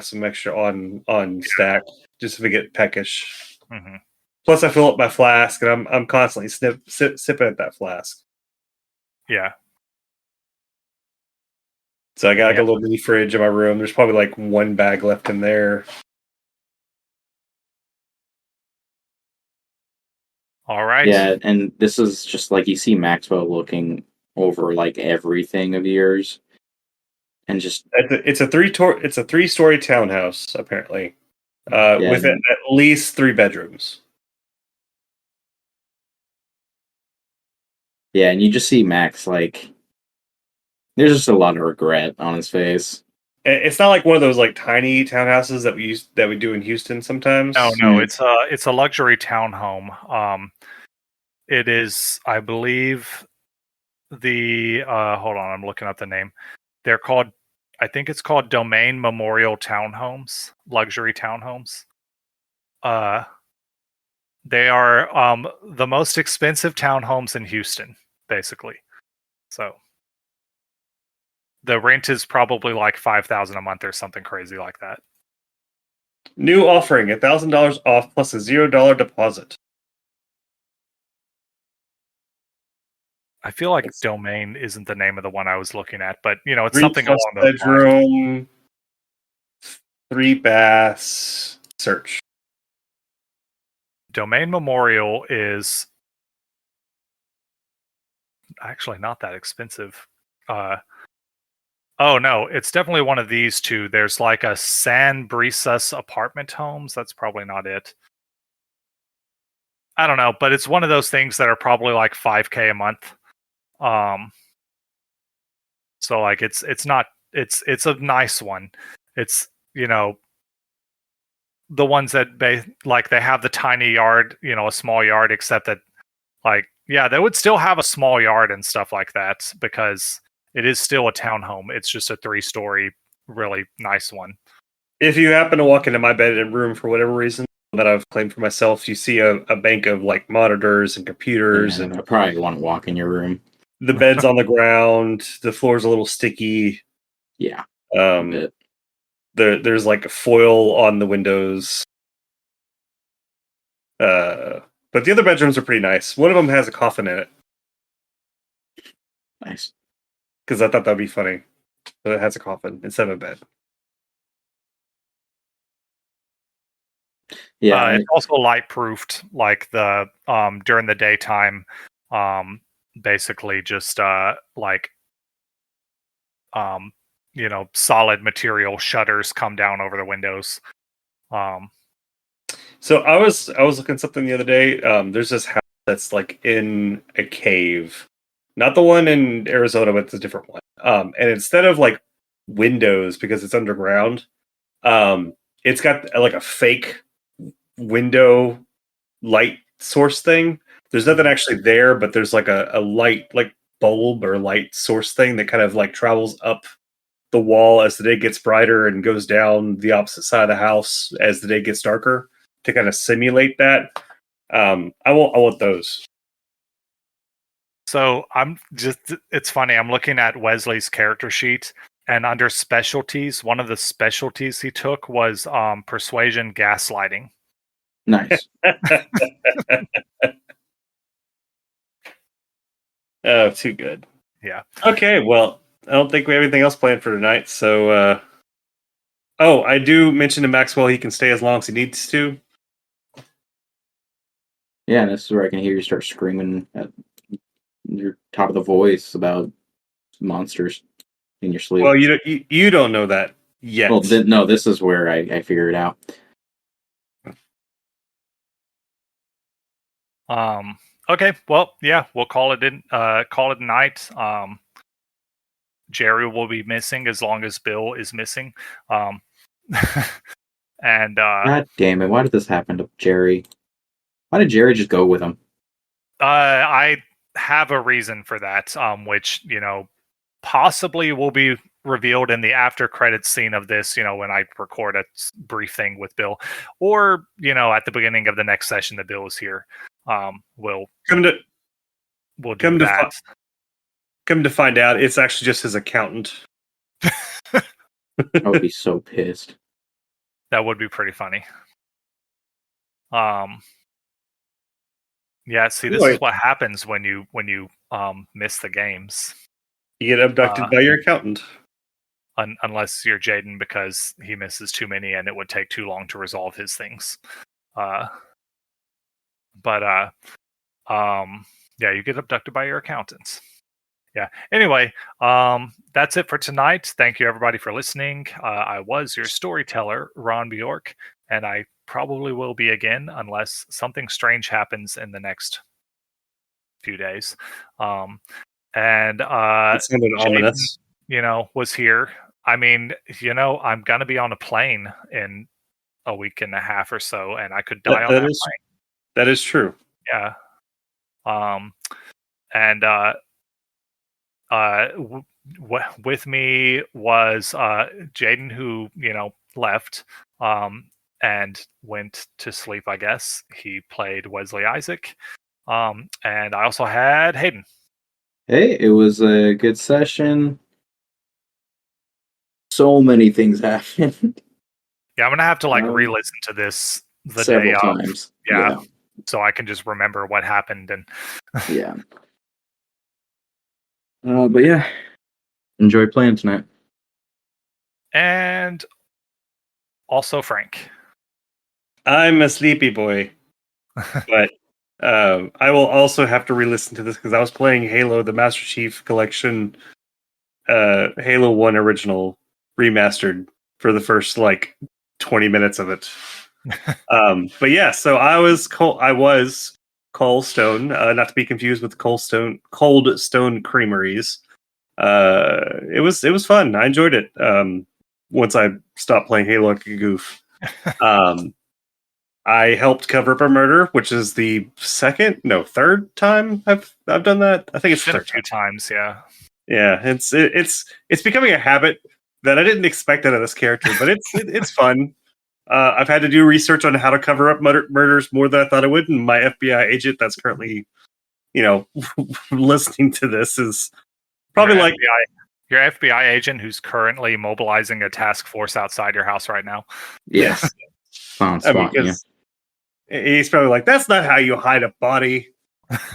some extra on stack just if I get peckish. Mm-hmm. Plus, I fill up my flask and I'm constantly sipping at that flask. Yeah. So I got like a little mini fridge in my room. There's probably like one bag left in there. All right. Yeah, and this is just like you see Maxwell looking over like everything of yours, and just it's a 3-story townhouse apparently, with at least 3 bedrooms. Yeah, and you just see Max like there's just a lot of regret on his face. It's not like one of those like tiny townhouses that we do in Houston sometimes. No, it's a luxury townhome. It is, I believe, the hold on, I'm looking up the name. They're called, I think it's called Domain Memorial Townhomes, luxury townhomes. They are the most expensive townhomes in Houston, basically. So the rent is probably like $5,000 a month or something crazy like that. New offering, $1,000 off plus a $0 deposit. I feel like Domain isn't the name of the one I was looking at, but it's 3 something along those lines. bedroom, 3 baths. Search. Domain Memorial is actually not that expensive. Oh no, it's definitely one of these two. There's like a San Brisas apartment homes. That's probably not it. I don't know, but it's one of those things that are probably like $5,000 a month. So like it's a nice one. It's the ones that they have the tiny yard, a small yard, except that they would still have a small yard and stuff like that because it is still a townhome. It's just a 3-story, really nice one. If you happen to walk into my bedroom for whatever reason that I've claimed for myself, you see a bank of like monitors and computers, and I probably want to walk in your room. The bed's on the ground. The floor's a little sticky. Yeah. There's like foil on the windows. But the other bedrooms are pretty nice. One of them has a coffin in it. Nice. Because I thought that'd be funny. But it has a coffin instead of a bed. Yeah. It's also light proofed, like the during the daytime, basically just solid material shutters come down over the windows. So I was looking something the other day. There's this house that's like in a cave, not the one in Arizona, but it's a different one. And instead of like windows because it's underground, It's got like a fake window light source thing. There's nothing actually there, but there's like a light, like bulb or light source thing that kind of like travels up the wall as the day gets brighter and goes down the opposite side of the house as the day gets darker to kind of simulate that. I want those. So it's funny. I'm looking at Wesley's character sheet, and under specialties, one of the specialties he took was persuasion gaslighting. Nice. Oh, too good. Yeah. Okay, well, I don't think we have anything else planned for tonight. So, I do mention to Maxwell he can stay as long as he needs to. Yeah, and this is where I can hear you start screaming at your top of the voice about monsters in your sleep. Well, you don't know that yet. Well, no, this is where I figure it out. Okay. Well, yeah, we'll call it a night. Jerry will be missing as long as Bill is missing. And God damn it! Why did this happen to Jerry? Why did Jerry just go with him? I have a reason for that, which possibly will be revealed in the after credits scene of this. When I record a brief thing with Bill, or at the beginning of the next session that Bill is here. We'll do that. Come to find out, it's actually just his accountant. I would be so pissed. That would be pretty funny. Yeah, see, this is what happens when you miss the games. You get abducted by your accountant. Unless you're Jaden, because he misses too many and it would take too long to resolve his things. Yeah, you get abducted by your accountants. Yeah. Anyway, that's it for tonight. Thank you everybody for listening. I was your storyteller, Ron Bjork, and I probably will be again unless something strange happens in the next few days. And it sounded ominous. Was here. I mean, I'm gonna be on a plane in a week and a half or so, and I could die on that plane. That is true. Yeah. And with me was Jaden, who left and went to sleep. I guess he played Wesley Isaac, and I also had Hayden. Hey, it was a good session. So many things happened. Yeah, I'm gonna have to re-listen to this the several day of. times. Yeah, so I can just remember what happened and. Yeah. But yeah, enjoy playing tonight. And also Frank. I'm a sleepy boy, but I will also have to re-listen to this because I was playing Halo, the Master Chief Collection, Halo 1 original remastered for the first 20 minutes of it. But yeah, so I was Cold Stone, not to be confused with Cold Stone Creameries. It was fun. I enjoyed it. Once I stopped playing Halo like a goof. I helped cover up a murder, which is the third time I've done that. I think it's been a few times. Yeah. Yeah, it's becoming a habit that I didn't expect out of this character, but it's fun. I've had to do research on how to cover up murders more than I thought I would, and my FBI agent that's currently, listening to this is probably your FBI agent who's currently mobilizing a task force outside your house right now. Yes. Found spot, he's probably like, that's not how you hide a body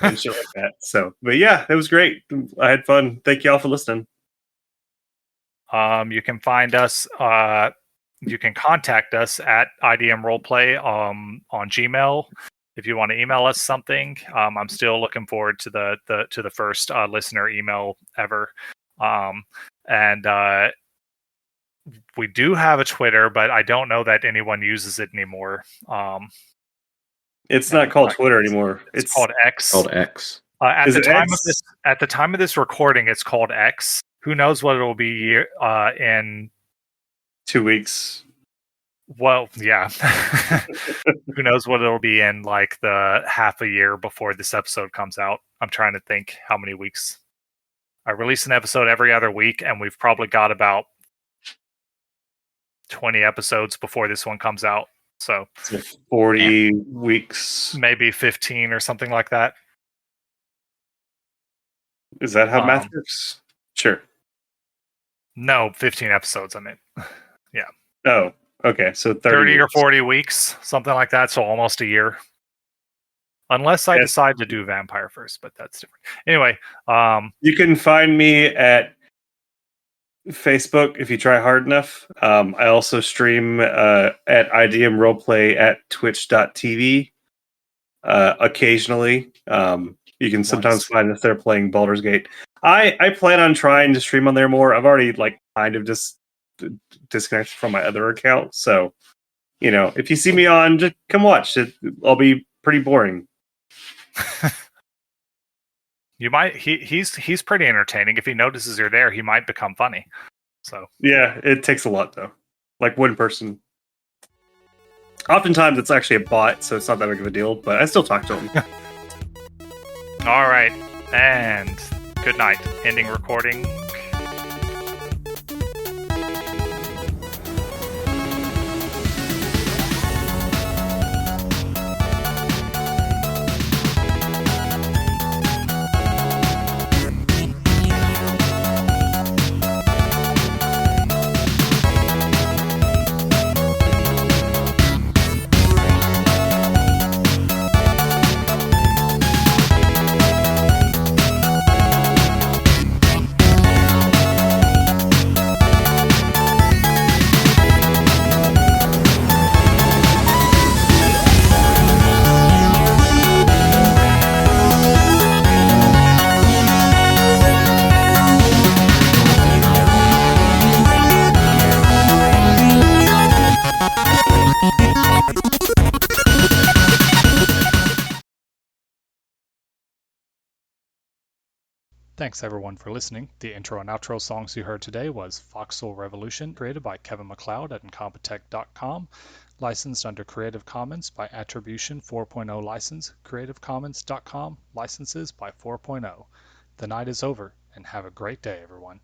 and shit like that. So, but yeah, it was great. I had fun. Thank you all for listening. You can find us. You can contact us at IDM Roleplay on Gmail if you want to email us something. I'm still looking forward to the first listener email ever. And we do have a Twitter, but I don't know that anyone uses it anymore. It's not called Twitter anymore. It's called X. Called X. At the time of this recording, it's called X. Who knows what it will be in 2 weeks? Well, yeah. Who knows what it'll be in like the half a year before this episode comes out. I'm trying to think how many weeks. I release an episode every other week, and we've probably got about 20 episodes before this one comes out. So 40 weeks. maybe 15 or something like that. Is that how math works? Sure. No, 15 episodes, I mean. Yeah. Oh, okay. So 30 or weeks. 40 weeks, something like that. So almost a year. Unless I decide to do vampire first, but that's different. Anyway, you can find me at Facebook if you try hard enough. I also stream at IDM Roleplay at twitch.tv occasionally. You can sometimes find us there playing Baldur's Gate. I plan on trying to stream on there more. I've already kind of just disconnected from my other account. So, if you see me on, just come watch. I'll be pretty boring. You might. He's pretty entertaining. If he notices you're there, he might become funny. So yeah, it takes a lot though. Like one person. Oftentimes it's actually a bot, so it's not that big of a deal. But I still talk to him. All right, and good night. Ending recording. Thanks everyone for listening. The intro and outro songs you heard today was Foxhole Revolution, created by Kevin MacLeod at Incompetech.com, licensed under Creative Commons by Attribution 4.0 license, CreativeCommons.com, licenses by 4.0. The night is over, and have a great day, everyone.